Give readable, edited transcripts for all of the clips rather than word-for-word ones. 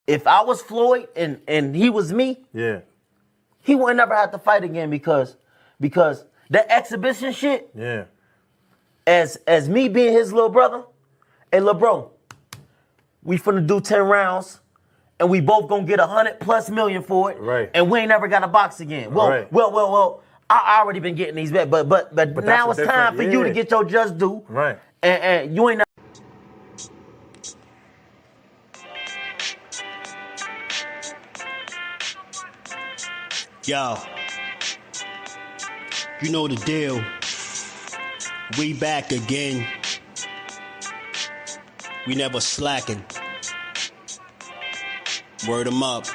if I was Floyd and he was me, yeah, he wouldn't never have to fight again because that exhibition shit, yeah, as me being his little brother, hey, little bro, we finna do 10 rounds and we both gonna get 100+ million for it. Right. And we ain't never got to box again. Well, right. well, I already been getting these back, but now it's time for you to get your just due. Right. And you ain't. Yo, you know the deal. We back again. We never slacking. Word 'em up.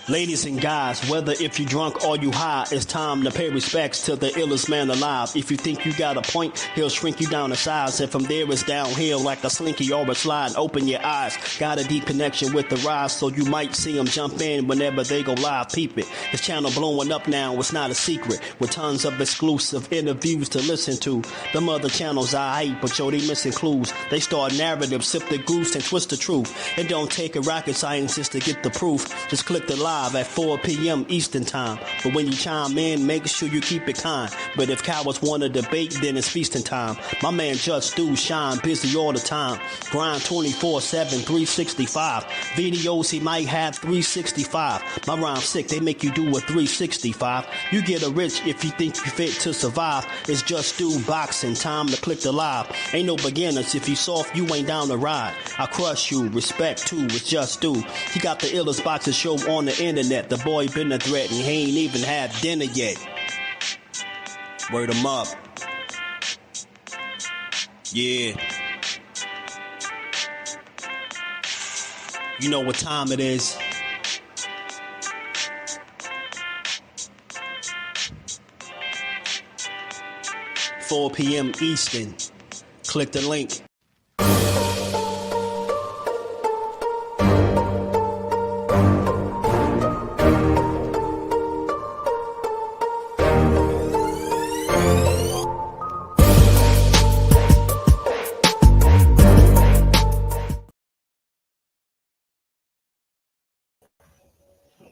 Ladies and guys, whether if you drunk or you high, it's time to pay respects to the illest man alive. If you think you got a point, he'll shrink you down to size. And from there it's downhill like a slinky or a slide. Open your eyes. Got a deep connection with the rise, so you might see them jump in whenever they go live. Peep it. This channel blowing up now, it's not a secret. With tons of exclusive interviews to listen to. Them other channels I hate, but yo, they missing clues. They start narratives, sip the goose and twist the truth. It don't take a rocket scientist to get the proof. Just click the live at 4 p.m. Eastern time. But when you chime in, make sure you keep it kind. But if cowards want to debate, then it's feasting time. My man Jusdu shine busy all the time. Grind 24/7, 365. Videos he might have 365. My rhyme sick, they make you do a 365. You get a rich if you think you fit to survive. It's Jusdueboxing, time to click the live. Ain't no beginners, if you soft, you ain't down to ride. I crush you, respect too, it's Jusdu. He got the illest boxing show on the internet. The boy been a threat and he ain't even had dinner yet. Word 'em up. Yeah. You know what time it is. $4 p.m. Eastern. Click the link.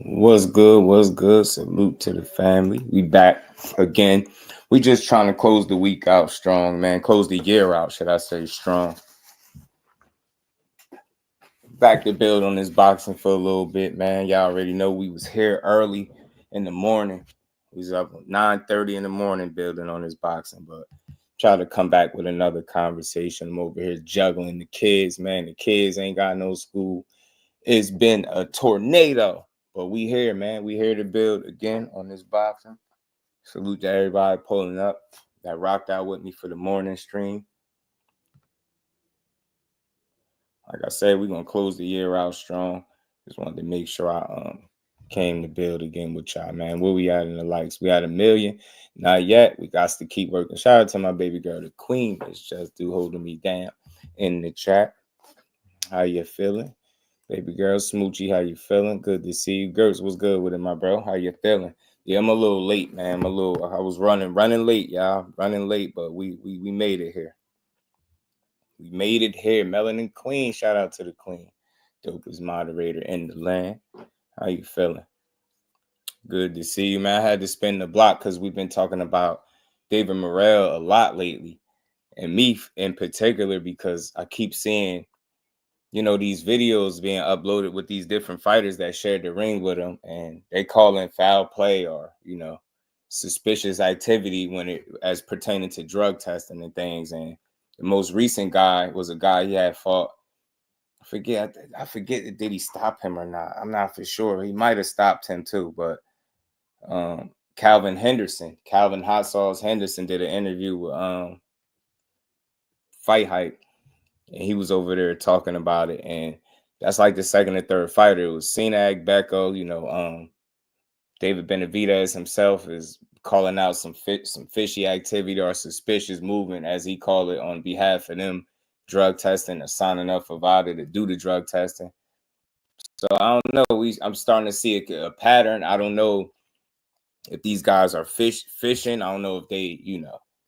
What's good? What's good? Salute to the family. We back again. We just trying to close the week out strong, man. Close the year out, should I say, strong. Back to build on this boxing for a little bit, man. Y'all already know we was here early in the morning. We was up at 9:30 in the morning building on this boxing, but try to come back with another conversation. I'm over here juggling the kids, man. The kids ain't got no school. It's been a tornado. But we here, man. We here to build again on this boxing. Salute to everybody pulling up that rocked out with me for the morning stream. Like I said, we're going to close the year out strong. Just wanted to make sure I came to build again with y'all, man. Where we at in the likes? We at 1 million. Not yet. We got to keep working. Shout out to my baby girl, the queen. It's just holding me down in the chat. How you feeling? Baby girl, Smoochie, how you feeling? Good to see you. Gertz, what's good with it, my bro? How you feeling? Yeah, I'm a little late, man. I was running late, y'all. Running late, but we made it here. We made it here. Melanin Queen, shout out to the queen. Dopest moderator in the land. How you feeling? Good to see you, man. I had to spin the block because we've been talking about David Morrell a lot lately. And me in particular, because I keep seeing these videos being uploaded with these different fighters that shared the ring with them, and they call in foul play or, suspicious activity when it as pertaining to drug testing and things. And the most recent guy was a guy he had fought. I forget, did he stop him or not? I'm not for sure. He might have stopped him too, but Kalvin Henderson, Kalvin Hot Sauce Henderson did an interview with Fight Hype. And he was over there talking about it. And that's like the second or third fighter. It was Sinag, Becco, David Benavidez himself is calling out some fishy activity or suspicious movement, as he called it, on behalf of them drug testing or signing up for VADA to do the drug testing. So I don't know. I'm starting to see a pattern. I don't know if these guys are fishing. I don't know if they,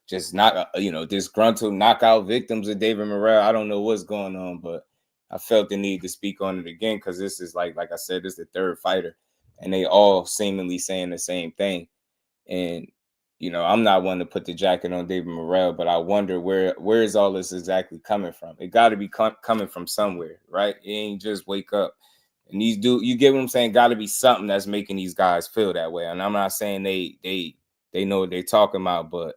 just not, disgruntled knockout victims of David Morrell. I don't know what's going on, but I felt the need to speak on it again because this is like I said, this is the third fighter, and they all seemingly saying the same thing. And I'm not one to put the jacket on David Morrell, but I wonder where is all this exactly coming from? It got to be coming from somewhere, right? It ain't just wake up. And these you get what I'm saying? Got to be something that's making these guys feel that way. And I'm not saying they know what they're talking about, but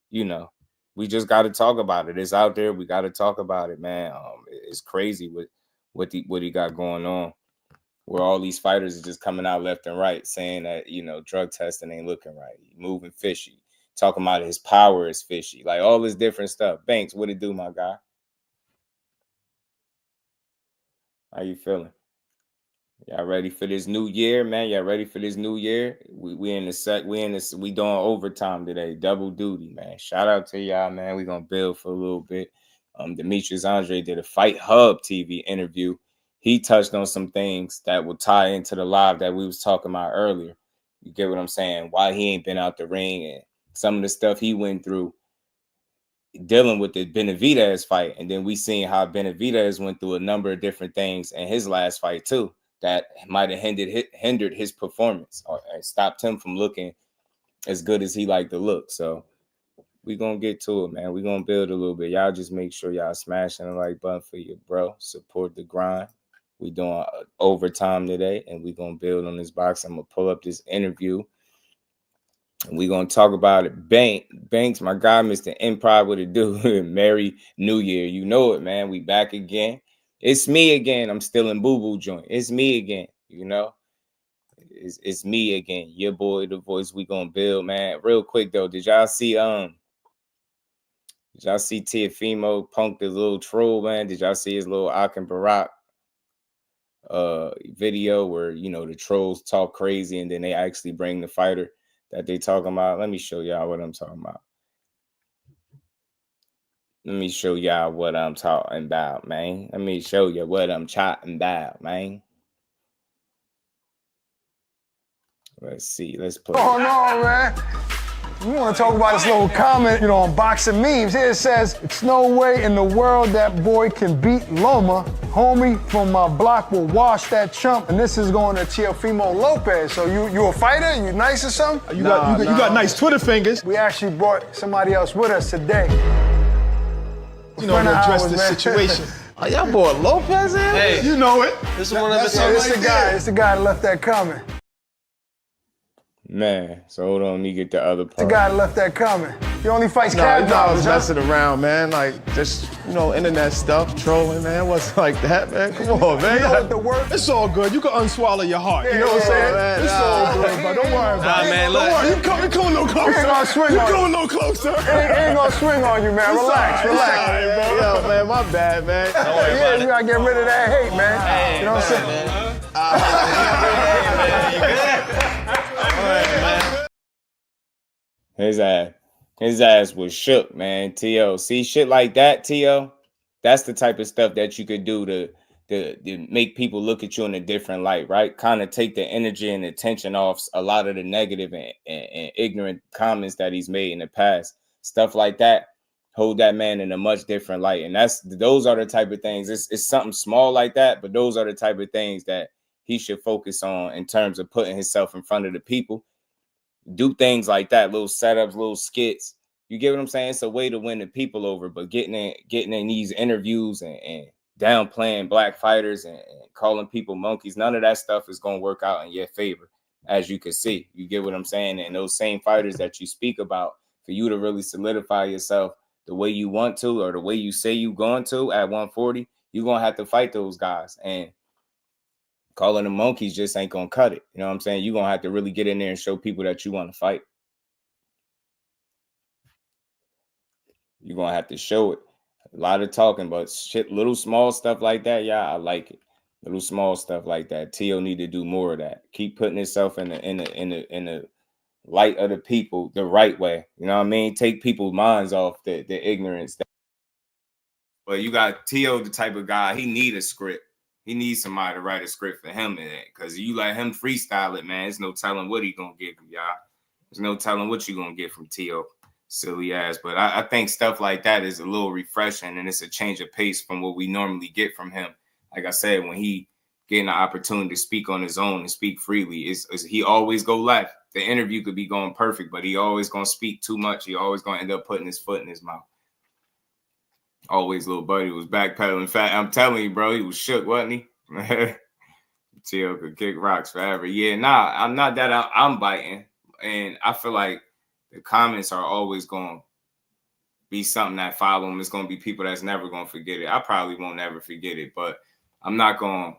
we just got to talk about it. It's out there. We got to talk about it, man. It's crazy what he got going on, where all these fighters are just coming out left and right saying that, drug testing ain't looking right. Moving fishy. Talking about his power is fishy. Like all this different stuff. Banks, what it do, my guy? How you feeling? Y'all ready for this new year, man? Y'all ready for this new year? We doing overtime today, double duty, man. Shout out to y'all, man. We gonna build for a little bit. Demetrius Andrade did a Fight Hub TV interview. He touched on some things that will tie into the live that we was talking about earlier. You get what I'm saying? Why he ain't been out the ring and some of the stuff he went through dealing with the Benavidez fight. And then we seen how Benavidez went through a number of different things in his last fight too that might have hindered his performance or stopped him from looking as good as he liked to look. So we gonna get to it, man. We gonna build a little bit. Y'all just make sure y'all smashing the like button for your bro. Support the grind. We doing overtime today, and we gonna build on this box. I'm gonna pull up this interview, and we gonna talk about it. Banks, my guy, Mr. Improv, what it do? Merry New Year. You know it, man. We back again. It's me again. I'm still in Boo Boo joint. It's me again. It's me again. Your boy, the voice. We gonna build, man. Real quick though, did y'all see Teofimo Punk the little troll, man? Did y'all see his little Akin Barak video where the trolls talk crazy and then they actually bring the fighter that they talking about? Let me show y'all what I'm talking about. Let me show y'all what I'm talking about, man. Let me show you what I'm chatting about, man. Let's see. Let's play. Oh no, man. We want to talk about this little comment, on boxing memes. Here it says, "It's no way in the world that boy can beat Loma. Homie from my block will wash that chump." And this is going to Teofimo Lopez. So you a fighter? You nice or something? You got nice Twitter fingers. We actually brought somebody else with us today. To address this situation. Oh, y'all brought Lopez in? Hey, you know it. This is one of the It's the guy that left that comment. Man, so hold on, let me get the other part. The guy that left that comment. He only fights No, cab I drivers, was messing around, man. Like, just, internet stuff, trolling, man. It wasn't like that, man. Come on, man. You know what the word? It's all good. You can unswallow your heart. You know what I'm saying? Man, it's all good, but don't worry about it. man, Don't look. worry. You coming a little closer. He ain't gonna swing you on coming a little closer. He ain't gonna swing on you, man. Relax. All right, bro. Yo, man, my bad, man. You gotta get rid of that hate, man. You know what I'm saying? His ass was shook, man. T.O. See shit like that, T.O.? That's the type of stuff that you could do to make people look at you in a different light, right? Kind of take the energy and attention off a lot of the negative and ignorant comments that he's made in the past. Stuff like that, hold that man in a much different light. And those are the type of things. It's something small like that, but those are the type of things that he should focus on in terms of putting himself in front of the people. Do things like that, little setups, little skits. You get what I'm saying? It's a way to win the people over, but getting in these interviews and downplaying black fighters and calling people monkeys, none of that stuff is going to work out in your favor, as you can see. You get what I'm saying? And those same fighters that you speak about, for you to really solidify yourself the way you want to or the way you say you're going to at 140, you're going to have to fight those guys. And calling them monkeys just ain't going to cut it. You know what I'm saying? You're going to have to really get in there and show people that you want to fight. You're going to have to show it. A lot of talking, but shit, little small stuff like that, yeah, I like it. Little small stuff like that. T.O. need to do more of that. Keep putting himself in the light of the people the right way. You know what I mean? Take people's minds off the ignorance. But you got T.O., the type of guy, he need a script. He needs somebody to write a script for him in it. Because you let him freestyle it, man. There's no telling what he going to get from y'all. There's no telling what you're going to get from T.O. Silly ass. But I think stuff like that is a little refreshing, and it's a change of pace from what we normally get from him like I said, when he getting the opportunity to speak on his own and speak freely, he always go left. The interview could be going perfect, but he always gonna speak too much. He always gonna end up putting his foot in his mouth. Always little buddy was backpedaling. In fact, I'm telling you, bro, he was shook, wasn't he? Teo could kick rocks forever. Yeah, nah, I'm not that I'm biting. And I feel like the comments are always going to be something that follow him. It's going to be people that's never going to forget it. I probably won't ever forget it, but I'm not going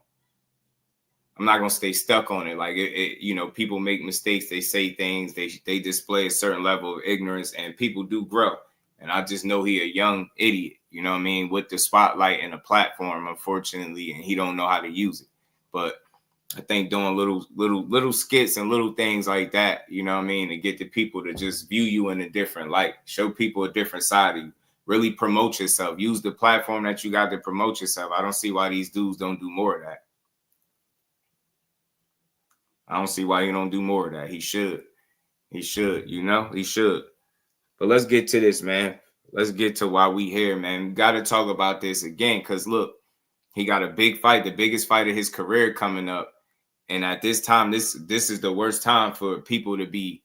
to stay stuck on it. Like, you know, people make mistakes. They say things. They display a certain level of ignorance, and people do grow. And I just know he a young idiot, you know what I mean, with the spotlight and a platform, unfortunately, and he don't know how to use it. But I think doing little skits and little things like that, you know what I mean, to get the people to just view you in a different light, show people a different side of you, really promote yourself, use the platform that you got to promote yourself. I don't see why these dudes don't do more of that. I don't see why he don't do more of that. He should, you know, he should. But let's get to this, man. Let's get to why we here, man. We got to talk about this again because, look, he got a big fight, the biggest fight of his career coming up. And at this time, this is the worst time for people to be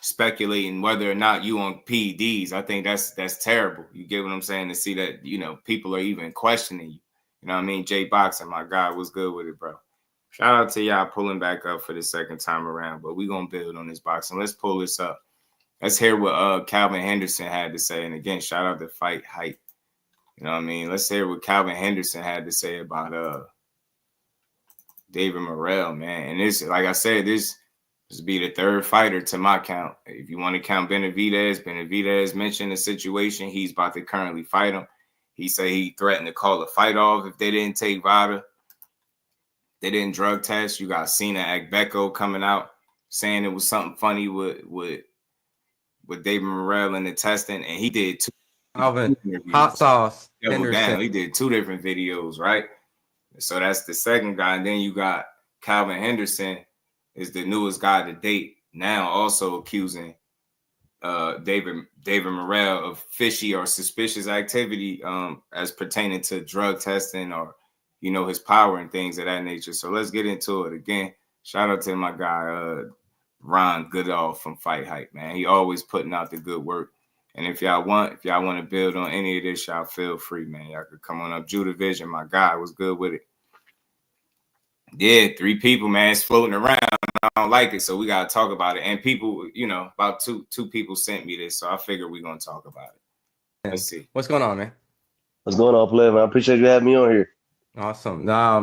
speculating whether or not you on PEDs. I think that's terrible. You get what I'm saying? To see that, you know, people are even questioning you. You know what I mean? J-Boxing, my guy, was good with it, bro. Shout out to y'all pulling back up for the second time around. But we're going to build on this boxing. Let's pull this up. Let's hear what Kalvin Henderson had to say. And again, shout out to Fight Hype. You know what I mean? Let's hear what Kalvin Henderson had to say about David Morrell, man. And this, like I said, this be the third fighter to my count. If you want to count Benavidez mentioned the situation. He's about to currently fight him. He said he threatened to call the fight off if they didn't take VADA. They didn't drug test. You got Cena Agbeko coming out saying it was something funny with David Morrell in the testing, and he did two. Alvin, hot sauce. He did 2 different videos, right? So that's the second guy. And then you got Kalvin Henderson is the newest guy to date, now also accusing David Morrell of fishy or suspicious activity as pertaining to drug testing or, you know, his power and things of that nature. So let's get into it. Again, shout out to my guy, Ron Goodall from Fight Hype, man. He always putting out the good work. And if y'all want to build on any of this, y'all feel free, man. Y'all could come on up. Judah Vision, my guy, was good with it. Yeah, 3 people, man, it's floating around. I don't like it, so we got to talk about it. And people, you know, about two people sent me this, so I figure we're going to talk about it. Let's see. What's going on, man? What's going on, player, man? I appreciate you having me on here. Awesome.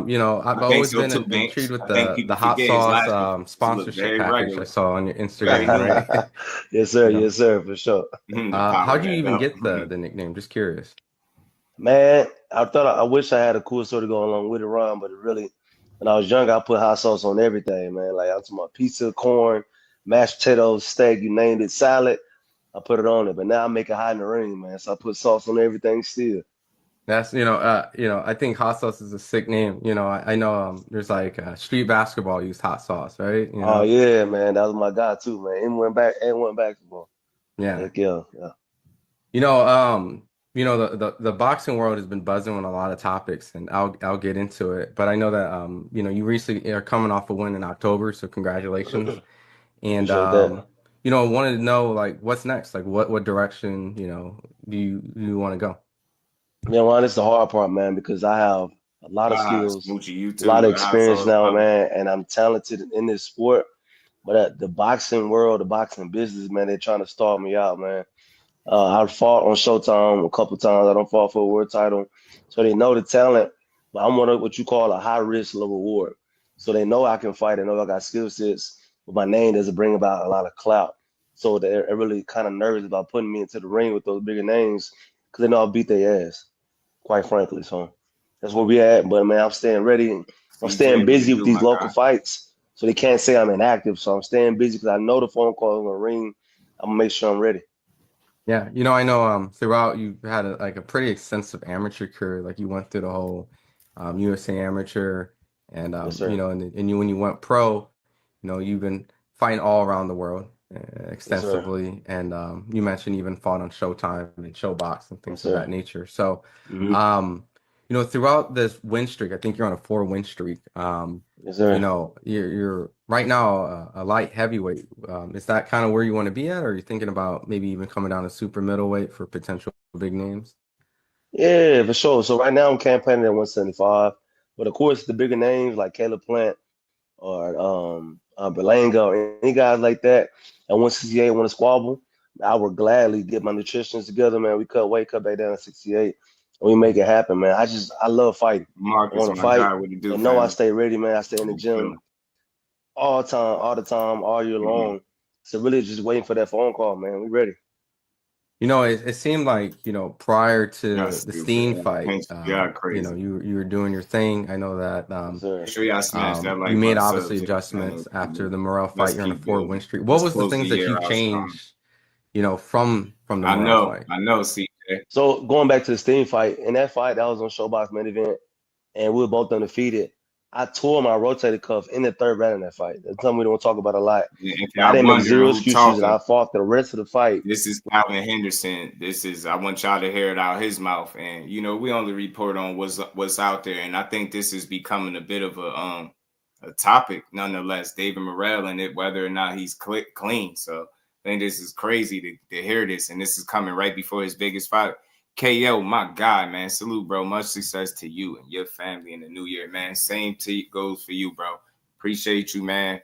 You know, I've always been intrigued with the hot sauce sponsorship package I saw on your Instagram, right? Yes, sir. Yes, sir, for sure. How'd you even get the nickname? Just curious. Man, I wish I had a cool story to go along with it, Ron, but it really, when I was younger, I put hot sauce on everything, man. Like, I'm talking about pizza, corn, mashed potatoes, steak, you named it, salad. I put it on it, but now I make it hot in the ring, man. So I put sauce on everything still. That's I think hot sauce is a sick name. You know, I know there's like street basketball used hot sauce, right? You know? Oh yeah, man, that was my guy too, man. And basketball. Yeah. Heck yeah. You know, the boxing world has been buzzing with a lot of topics, and I'll get into it. But I know that you recently are coming off a win in October, so congratulations. And you know, wanted to know like what's next, like what direction do you want to go? Yeah, well, it's the hard part, man, because I have a lot of skills, a lot of experience now, man, and I'm talented in this sport. But at the boxing world, the boxing business, man, they're trying to stall me out, man. I fought on Showtime a couple times. I don't fought for a world title. So they know the talent, but I'm one of what you call a high risk, low reward. So they know I can fight. They know I got skill sets, but my name doesn't bring about a lot of clout. So they're really kind of nervous about putting me into the ring with those bigger names because they know I'll beat their ass, quite frankly. So that's where we at. But, man, I'm staying ready. I'm staying busy with these local fights, so they can't say I'm inactive. So I'm staying busy because I know the phone call in the ring. I'm going to make sure I'm ready. Yeah, I know throughout you had a pretty extensive amateur career. Like you went through the whole USA amateur and, Yes, and when you went pro, you've been fighting all around the world extensively. Yes, and you mentioned even fought on Showtime and Showbox and things of that nature. So, you know, throughout this win streak, I think you're on a 4-win streak. Yes, sir. You know, you're right now a light heavyweight. Is that kind of where you want to be at, or are you thinking about maybe even coming down to super middleweight for potential big names? Yeah, for sure. So right now I'm campaigning at 175, but of course the bigger names like Caleb Plant or Berlanga or any guys like that at 168 want to squabble, I would gladly get my nutritionists together, man. We cut weight, cut back down to 68, and we make it happen, man. I love fighting. I Marcus, want to my fight, guy, what you do, and know I family? stay ready, man. I stay in the What you gym feeling? all the time, all year long. So really just waiting for that phone call, man. We ready. You know, it seemed like, you know, prior to Yes, the dude, Steen man. fight, Yeah, you crazy. know, you were doing your thing. I know that Yes, sir. Make sure y'all smash that like you made button, obviously subs, adjustments man. after the Morrell Let's fight. You're on a keep 4-win building. streak. What Let's was the close the things that year you out strong. changed, you know, from the Morrell fight? I know, CJ. So going back to the Steen fight, in that fight, that was on Showbox main event, and we were both undefeated. I tore my rotator cuff in the third round in that fight. That's something we don't talk about a lot. If I y'all didn't make wondering zero who excuses, and talking, I fought the rest of the fight. this is Kalvin Henderson. I want y'all to hear it out his mouth. And you know, we only report on what's out there. And I think this is becoming a bit of a topic, nonetheless. David Morrell and it, whether or not he's clean. So I think this is crazy to hear this. And this is coming right before his biggest fight. KO, my guy, man. Salute, bro. Much success to you and your family in the new year, man. Same goes for you, bro. Appreciate you, man.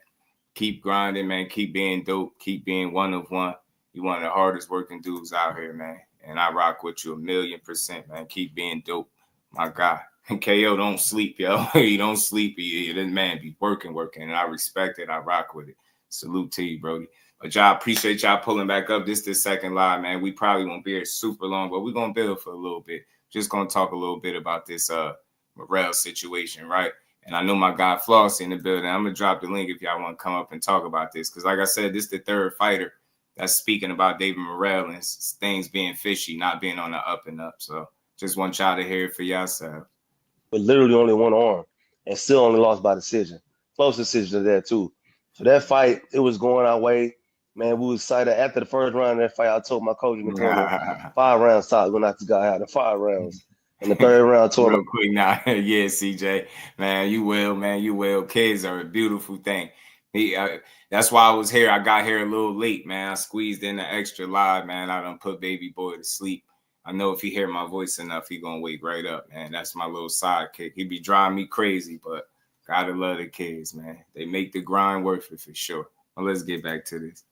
Keep grinding, man. Keep being dope. Keep being one of one. You one of the hardest working dudes out here, man. And I rock with you 1,000,000%, man. Keep being dope, my guy. And KO, don't sleep, yo. You don't sleep. This man be working. And I respect it. I rock with it. Salute to you, Brody. But y'all, appreciate y'all pulling back up. This is the second live, man. We probably won't be here super long, but we're going to build for a little bit. Just going to talk a little bit about this Morrell situation, right? And I know my guy Floss in the building. I'm going to drop the link if y'all want to come up and talk about this. Because like I said, this is the third fighter that's speaking about David Morrell and things being fishy, not being on the up and up. So just want y'all to hear it for yourself. But literally only one arm and still only lost by decision. Close decision to that, too. So that fight, it was going our way. Man, we was excited. After the first round of that fight, I told my coach in the corner, 5 rounds top. We're not this guy out of 5 rounds. And the third round, I real quick now. Yeah, CJ. Man, you will, man. You will. Kids are a beautiful thing. That's why I was here. I got here a little late, man. I squeezed in the extra live, man. I done put baby boy to sleep. I know if he hear my voice enough, he gonna wake right up, man. That's my little sidekick. He be driving me crazy, but gotta love the kids, man. They make the grind worth it for sure. Well, let's get back to this.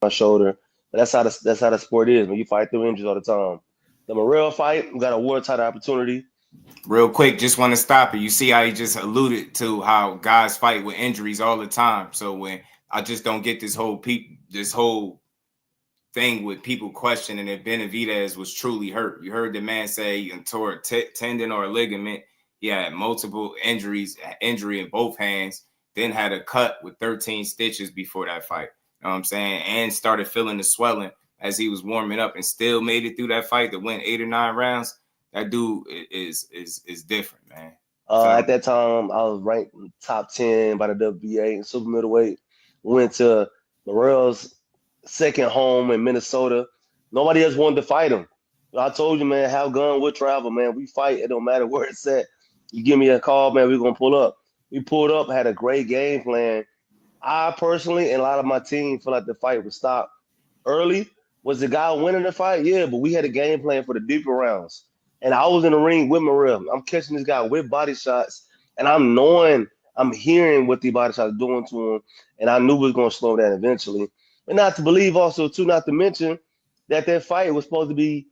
My shoulder. But that's how the sport is, when you fight through injuries all the time. The Morrell fight, we got a war-tight opportunity. Real quick, just want to stop it. You see how he just alluded to how guys fight with injuries all the time. So when I just don't get this whole thing with people questioning if Benavidez was truly hurt. You heard the man say he tore a tendon or a ligament. He had multiple injury in both hands, then had a cut with 13 stitches before that fight. You know what I'm saying? And started feeling the swelling as he was warming up and still made it through that fight that went 8 or 9 rounds. That dude is different, man. At that time, I was ranked top 10 by the WBA in super middleweight. Went to Morrell's second home in Minnesota. Nobody else wanted to fight him. I told you, man, have gun, we'll travel, man. We fight. It don't matter where it's at. You give me a call, man, we're going to pull up. We pulled up, had a great game plan. I personally and a lot of my team feel like the fight would stop early. Was the guy winning the fight? Yeah, but we had a game plan for the deeper rounds. And I was in the ring with Morrell. I'm catching this guy with body shots, and I'm hearing what the body shots are doing to him, and I knew it was going to slow down eventually. And not to believe also, too, not to mention that fight was supposed to be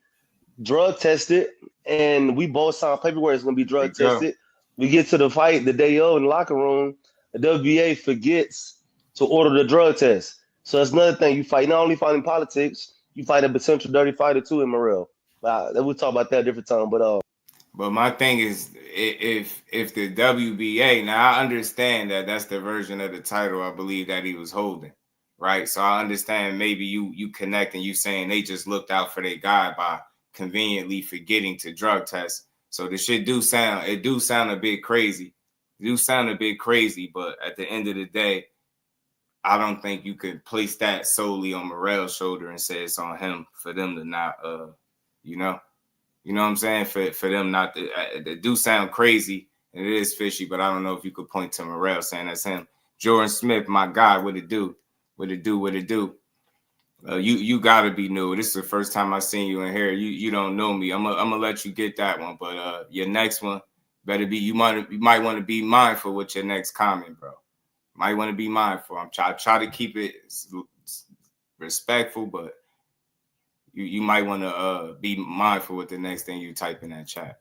drug tested, and we both signed paperwork it's going to be drug tested. We get to the fight the day of in the locker room, the WBA forgets to order the drug test. So that's another thing. You fight, not only fighting politics, you fight a potential dirty fighter too in Morrell. We'll talk about that a different time. But my thing is, if the WBA, now I understand that that's the version of the title I believe that he was holding, right? So I understand maybe you connect and you saying they just looked out for their guy by conveniently forgetting to drug test. So the shit do sound a bit crazy. It do sound a bit crazy, but at the end of the day, I don't think you could place that solely on Morrell's shoulder and say it's on him for them to not, you know. You know what I'm saying? For them not to, they do sound crazy, and it is fishy, but I don't know if you could point to Morrell saying that's him. Jordan Smith, my guy, what it do? What it do? What it do? You gotta be new. This is the first time I seen you in here. You don't know me. I'm gonna let you get that one, but your next one better be. You might want to be mindful with your next comment, bro. Might want to be mindful. I try to keep it respectful, but you might want to be mindful with the next thing you type in that chat.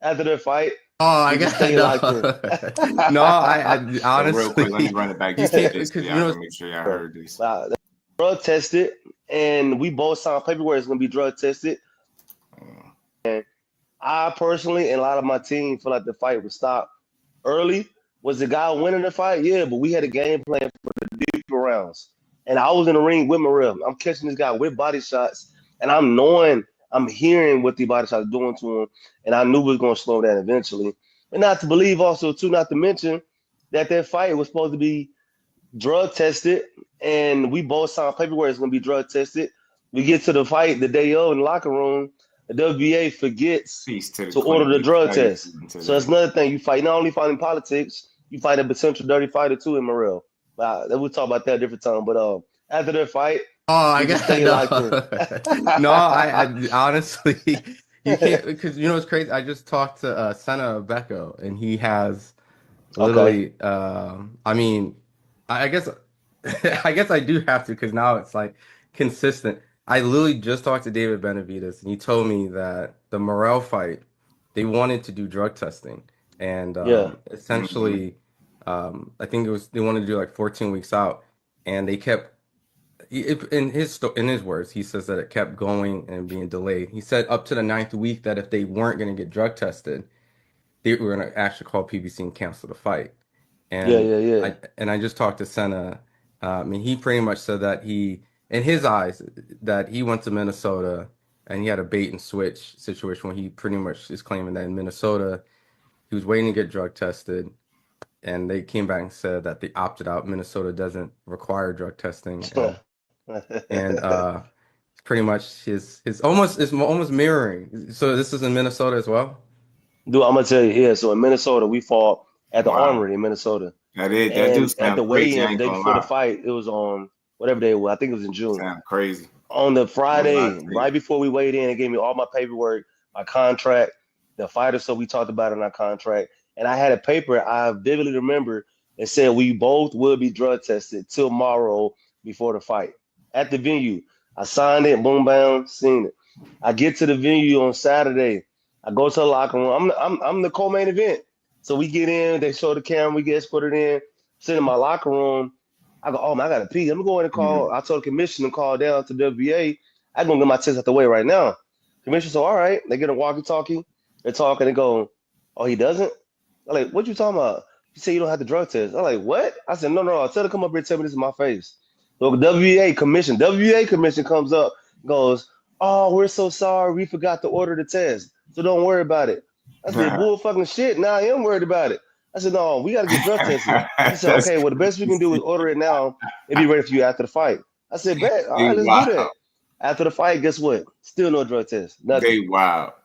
After the fight. Oh, I guess stay no. locked in. No, I honestly. So real quick, let me run it back. Just because you know, make sure y'all heard this. Drug tested, and we both signed paperwork. It's gonna be drug tested. And I personally and a lot of my team feel like the fight would stop early. Was the guy winning the fight? Yeah, but we had a game plan for the deeper rounds. And I was in the ring with Morrell. I'm catching this guy with body shots, and I'm hearing what the body shots are doing to him, and I knew it was going to slow down eventually. And not to believe also, too, not to mention that fight was supposed to be drug tested, and we both signed paperwork it's going to be drug tested. We get to the fight the day of in the locker room, the WBA forgets to order the drug test. So that's another thing. You fight, not only fighting politics, you fight a potential dirty fighter, too, in Morrell. We'll talk about that a different time. But after the fight, oh, I guess stay locked in. No, I honestly, you can't, because you know it's crazy. I just talked to Senna Becco, and he has literally. I mean, I guess I do have to, because now it's like consistent. I literally just talked to David Benavidez, and he told me that the Morrell fight, they wanted to do drug testing, and essentially. I think they wanted to do like 14 weeks out, and they kept. In his words, he says that it kept going and being delayed. He said up to the 9th week that if they weren't going to get drug tested, they were going to actually call PBC and cancel the fight. And I just talked to Senna. I mean, he pretty much said that in his eyes, that he went to Minnesota and he had a bait and switch situation where he pretty much is claiming that in Minnesota, he was waiting to get drug tested. And they came back and said that they opted out. Minnesota doesn't require drug testing, and pretty much his almost mirroring. So this is in Minnesota as well. Dude, I'm gonna tell you, yeah. So in Minnesota, we fought at the Armory in Minnesota. That do sound at the crazy. weigh-in day before the fight, it was on whatever day it was. I think it was in June. Sound crazy. On the Friday, right before we weighed in, they gave me all my paperwork, my contract, the fighter stuff we talked about in our contract. And I had a paper I vividly remember that said we both will be drug tested tomorrow before the fight at the venue. I signed it, boom, bam, seen it. I get to the venue on Saturday. I go to the locker room. I'm the co-main event. So we get in, they show the camera, we get escorted in, sit in my locker room. I go, oh man, I gotta pee. I'm gonna go in and call. I told the commissioner to call down to WBA. I'm gonna get my test out the way right now. Commissioner said, all right. They get a walkie-talkie. They're talking. They go, oh, he doesn't? I'm like, what you talking about? You say you don't have the drug test. I'm like, what? I said, no. Tell her to come up here and tell me this in my face. So the WBA commission comes up, goes, oh, we're so sorry. We forgot to order the test. So don't worry about it. I said, bull fucking shit. Now I am worried about it. I said, no, we got to get drug tested. He said, okay, well, the best we can do is order it now. It'll be ready for you after the fight. I said, bet. All right, let's do that. After the fight, guess what? Still no drug test. Nothing. Wow.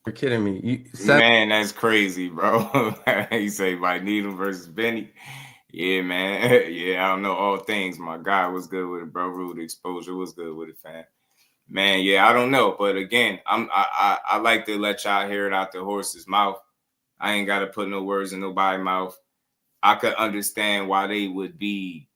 You're kidding me. Man, that's crazy, bro. You say by Needham versus Benny. Yeah, man. Yeah, I don't know all things. My guy was good with it, bro. Rude exposure was good with it, fam. Man, yeah, I don't know. But again, I like to let y'all hear it out the horse's mouth. I ain't got to put no words in nobody's mouth. I could understand why they would be,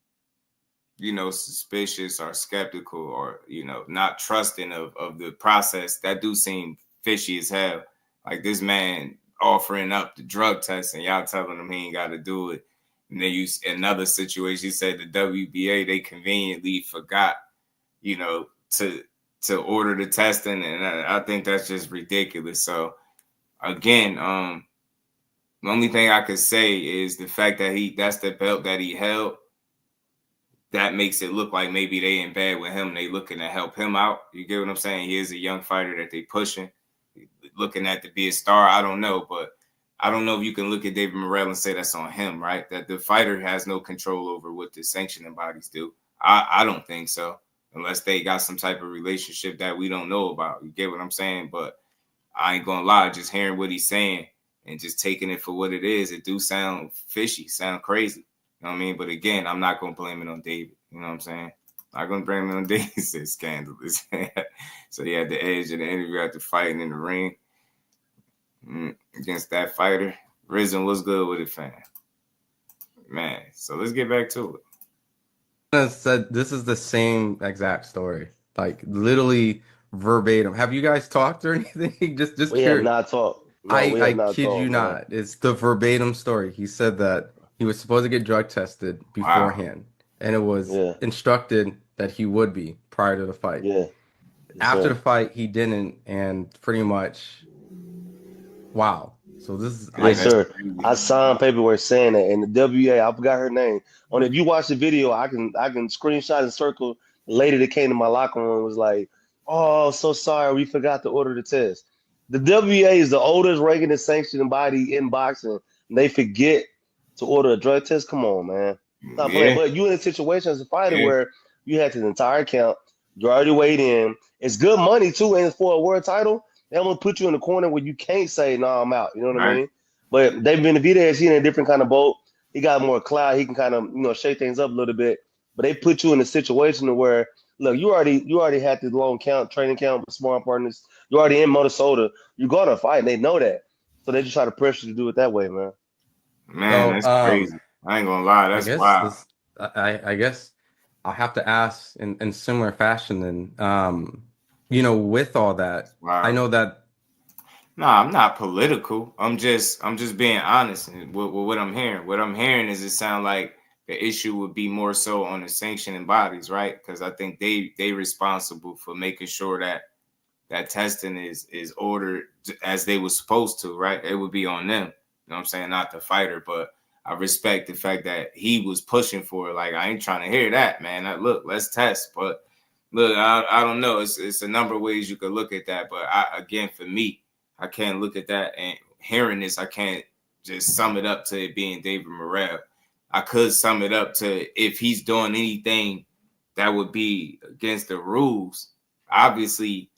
suspicious or skeptical or, not trusting of the process. That do seem fishy as hell. Like this man offering up the drug test and y'all telling him he ain't got to do it. And then another situation, you said the WBA, they conveniently forgot, to order the testing. And I think that's just ridiculous. So again, the only thing I could say is the fact that that's the belt that he held. That makes it look like maybe they in bed with him. They looking to help him out. You get what I'm saying? He is a young fighter that they pushing, looking at to be a star. I don't know, but I don't know if you can look at David Morrell and say that's on him, right? That the fighter has no control over what the sanctioning bodies do. I don't think so. unless they got some type of relationship that we don't know about. You get what I'm saying? But I ain't gonna lie, just hearing what he's saying and just taking it for what it is, it do sound fishy, sound crazy. You know what I mean? But again, I'm not gonna blame it on David. You know what I'm saying? I'm not gonna blame it on David. It's scandalous. So he had the edge of the interview after fighting in the ring against that fighter. Risen, what's good with it, fam? Man, so let's get back to it. Said this is the same exact story, like literally verbatim. Have you guys talked or anything? just We curious. have not talked. No, I kid you not. It's the verbatim story. He said that he was supposed to get drug tested beforehand, and it was instructed that he would be prior to the fight. Yeah. After the fight, he didn't, and pretty much, wow. So this is yes, sir. I signed paperwork saying that, and the WA, I forgot her name. On if you watch the video, I can screenshot and circle the lady that came to my locker room and was like, "Oh, so sorry, we forgot to order the test." The WA is the oldest ranking and sanctioning body in boxing, and they forget to order a drug test. Come on, man. Not playing. But you in a situation as a fighter where you had the entire count, you already weighed in. It's good money too, and for a world title. They're gonna put you in the corner where you can't say, "No, I'm out." You know what I mean? But David Benavidez, he in a different kind of boat. He got more clout. He can kind of shake things up a little bit. But they put you in a situation where, look, you already had the long training camp with sparring partners. You're already in Minnesota. You're going to fight, and they know that. So they just try to pressure you to do it that way, man. Man, that's crazy. I ain't gonna lie, that's wild. I guess I'll have to ask in similar fashion then. With all that, I know that. No, I'm not political. I'm just being honest with what I'm hearing. What I'm hearing is it sound like the issue would be more so on the sanctioning bodies, right? Because I think they responsible for making sure that testing is ordered as they were supposed to, right? It would be on them. You know what I'm saying? Not the fighter, but I respect the fact that he was pushing for it. Like, I ain't trying to hear that, man. Look, let's test, but. Look, I don't know. It's a number of ways you could look at that. But again, for me, I can't look at that. And hearing this, I can't just sum it up to it being David Morrell. I could sum it up to if he's doing anything that would be against the rules, obviously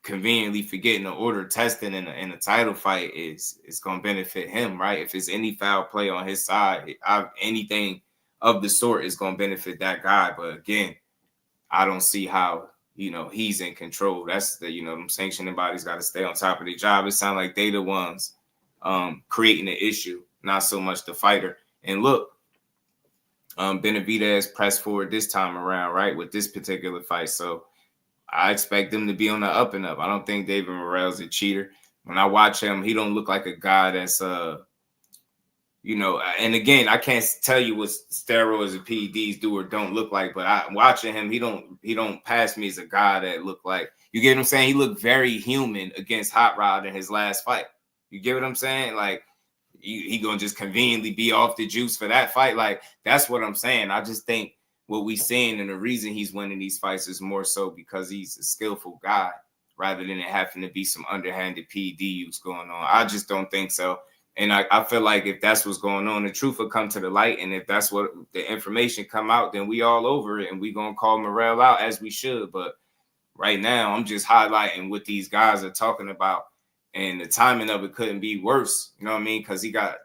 conveniently forgetting to order testing in a title fight is going to benefit him, right? If it's any foul play on his side, anything of the sort is going to benefit that guy. But again, I don't see how, he's in control. That's them sanctioning bodies got to stay on top of their job. It sounds like they the ones creating the issue, not so much the fighter. And look, Benavidez pressed forward this time around, right, with this particular fight. So I expect them to be on the up and up. I don't think David Morrell's a cheater. When I watch him, he don't look like a guy that's and again, I can't tell you what steroids or PEDs do or don't look like, but watching him, he don't pass me as a guy that look like, you get what I'm saying? He looked very human against Hot Rod in his last fight. You get what I'm saying? Like, he gonna just conveniently be off the juice for that fight. Like, that's what I'm saying. I just think what we seeing and the reason he's winning these fights is more so because he's a skillful guy rather than it having to be some underhanded PED use going on. I just don't think so. And I feel like if that's what's going on, the truth will come to the light. And if that's what the information come out, then we all over it and we going to call Morrell out as we should. But right now, I'm just highlighting what these guys are talking about. And the timing of it couldn't be worse. You know what I mean? Because he got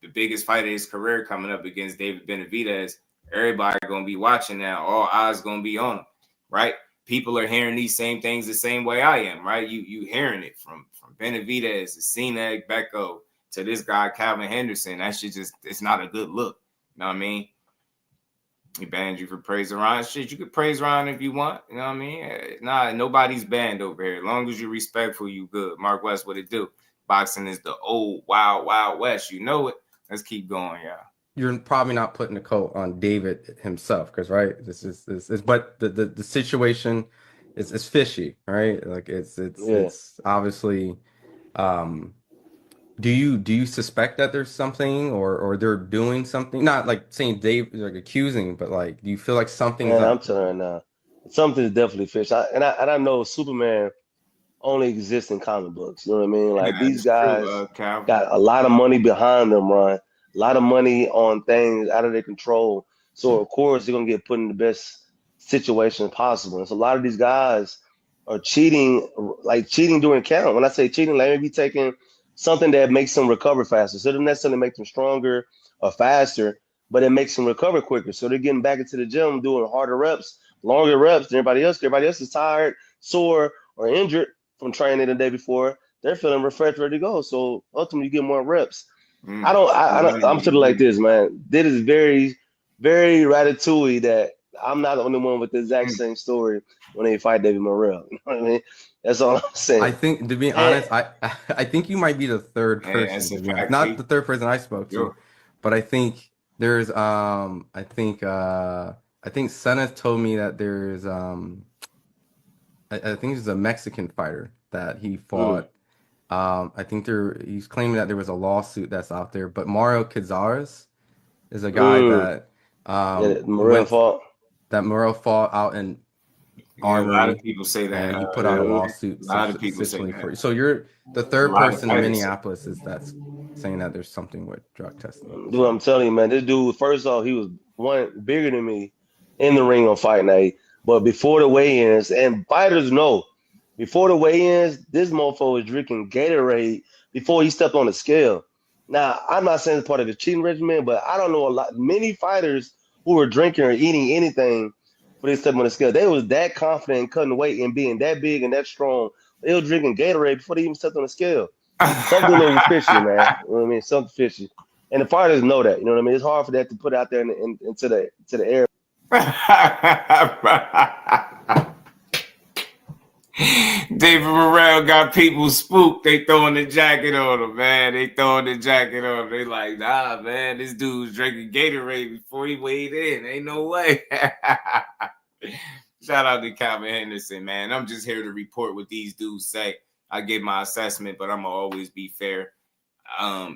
the biggest fight of his career coming up against David Benavidez. Everybody going to be watching now. All eyes going to be on him, right? People are hearing these same things the same way I am, right? You hearing it from Benavidez to Cena, Becco, to this guy, Kalvin Henderson. That shit it's not a good look. You know what I mean? He banned you for praising Ryan. Shit, you could praise Ryan if you want. You know what I mean? Nah, nobody's banned over here. As long as you're respectful, you good. Mark West, what it do? Boxing is the old wild, wild west. You know it. Let's keep going, y'all. You're probably not putting the coat on David himself, because right, but the situation is fishy, right? Like it's obviously. Do you suspect that there's something or they're doing something? Not like saying Dave like accusing, but like, do you feel like something's Man, up? I'm telling you right now, something's definitely fishy. I know Superman only exists in comic books. You know what I mean? Like these guys got a lot of money behind them, Ron. A lot of money on things out of their control. So of course they're gonna get put in the best situations possible. And so a lot of these guys are cheating, like cheating during count. When I say cheating, like maybe taking something that makes them recover faster. So it doesn't necessarily make them stronger or faster, but it makes them recover quicker. So they're getting back into the gym doing harder reps, longer reps than everybody else. Everybody else is tired, sore, or injured from training the day before. They're feeling refreshed, ready to go. So ultimately, you get more reps. I'm sort of like this, man. This is very, very ratatouille that I'm not the only one with the exact same story when they fight David Morrell. You know what I mean? That's all I'm saying. I think, to be honest, I think you might be the third person, to be honest. Not the third person I spoke to, but I think there's I think Senna told me that there's I think there's a Mexican fighter that he fought. I think he's claiming that there was a lawsuit that's out there, but Mario Cazares is a guy that Morrell fought out in Armory. A lot of people say that. And he put out a lawsuit. A lot of people say that. So you're the third person in Minneapolis that's saying that there's something with drug testing. Dude, I'm telling you, man, this dude, first off, he was one bigger than me in the ring on fight night. But before the weigh-ins, and fighters know, before the weigh-ins, this mofo was drinking Gatorade before he stepped on the scale. Now, I'm not saying it's part of his cheating regimen, but I don't know many fighters who were drinking or eating anything before they stepped on the scale. They was that confident in cutting weight and being that big and that strong. They were drinking Gatorade before they even stepped on the scale. Something a little fishy, man. You know what I mean? Something fishy. And the fighters know that. You know what I mean? It's hard for that to put out there into the air. David Morrell got people spooked. They throwing the jacket on him, man. They like, nah, man, this dude's drinking Gatorade before he weighed in. Ain't no way. Shout out to Kalvin Henderson, man. I'm just here to report what these dudes say. I give my assessment, but I'm going to always be fair.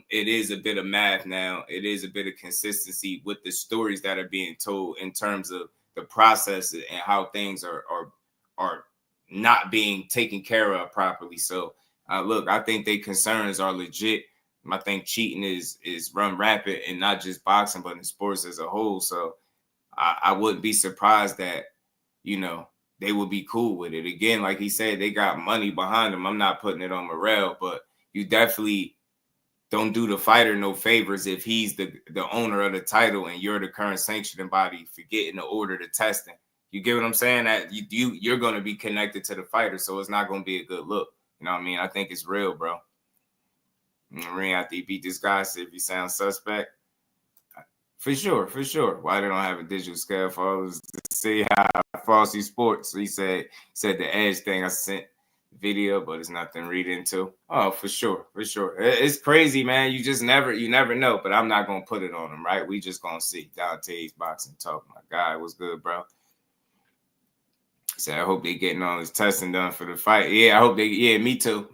It is a bit of math now. It is a bit of consistency with the stories that are being told in terms of the process and how things are not being taken care of properly. So, look, I think their concerns are legit. I think cheating is run rampant in not just boxing, but in sports as a whole. So I wouldn't be surprised that, you know, they would be cool with it. Again, like he said, they got money behind them. I'm not putting it on Morrell, but you definitely don't do the fighter no favors if he's the owner of the title and you're the current sanctioning body for getting the order to testing. You get what I'm saying? That you're going to be connected to the fighter, so it's not going to be a good look. You know what I mean? I think it's real, bro. Ring after he beat this guy, see if he sounds suspect. For sure. Why they don't have a digital scale for us to see how false he sports? So he said the edge thing. I sent video, but it's nothing to read into. Oh, for sure. It's crazy, man. You never know. But I'm not gonna put it on him, right? We just gonna see. Dante's boxing talk. My guy, what's good, bro? Said I hope they getting all this testing done for the fight. Yeah, I hope they. Yeah, me too.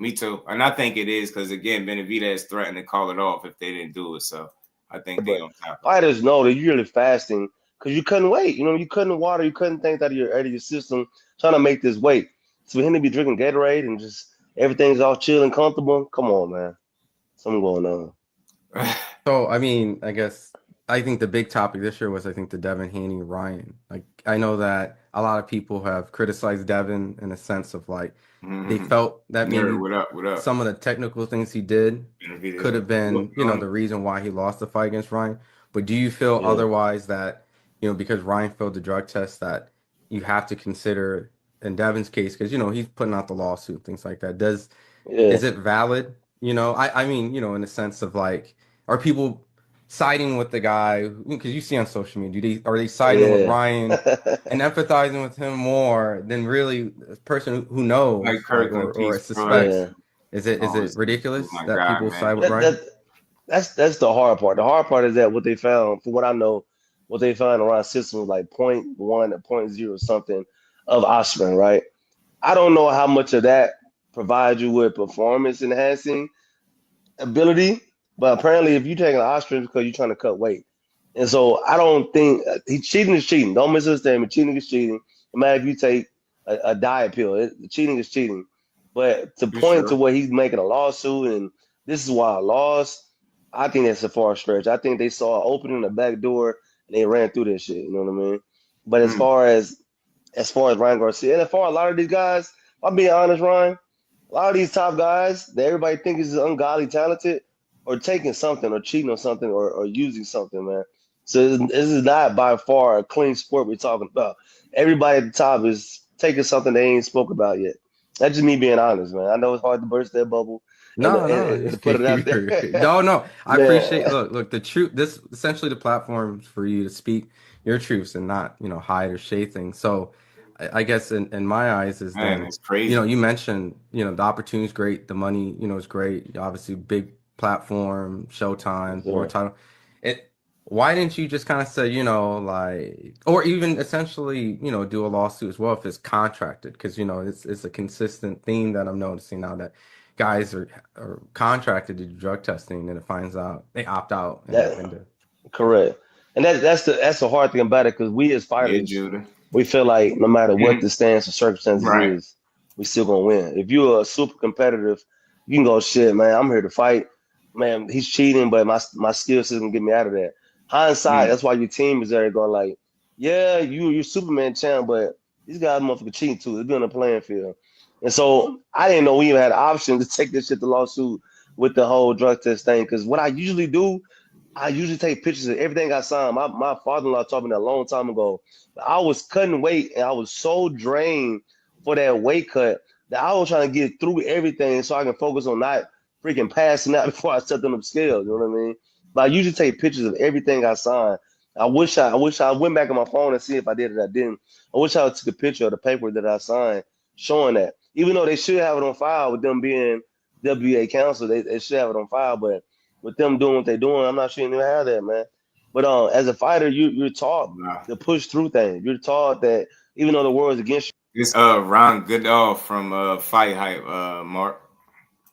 And I think it is because again, Benavidez threatened to call it off if they didn't do it. So I think they on top. Fighters know that you're really fasting because you couldn't wait. You know, you couldn't water, you couldn't think out of your system trying to make this weight. So for him to be drinking Gatorade and just everything's all chill and comfortable, come on, man. Something going on. So, I mean, I think the big topic this year was, I think, the Devin Haney Ryan. Like, I know that a lot of people have criticized Devin in a sense of like, they felt that maybe what up? Some of the technical things he did could have been, the reason why he lost the fight against Ryan. But do you feel otherwise that, because Ryan failed the drug test, that you have to consider in Devin's case, because he's putting out the lawsuit, things like that. Is it valid? I mean, in the sense of like, are people siding with the guy? Because you see on social media, are they siding with Ryan and empathizing with him more than really a person who knows or suspects? Yeah. Is it ridiculous that people side with Ryan? That's the hard part. The hard part is that what they found, from what I know, what they found around system was like 0.1 or 0.0 something of aspirin, right? I don't know how much of that provides you with performance enhancing ability, but apparently if you're taking aspirin because you're trying to cut weight. And so I don't think cheating is cheating. Don't misunderstand me. Cheating is cheating. No matter if you take a diet pill, cheating is cheating. But to point to where he's making a lawsuit and this is why I lost, I think that's a far stretch. I think they saw an opening in the back door and they ran through that shit. You know what I mean? But as far as as far as Ryan Garcia. And as far as a lot of these guys, I'm being honest, Ryan, a lot of these top guys that everybody thinks is ungodly talented or taking something or cheating on something or using something, man. So this is not by far a clean sport we're talking about. Everybody at the top is taking something they ain't spoke about yet. That's just me being honest, man. I know it's hard to burst that bubble and to put it out there. No. I Man. appreciate. Look. The truth. This essentially the platform for you to speak your truths and not hide or shade things. So, I guess in my eyes is Man, then it's crazy. you mentioned the opportunity is great, the money is great. Obviously, big platform, Showtime, Sure. or title. Why didn't you just kind of say, like, or even essentially, do a lawsuit as well if it's contracted? Because, it's a consistent theme that I'm noticing now that guys are contracted to do drug testing, and it finds out they opt out. Correct. And that's the hard thing about it, because we as fighters, we feel like no matter what the stance or circumstances is, we still gonna win. If you're a super competitive, you can go, shit, man, I'm here to fight. Man, he's cheating, but my skill set can get me out of that. Hindsight, that's why your team is there going like, yeah, you're Superman champ, but these guys motherfucking cheating too. They're doing a playing field. And so I didn't know we even had an option to take this shit to lawsuit with the whole drug test thing. Because what I usually do, I usually take pictures of everything I signed. My father-in-law taught me that a long time ago. I was cutting weight, and I was so drained for that weight cut that I was trying to get through everything so I can focus on not freaking passing out before I set them up scales. You know what I mean? But I usually take pictures of everything I signed. I wish I went back on my phone and see if I did it. I didn't. I wish I took a picture of the paper that I signed showing that. Even though they should have it on file with them being WBA counsel, they should have it on file. But with them doing what they're doing, I'm not sure you even have that, man. But as a fighter, you're taught to push through things. You're taught that even though the world's against you, it's Ron Goodall from Fight Hype, Mark.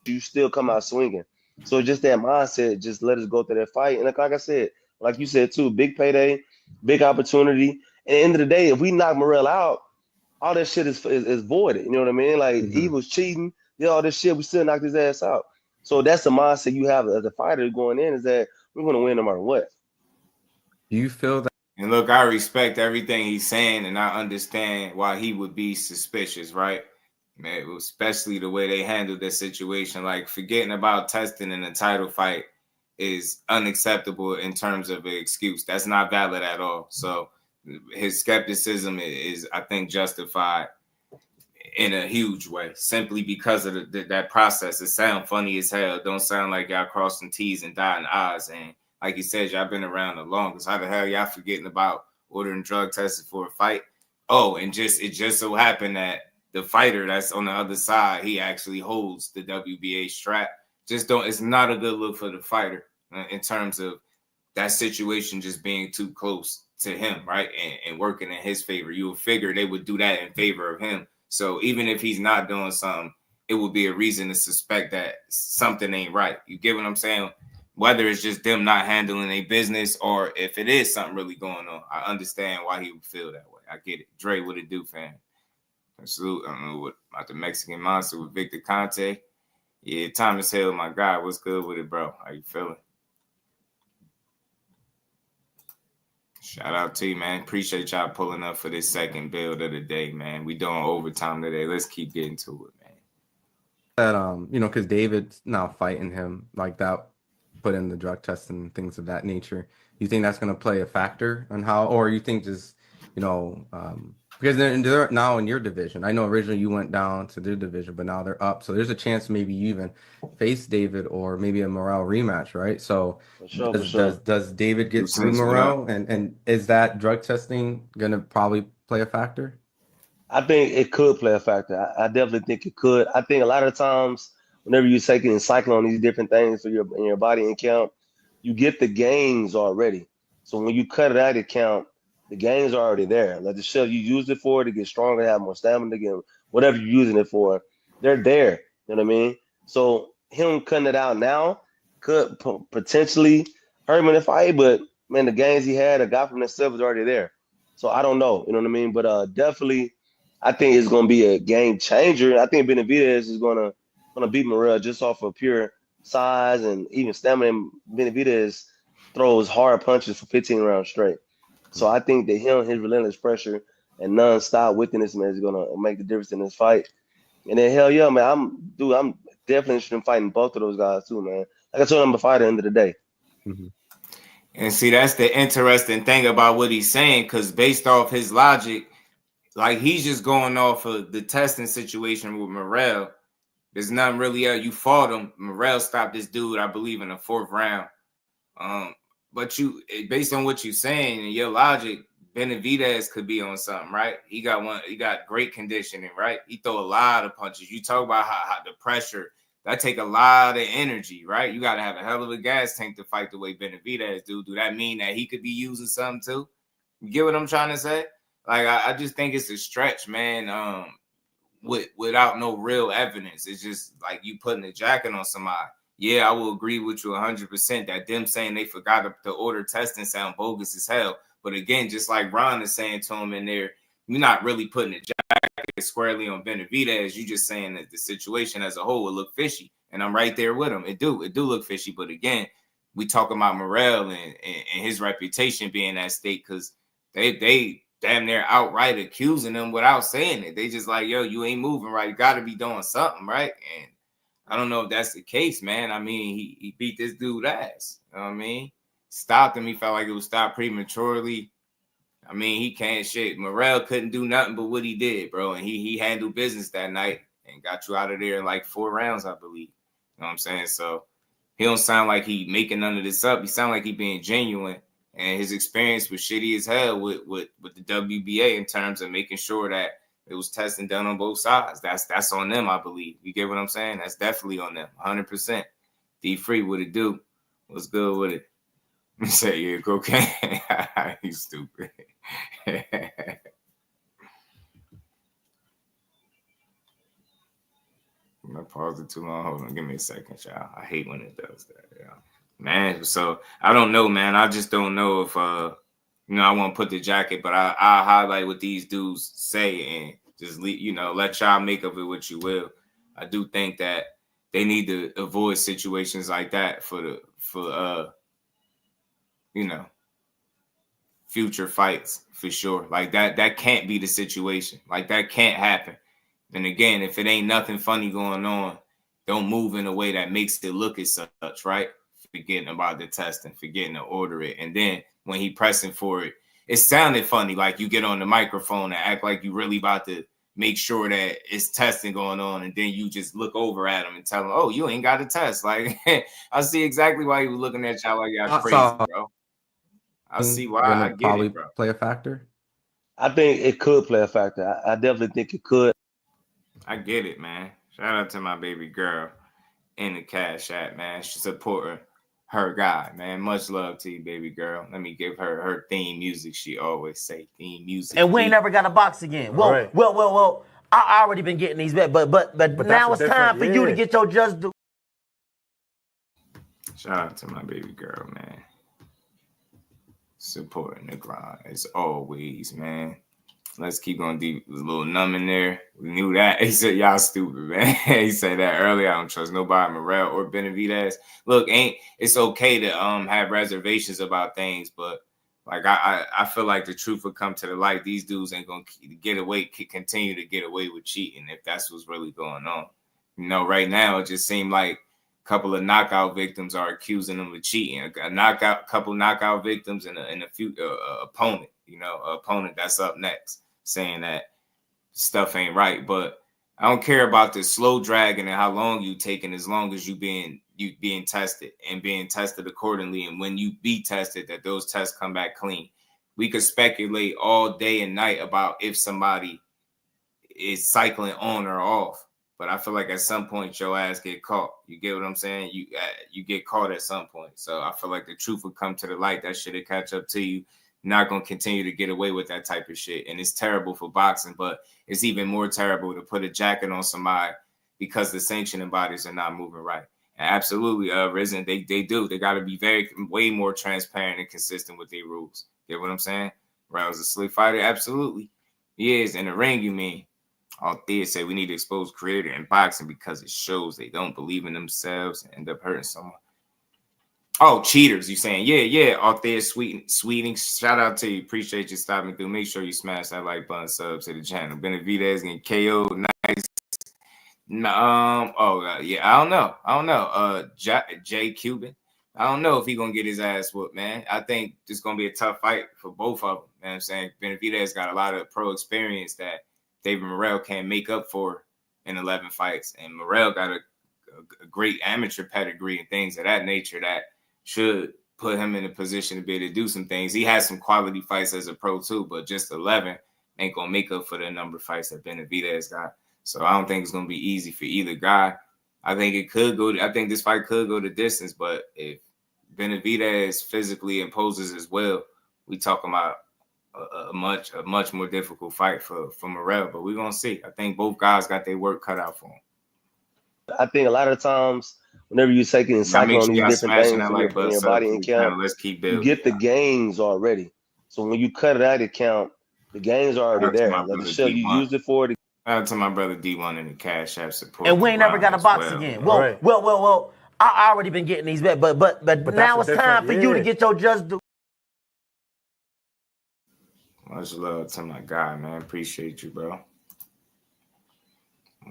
You still come out swinging. So just that mindset, just let us go through that fight. And like I said, like you said too, big payday, big opportunity. And at the end of the day, if we knock Morrell out, all that shit is voided. You know what I mean? Like he was cheating, did all this shit, we still knocked his ass out. So that's the mindset you have as a fighter going in, is that we're gonna win no matter what. Do you feel that? And look, I respect everything he's saying, and I understand why he would be suspicious, right? Man, especially the way they handled this situation. Like, forgetting about testing in a title fight is unacceptable in terms of an excuse. That's not valid at all. So his skepticism is, I think, justified in a huge way, simply because of that process. It sounds funny as hell. It don't sound like y'all crossing T's and dotting I's. And like you said, y'all been around the longest. How the hell y'all forgetting about ordering drug testing for a fight? Oh, and it just so happened that the fighter that's on the other side, he actually holds the WBA strap. It's not a good look for the fighter in terms of that situation just being too close to him, right? And working in his favor. You would figure they would do that in favor of him. So even if he's not doing something, it would be a reason to suspect that something ain't right. You get what I'm saying? Whether it's just them not handling their business or if it is something really going on, I understand why he would feel that way. I get it. Dre, what it do, fam? Salute. I don't know what about the Mexican monster with Victor Conte. Yeah, Thomas Hill, my guy. What's good with it, bro? How you feeling? Shout out to you, man. Appreciate y'all pulling up for this second build of the day, man. We doing overtime today. Let's keep getting to it, man. That because David's now fighting him like that, put in the drug testing and things of that nature. You think that's going to play a factor on how, or you think just because they're now in your division. I know originally you went down to their division, but now they're up. So there's a chance maybe you even face David or maybe a Morrell rematch, right? So does David get through Morrell? And is that drug testing going to probably play a factor? I think it could play a factor. I definitely think it could. I think a lot of times whenever you're taking and cycling on these different things for in your body and count, you get the gains already. So when you cut it out of count, the gains are already there. Like the shell you used it for to get stronger, to have more stamina, to get whatever you're using it for, they're there. You know what I mean? So him cutting it out now could potentially hurt him in the fight, but man, the gains he had, a guy from himself is already there. So I don't know. You know what I mean? But definitely, I think it's going to be a game changer. I think Benavidez is going to beat Morrell just off of pure size and even stamina. Benavidez throws hard punches for 15 rounds straight. So I think that his relentless pressure and non-stop wickedness, man, is gonna make the difference in this fight. And then hell yeah, man, I'm definitely interested in fighting both of those guys too, man. Like I told him before, at the end of the day. And see, that's the interesting thing about what he's saying, because based off his logic, like he's just going off of the testing situation with Morrell. There's nothing really you fought him. Morrell stopped this dude, I believe, in the 4th round. But based on what you're saying and your logic, Benavidez could be on something, right? He got great conditioning, right? He throw a lot of punches. You talk about how the pressure, that take a lot of energy, right? You got to have a hell of a gas tank to fight the way Benavidez do. Do that mean that he could be using something too? You get what I'm trying to say? Like, I just think it's a stretch, man, without no real evidence. It's just like you putting a jacket on somebody. Yeah, I will agree with you 100% that them saying they forgot to order testing sound bogus as hell. But again, just like Ron is saying to him in there, you're not really putting a jacket squarely on Benavidez. You just saying that the situation as a whole will look fishy. And I'm right there with him. It do look fishy. But again, we talk about Morrell and his reputation being at stake, because they damn near outright accusing him without saying it. They just like, yo, you ain't moving right. You got to be doing something, right? And I don't know if that's the case, man. I mean, he beat this dude ass. You know what I mean? Stopped him. He felt like it was stopped prematurely. I mean, he can't shit. Morrell couldn't do nothing but what he did, bro. And he handled business that night and got you out of there in like 4 rounds, I believe. You know what I'm saying? So he don't sound like he making none of this up. He sound like he being genuine. And his experience was shitty as hell with the WBA in terms of making sure that it was testing done on both sides. That's on them, I believe. You get what I'm saying? That's definitely on them, 100%. D-Free, what it do? What's good with it? You say, yeah, cocaine. You stupid. I paused it too long. Hold on, give me a second, y'all. I hate when it does that, yeah. Man, so I don't know, man. I just don't know if I want to put the jacket, but I highlight what these dudes say and just let y'all make of it what you will. I do think that they need to avoid situations like that for future fights, for sure. Like that can't be the situation. Like that can't happen. And again, if it ain't nothing funny going on, don't move in a way that makes it look as such, right? Forgetting about the testing, forgetting to order it. And then when he pressing for it, it sounded funny. Like you get on the microphone and act like you really about to make sure that it's testing going on. And then you just look over at him and tell him, oh, you ain't got to test. Like, I see exactly why he was looking at y'all like y'all crazy, bro. I see why. I get probably it, bro. Play a factor. I think it could play a factor. I definitely think it could. I get it, man. Shout out to my baby girl in the Cash App, man. She's supporting her guy, man. Much love to you, baby girl. Let me give her her theme music. She always say theme music. And we ain't never got a box again. Well, Right. well. I already been getting these back, but now it's time for you to get your just do. Shout out to my baby girl, man. Supporting the grind as always, man. Let's keep going deep. There's a little numb in there. We knew that. He said, y'all stupid, man. He said that earlier. I don't trust nobody, Morrell or Benavidez. Look, it's okay to have reservations about things, but like I feel like the truth will come to the light. These dudes ain't gonna continue to get away with cheating if that's what's really going on. Right now it just seemed like a couple of knockout victims are accusing them of cheating. Couple knockout victims and a few opponent, opponent that's up next, saying that stuff ain't right. But I don't care about the slow dragging and how long you taking, as long as you being tested and being tested accordingly. And when you be tested, that those tests come back clean. We could speculate all day and night about if somebody is cycling on or off. But I feel like at some point your ass get caught. You get what I'm saying? You get caught at some point. So I feel like the truth would come to the light. That shit'll catch up to you. Not going to continue to get away with that type of shit. And it's terrible for boxing, but it's even more terrible to put a jacket on somebody because the sanctioning bodies are not moving right. And absolutely, Risen, they do. They got to be way more transparent and consistent with their rules. Get what I'm saying? Morrell's a slick fighter? Absolutely. He is. In the ring, you mean? All Thea say we need to expose creator in boxing because it shows they don't believe in themselves and end up hurting someone. Oh, cheaters, you saying? Yeah. Out there, Sweeting. Shout out to you. Appreciate you stopping through. Make sure you smash that like button, sub to the channel. Benavidez getting KO'd. Nice. Yeah, I don't know. Jay Cuban. I don't know if he gonna get his ass whooped, man. I think it's gonna be a tough fight for both of them. You know what I'm saying? Benavidez got a lot of pro experience that David Morrell can't make up for in 11 fights, and Morrell got a great amateur pedigree and things of that nature that should put him in a position to be able to do some things. He has some quality fights as a pro too, but just 11 ain't gonna make up for the number of fights that Benavidez got. So I don't think it's gonna be easy for either guy. I think this fight could go the distance, but if Benavidez physically imposes as well, we talking about a much more difficult fight for Morrell. But we're gonna see. I think both guys got their work cut out for them. I think a lot of times, whenever you're taking and cycling on these different things in your body and count, you get the gains already. So when you cut it out of count, the gains are already there. Like the shit you used it for. Shout out to my brother D1 in the Cash App support. And we ain't never got a box again. Well. I already been getting these back, but now it's time for you to get your just due. Much love to my guy, man. Appreciate you, bro.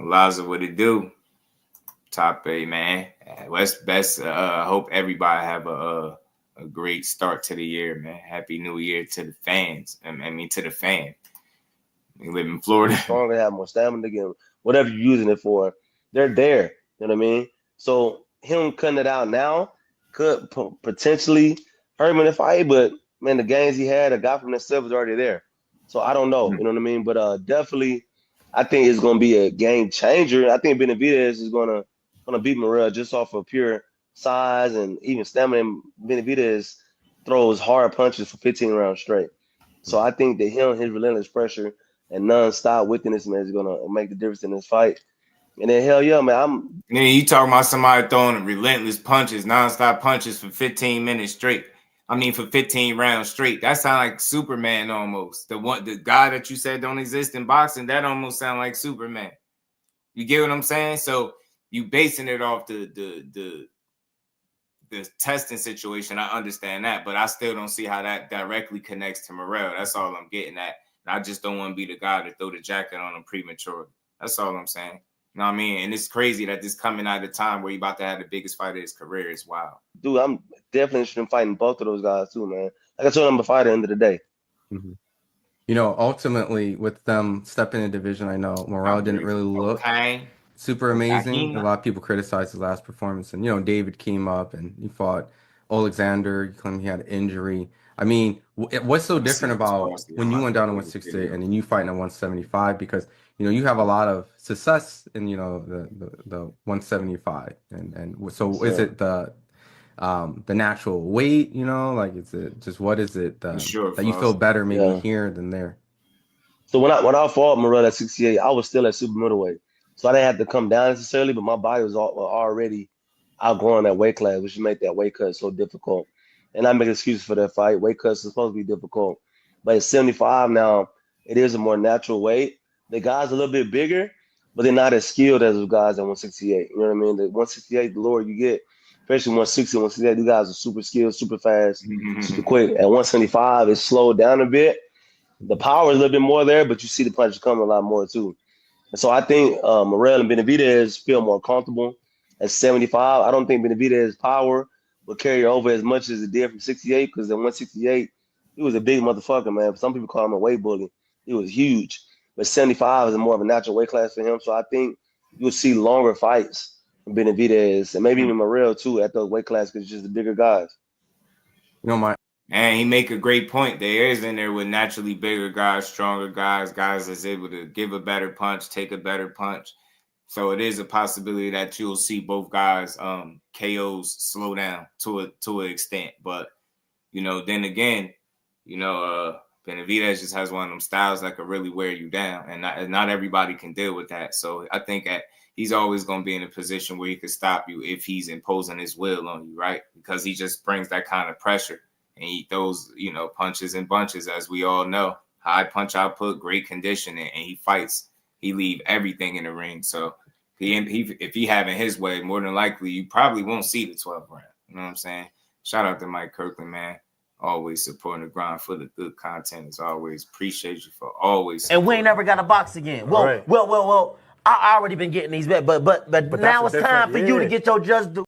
Eliza, what it do? Top 8, man. What's best? I hope everybody have a great start to the year, man. Happy New Year to the fans. I mean, to the fan. You live in Florida. Stronger, have more stamina again. Whatever you're using it for, they're there. You know what I mean? So him cutting it out now could potentially hurt him in the fight, but man, the gains he had, a guy from himself was already there. So I don't know, you know what I mean? But definitely, I think it's gonna be a game changer. I think Benavidez is gonna beat Morrell just off of pure size and even stamina. Benavidez throws hard punches for 15 rounds straight. So I think that his relentless pressure and nonstop wickedness, man, is gonna make the difference in this fight. And then hell yeah, man, you talking about somebody throwing relentless punches, nonstop punches for 15 minutes straight. I mean, for 15 rounds straight. That sounds like Superman almost. The guy that you said don't exist in boxing, that almost sound like Superman. You get what I'm saying? So you basing it off the testing situation. I understand that, but I still don't see how that directly connects to Morrell. That's all I'm getting at. And I just don't want to be the guy to throw the jacket on him prematurely. That's all I'm saying. You know what I mean? And it's crazy that this coming out of the time where he about to have the biggest fight of his career. Is wild. Dude, I'm definitely interested in fighting both of those guys too, man. Like I told him, I'm a fighter at the end of the day. Mm-hmm. You know, ultimately, with them stepping in division, I know Morrell didn't really look super amazing. A lot of people criticized his last performance. And, you know, David came up and he fought Alexander. He claimed he had an injury. I mean, what's so different about when you went down to 168 and then you fighting at 175? Because, you know, you have a lot of success in, you know, the 175. And so is it the natural weight, you know, like is it just what is it that you feel better maybe here than there? So when I fought Morrell at 68, I was still at super middleweight. So I didn't have to come down necessarily, but my body was already outgrowing that weight class, which made that weight cut so difficult. And I make excuses for that fight. Weight cuts are supposed to be difficult. But at 75 now, it is a more natural weight. The guys are a little bit bigger, but they're not as skilled as the guys at 168. You know what I mean? The 168, the lower you get, especially 160, 168, these guys are super skilled, super fast, super quick. At 175, it's slowed down a bit. The power is a little bit more there, but you see the punches coming a lot more too. And so I think Morrell and Benavidez feel more comfortable at 75. I don't think Benavidez's power will carry over as much as it did from 68, because at 168, he was a big motherfucker, man. Some people call him a weight bully. He was huge. But 75 is more of a natural weight class for him. So I think you'll see longer fights from Benavidez and maybe even Morrell too at those weight class, because it's just the bigger guys. You know, and he make a great point. There is in there with naturally bigger guys, stronger guys that's able to give a better punch, take a better punch. So it is a possibility that you'll see both guys KOs slow down to an extent. But, you know, then again, you know, Benavidez just has one of them styles that could really wear you down. And not everybody can deal with that. So I think that he's always going to be in a position where he could stop you if he's imposing his will on you, right? Because he just brings that kind of pressure. And he throws, you know, punches and bunches, as we all know. High punch output, great conditioning, and he fights. He leave everything in the ring. So if he having his way, more than likely, you probably won't see the 12th round. You know what I'm saying? shout out to Mike Kirkland, man. Always supporting the grind for the good content. As always, appreciate you for always. And we ain't never got a box again. Well, Right. well. I already been getting these bet, but now it's time for you to get your just do.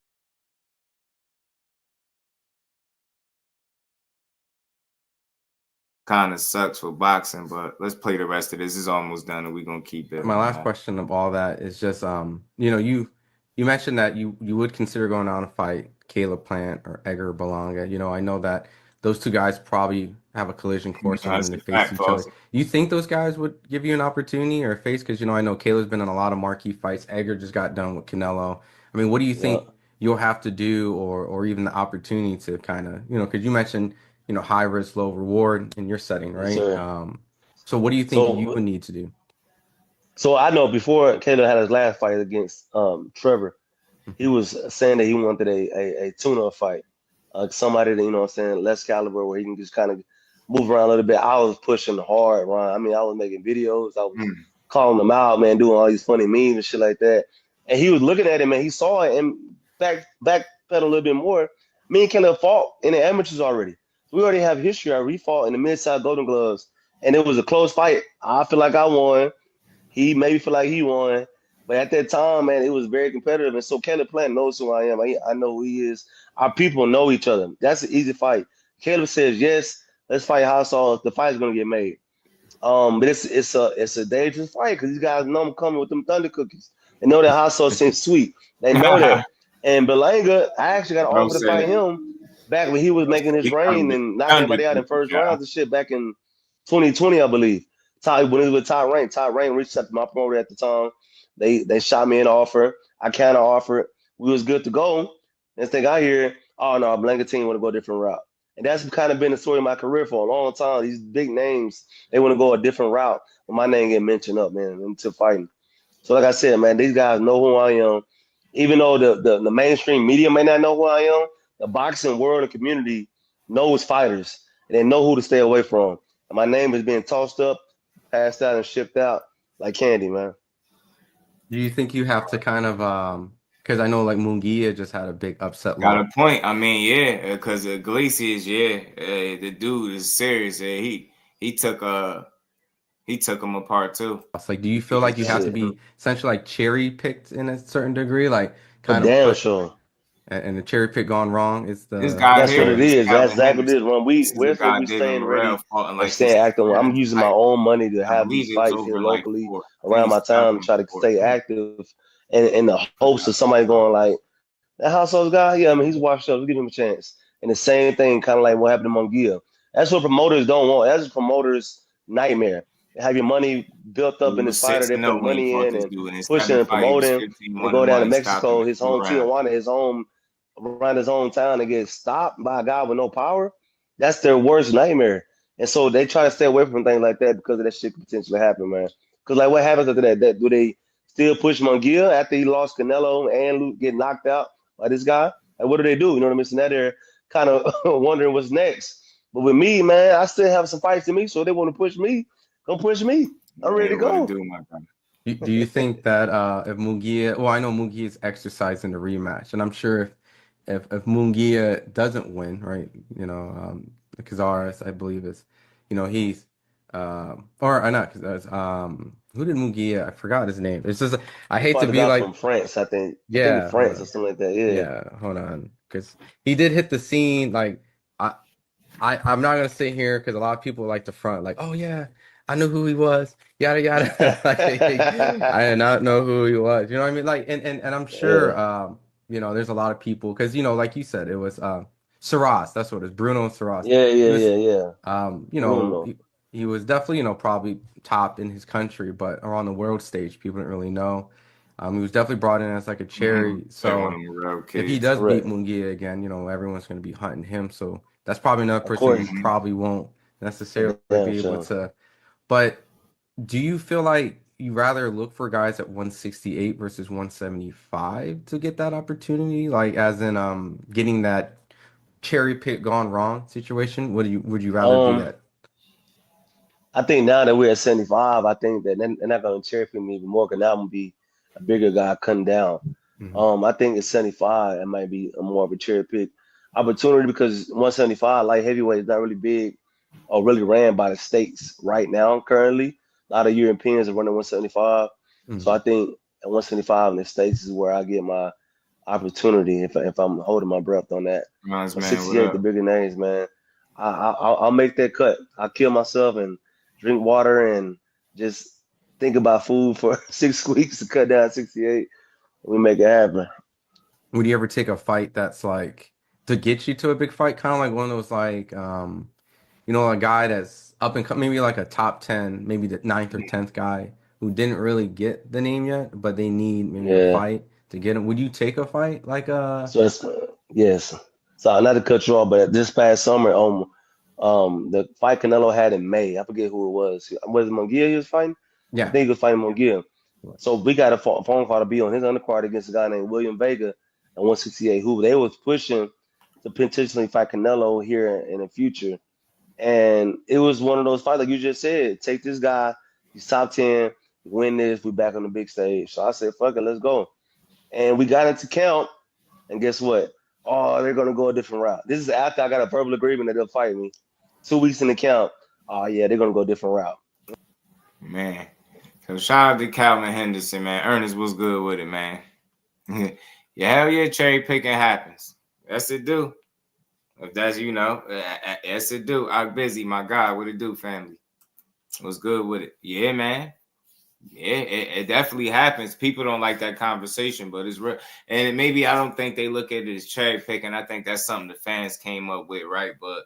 Kind of sucks for boxing, but let's play the rest of this. It's almost done, and we're gonna keep it. My last question of all that is just, you know, you mentioned that you would consider going out and fight Caleb Plant or Edgar Berlanga. You know, I know that those two guys probably have a collision course on them to face each other. You think those guys would give you an opportunity or face? Because, you know, I know Caleb's been in a lot of marquee fights. Edgar just got done with Canelo. I mean, what do you think you'll have to do, or even the opportunity to kind of, you know, because you mentioned, you know, high risk, low reward in your setting, right? So what do you think you would need to do? So I know before Caleb had his last fight against Trevor, he was saying that he wanted a tune-up fight. Somebody that, you know what I'm saying, less caliber, where he can just kind of move around a little bit. I was pushing hard, Ron. I mean, I was making videos. I was calling them out, man, doing all these funny memes and shit like that. And he was looking at it, man. He saw it and backpedal a little bit more. Me and Caleb fought in the amateurs already. We already have history. We fought in the mid-size Golden Gloves, and it was a close fight. I feel like I won. He maybe feel like he won. But at that time, man, it was very competitive. And so Caleb Plant knows who I am. I know who he is. Our people know each other. That's an easy fight. Caleb says, yes, let's fight hot sauce. The fight's going to get made. But it's a dangerous fight because these guys know I'm coming with them thunder cookies. They know that hot sauce ain't sweet. They know that. And Berlanga, I actually got an offer to fight him back when he was making his reign and knocking everybody out in first rounds and shit back in 2020, I believe. When he was with Todd Rank. Todd Rank reached out to my promoter at the time. They shot me an offer. I counter offered. We was good to go. Next thing I hear, oh no, Berlanga team want to go a different route. And that's kind of been the story of my career for a long time. These big names, they want to go a different route. But my name get mentioned up, man, into fighting. So like I said, man, these guys know who I am. Even though the mainstream media may not know who I am, the boxing world and community knows fighters. And they know who to stay away from. And my name is being tossed up, passed out, and shipped out like candy, man. Do you think you have to kind of, because I know like Munguia just had a big upset. Got a point. I mean, yeah, because Iglesias, the dude is serious. He took him apart too. It's like, do you feel like you have to be essentially like cherry picked in a certain degree, like kind of damn sure? And the cherry pick gone wrong is the. That's what it is. That's exactly what it is. When we staying ready, staying active. I'm using my own money to have these fights here locally around my town to try to stay active, and in the hopes of somebody going like, that household guy, yeah, I mean, he's washed up. Let's give him a chance. And the same thing, kind of like what happened to Munguia. That's what promoters don't want. That's a promoter's nightmare. Have your money built up in this fighter, they put money in and push him and promote him and go down to Mexico, his home Tijuana, around his own town and get stopped by a guy with no power. That's their worst nightmare. And so they try to stay away from things like that because of that shit could potentially happen, man. Because like what happens after that? Do they still push Munguia after he lost Canelo and Luke get knocked out by this guy? Like what do they do? You know what I mean? So now they're kind of wondering what's next. But with me, man, I still have some fights in me, so they want to push me. Don't push me. I'm ready to go. Do you think that if Munguia, well, I know Munguia is exercising the rematch, and I'm sure if Munguia doesn't win, right, you know, Cazares, I believe is, you know, he's, or not Cazares, who did Munguia? I forgot his name. It's just, I hate to be like. From France, I think. Yeah. I think France or something like that, yeah. Yeah, hold on. Because he did hit the scene, like, I'm not going to sit here because a lot of people like to front, like, oh, yeah. I knew who he was, yada yada. Like, I did not know who he was. You know what I mean? Like, and I'm sure, you know, there's a lot of people because you know, like you said, it was Saras. That's what it is, Bruno Saras. Yeah. You know, he was definitely, you know, probably top in his country, but on the world stage, people didn't really know. He was definitely brought in as like a cherry. So if he does beat Munguia again, you know, everyone's going to be hunting him. So that's probably another person who probably won't necessarily be able to. But do you feel like you rather look for guys at 168 versus 175 to get that opportunity? Like as in getting that cherry pick gone wrong situation? Would you rather do that? I think now that we're at 75, I think that they're not going to cherry pick me even more because now I'm going to be a bigger guy cutting down. I think at 75, it might be more of a cherry pick. opportunity because 175 light heavyweight is not really big or really ran by the states right now. Currently, a lot of Europeans are running 175. So I think at 175 in the states is where I get my opportunity if I'm holding my breath on that. Nice, But man. 68, the bigger names, man. I'll make that cut. I'll kill myself and drink water and just think about food for 6 weeks to cut down 68. We make it happen. Would you ever take a fight that's like to get you to a big fight, kind of like one of those like you know, a guy that's up and maybe like a top 10, maybe the 9th or 10th guy who didn't really get the name yet, but they need maybe a fight to get him. Would you take a fight like So it's, yes. So not to cut you off, but this past summer, the fight Canelo had in May, I forget who it was. Was it Munguia he was fighting? Yeah. I think he was fighting Munguia. So we got a phone call to be on his undercard against a guy named William Vega at 168, who they was pushing to potentially fight Canelo here in the future. And it was one of those fights, like you just said, take this guy, he's top 10, win this, we back on the big stage. So I said, fuck it, let's go. And we got into count, and guess what? Oh, they're going to go a different route. This is after I got a verbal agreement that they'll fight me. 2 weeks in the count, oh, yeah, they're going to go a different route. Man. So shout out to Kalvin Henderson, man. Ernest was good with it, man. Yeah, hell yeah, cherry picking happens. Yes, it do. If that's, you know, yes, it do. I'm busy, my God. What it do, family? Was good with it. Yeah, man. Yeah, it definitely happens. People don't like that conversation, but it's real. And maybe I don't think they look at it as cherry picking. I think that's something the fans came up with, right? But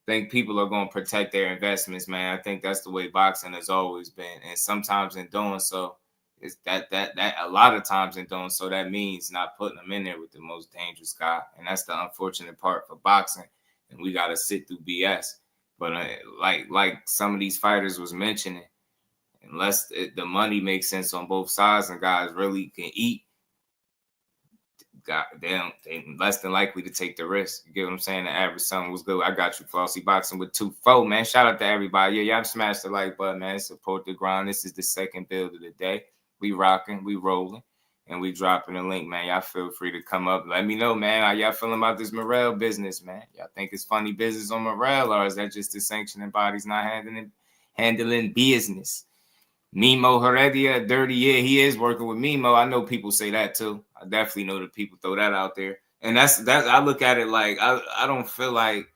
I think people are going to protect their investments, man. I think that's the way boxing has always been. And sometimes in doing so, it's that a lot of times in doing so, that means not putting them in there with the most dangerous guy. And that's the unfortunate part for boxing. And we got to sit through BS. But like some of these fighters was mentioning, unless the money makes sense on both sides and guys really can eat, they less than likely to take the risk. You get what I'm saying? The average son was good. I got you, Flossy Boxing with 2-4, man. Shout out to everybody. Yeah, y'all smash the like button, man. Support the grind. This is the second build of the day. We rocking, we rolling, and we dropping a link, man. Y'all feel free to come up. Let me know, man, how y'all feeling about this Morrell business, man. Y'all think it's funny business on Morrell, or is that just the sanctioning bodies not handling business? Mimo Heredia, dirty, yeah, he is working with Mimo. I know people say that too. I definitely know that people throw that out there. And that's I look at it like I don't feel like,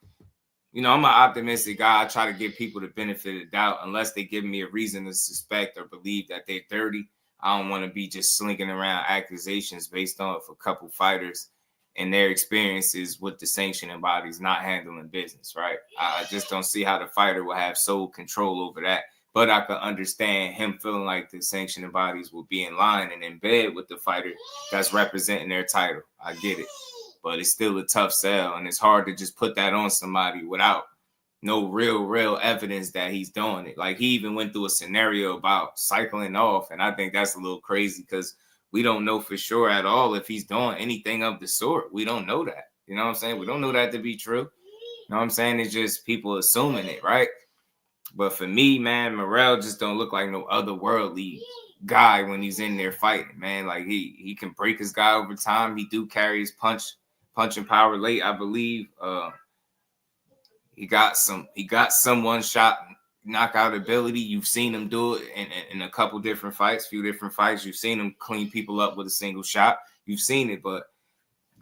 you know, I'm an optimistic guy. I try to give people the benefit of the doubt unless they give me a reason to suspect or believe that they're dirty. I don't want to be just slinking around accusations based on a couple fighters and their experiences with the sanctioning bodies not handling business, right? I just don't see how the fighter will have sole control over that. But I could understand him feeling like the sanctioning bodies will be in line and in bed with the fighter that's representing their title. I get it. But it's still a tough sell, and it's hard to just put that on somebody without no real evidence that he's doing it. Like, he even went through a scenario about cycling off, and I think that's a little crazy because we don't know for sure at all if he's doing anything of the sort. We don't know that. You know what I'm saying? We don't know that to be true. You know what I'm saying? It's just people assuming it, right? But for me, man, Morrell just don't look like no otherworldly guy when he's in there fighting, man. Like, he can break his guy over time. He do carry his punching power late, I believe. He got some one-shot knockout ability. You've seen him do it in a couple different fights, few different fights. You've seen him clean people up with a single shot. You've seen it, but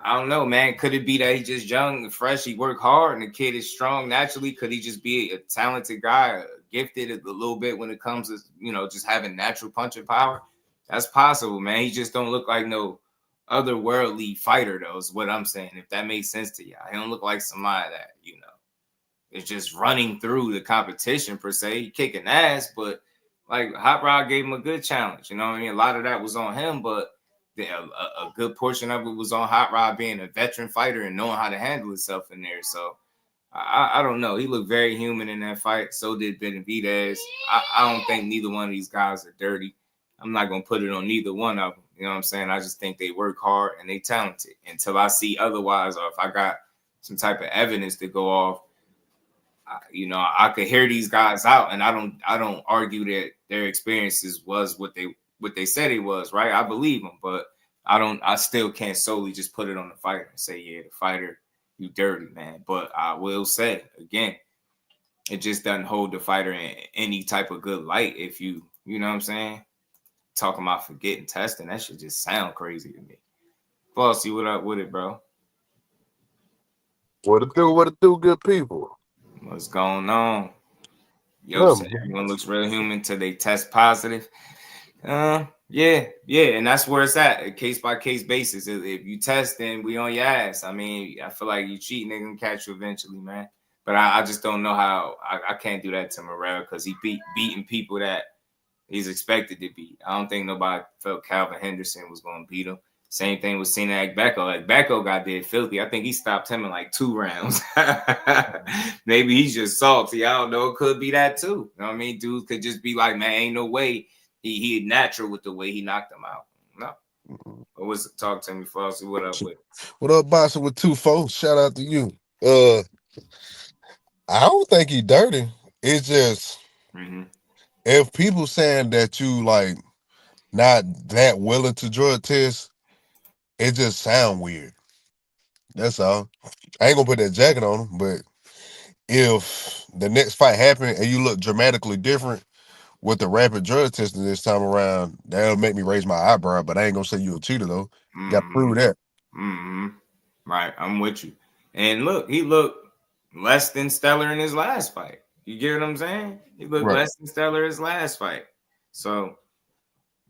I don't know, man. Could it be that he's just young and fresh? He worked hard and the kid is strong naturally. Could he just be a talented guy, gifted a little bit when it comes to, you know, just having natural punching power? That's possible, man. He just don't look like no otherworldly fighter, though, is what I'm saying, if that makes sense to y'all. He don't look like somebody that, you know, is just running through the competition, per se. He kicking ass, but, like, Hot Rod gave him a good challenge. You know what I mean? A lot of that was on him, but a good portion of it was on Hot Rod being a veteran fighter and knowing how to handle himself in there. So I don't know. He looked very human in that fight. So did Benavidez. I don't think neither one of these guys are dirty. I'm not going to put it on neither one of them. You know what I'm saying? I just think they work hard and they talented until I see otherwise, or if I got some type of evidence to go off. You know, I could hear these guys out, and I don't argue that their experiences was what they said it was, right? I believe them, but I still can't solely just put it on the fighter and say, yeah, the fighter, you dirty, man. But I will say again, it just doesn't hold the fighter in any type of good light. If you know what I'm saying, talking about forgetting testing, that should just sound crazy to me. Bossy, what up with it, bro? What it do, good people? What's going on? Yo, said everyone looks real human till they test positive. Yeah, and that's where it's at, a case by case basis. If you test, then we on your ass. I mean, I feel like you cheating, they gonna catch you eventually, man. But I just don't know how I can't do that to Morrell because he beating people that he's expected to beat. I don't think nobody felt Kalvin Henderson was gonna beat him. Same thing with Becco. Like Becco got dead filthy. I think he stopped him in like 2 rounds. Maybe he's just salty. I don't know. It could be that too. You know what I mean? Dudes could just be like, man, ain't no way he natural with the way he knocked him out. No. What was it? Talk to me, Flossie. What up with? What up, boxing with 2 folks? Shout out to you. I don't think he dirty. It's just if people saying that you like not that willing to drug test, it just sound weird. That's all. I ain't gonna put that jacket on him, but if the next fight happened and you look dramatically different with the rapid drug testing this time around, that'll make me raise my eyebrow. But I ain't gonna say you a cheater though. You gotta prove that. Right, I'm with you. And look, he looked less than stellar in his last fight. You get what I'm saying? He looked less than stellar in his last fight. So,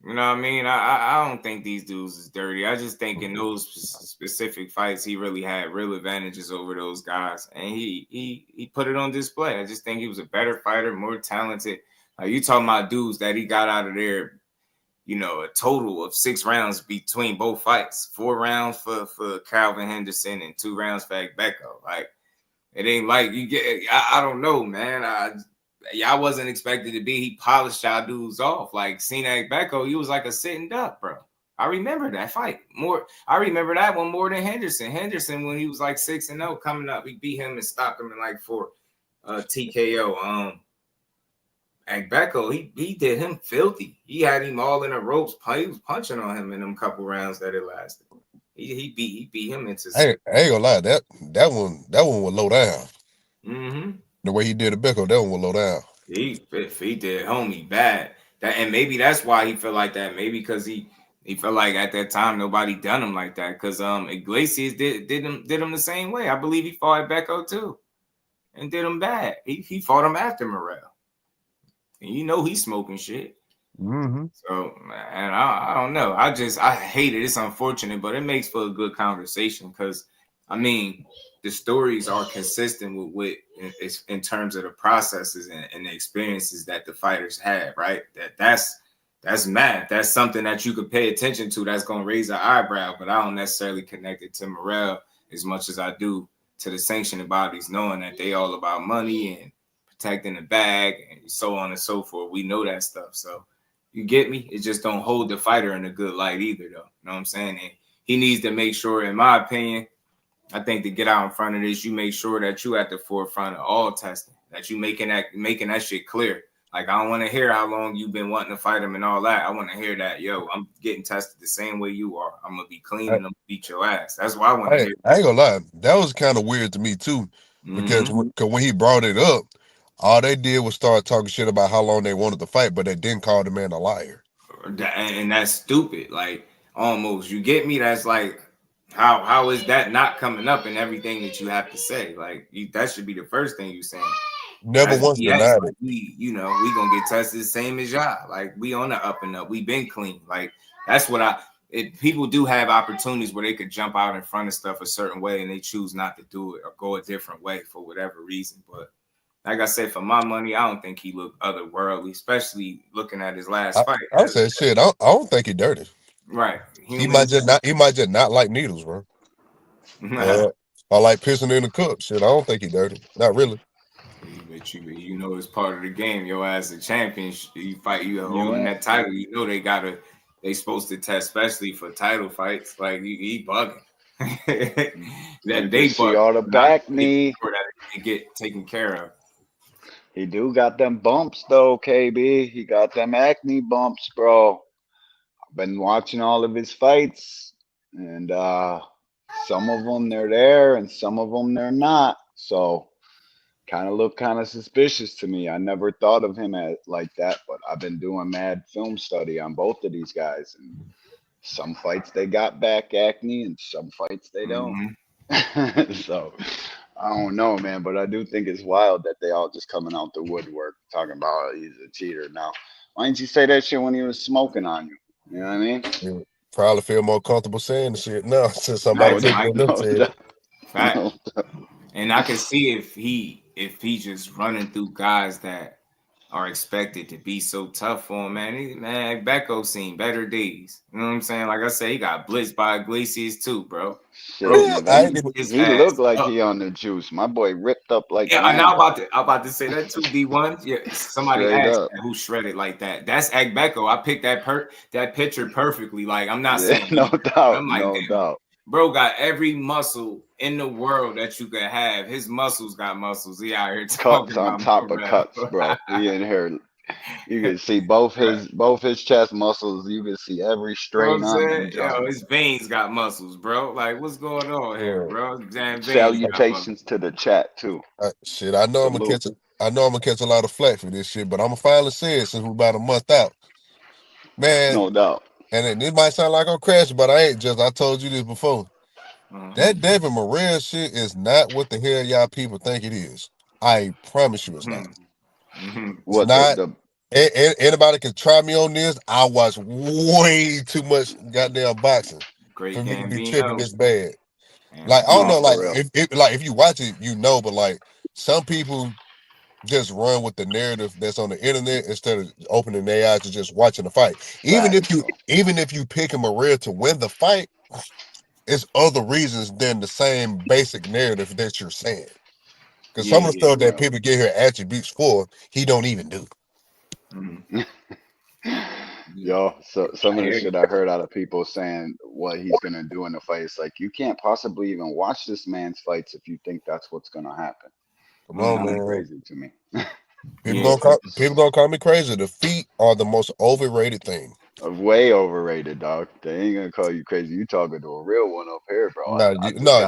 you know what I mean? I don't think these dudes is dirty. I just think in those specific fights, he really had real advantages over those guys. And he put it on display. I just think he was a better fighter, more talented. You talking about dudes that he got out of there, you know, a total of 6 rounds between both fights. 4 rounds for Kalvin Henderson and 2 rounds for Becco. Like, it ain't like you get, I don't know, man. Y'all wasn't expected to be. He polished y'all dudes off. Like Becco, he was like a sitting duck, bro. I remember that fight more. I remember that one more than Henderson. Henderson, when he was like 6-0 coming up, we beat him and stopped him in like 4 TKO. Becco, he did him filthy. He had him all in the ropes. He was punching on him in them couple rounds that it lasted. He beat him into. I ain't gonna lie, that one was low down. The way he did a Becco, that one was low down. He did homie bad. And maybe that's why he felt like that. Maybe because he felt like at that time nobody done him like that. Because Iglesias did him the same way. I believe he fought Becco too, and did him bad. He fought him after Morrell. And you know he's smoking shit. So, man, I don't know. I hate it. It's unfortunate, but it makes for a good conversation because, I mean, the stories are consistent with in terms of the processes and the experiences that the fighters have, right? That's math. That's something that you could pay attention to that's going to raise an eyebrow, but I don't necessarily connect it to Morrell as much as I do to the sanctioning bodies, knowing that they all about money and protecting the bag and so on and so forth. We know that stuff. So you get me? It just don't hold the fighter in a good light either, though. You know what I'm saying? And he needs to make sure, in my opinion, I think to get out in front of this, you make sure that you at the forefront of all testing, that you making that shit clear. Like, I don't want to hear how long you've been wanting to fight him and all that. I want to hear that, yo, I'm getting tested the same way you are. I'm going to be clean and I'm going to beat your ass. That's why I want to hear. I ain't gonna lie. That was kind of weird to me, too, because when he brought it up, all they did was start talking shit about how long they wanted to fight, but they didn't call the man a liar. And that's stupid. Like, almost. You get me? That's like, how is that not coming up in everything that you have to say? Like, that should be the first thing you saying. Never once denied it. We gonna get tested the same as y'all. Like, we on the up and up. We been clean. Like, that's what people do have opportunities where they could jump out in front of stuff a certain way and they choose not to do it or go a different way for whatever reason. But like I said, for my money, I don't think he looked otherworldly, especily looking at his last fight. I said shit. I don't think he dirty. Right. He might just not like needles, bro. I like pissing in the cup. Shit, I don't think he dirty. Not really. But you know it's part of the game. Yo, as a champion, you fight, you holding that title. You know they supposed to test, especially for title fights. Like he bugging. That they bugging. Ought to back me for that to get taken care of. He do got them bumps though, KB. He got them acne bumps, bro. I've been watching all of his fights, and some of them they're there and some of them they're not. So look kind of suspicious to me. I never thought of him as like that, but I've been doing mad film study on both of these guys, and some fights they got back acne and some fights they don't. So I don't know, man, but I do think it's wild that they all just coming out the woodwork talking about he's a cheater. Now, why didn't you say that shit when he was smoking on you? You know what I mean? You probably feel more comfortable saying the shit now since somebody taking them said it. Fact. And I can see if he just running through guys that are expected to be so tough for him, man. Becco seen better days. You know what I'm saying? Like I said, he got blitzed by Iglesias too, bro. Shit, he looked like he on the juice. My boy ripped up like I'm about to say that too. D1. Yeah, somebody asked who shredded like that. That's Agbeko. I picked that picture perfectly. Like I'm not saying no doubt. I'm like, no doubt. Bro got every muscle in the world that you could have. His muscles got muscles. He out here talking on top of cuts, bro. He in here. You can see both his chest muscles. You can see every strain on him. Yo, his veins got muscles, bro. Like, what's going on here, bro? Salutations to the chat too. Shit, I know I'm gonna catch a lot of flack for this shit, but I'm gonna finally say it since we're about a month out, man. No doubt. And it might sound like I'm crashing, but I ain't. Just I told you this before. That David Morrell shit is not what the hell y'all people think it is. I promise you, it's not. It's not. Anybody can try me on this. I watch way too much goddamn boxing for me to be tripping this bad. Like I don't know, like if you watch it, you know, but like some people just run with the narrative that's on the internet instead of opening their eyes to just watching the fight. Even if you pick a Morrell to win the fight, it's other reasons than the same basic narrative that you're saying. Because some of the stuff that people get here attributes for, he don't even do. Yo, so some of the shit I heard out of people saying what he's gonna do in the fight, it's like you can't possibly even watch this man's fights if you think that's what's gonna happen. Come on, man. Crazy to me. People gonna call me crazy. The feet are the most overrated thing. Way overrated, dog. They ain't gonna call you crazy. You talking to a real one up here, bro.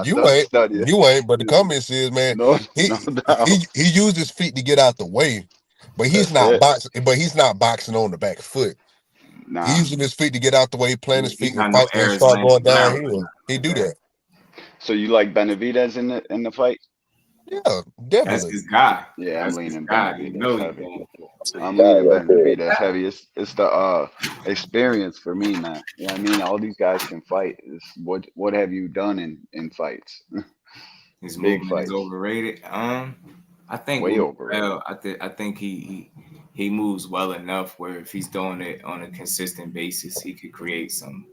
You ain't. But the comments is, man, he used his feet to get out the way, but he's not boxing. But he's not boxing on the back foot. Nah. He's using his feet to get out the way, plant his feet, and fight and start going downhill. He do that. So you like Benavidez in the fight? Yeah, definitely. That's his guy. Yeah, I'm leaning Benavidez heavy. I'm leaning Benavidez heavy. It's the experience for me, man. Yeah, I mean, all these guys can fight. It's what have you done in fights? His movement is overrated. I think way overrated. Well, I think he moves well enough where if he's doing it on a consistent basis, he could create some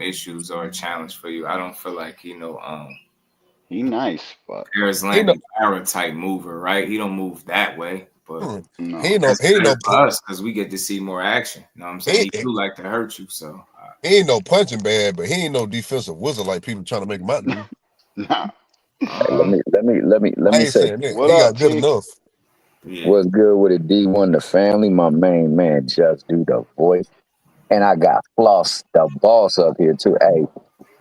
issues or a challenge for you. I don't feel like he nice, but Paris Landing power type mover, right? He don't move that way, but no. he ain't for us because we get to see more action. You know what I'm saying? He do like to hurt you, so he ain't no punching bad, but he ain't no defensive wizard like people trying to make him out to be. Nah. Let me say, he got good enough. Yeah. What's good with it, D1, the family, my main man, Just Do the voice. And I got Floss, the boss up here too. Hey,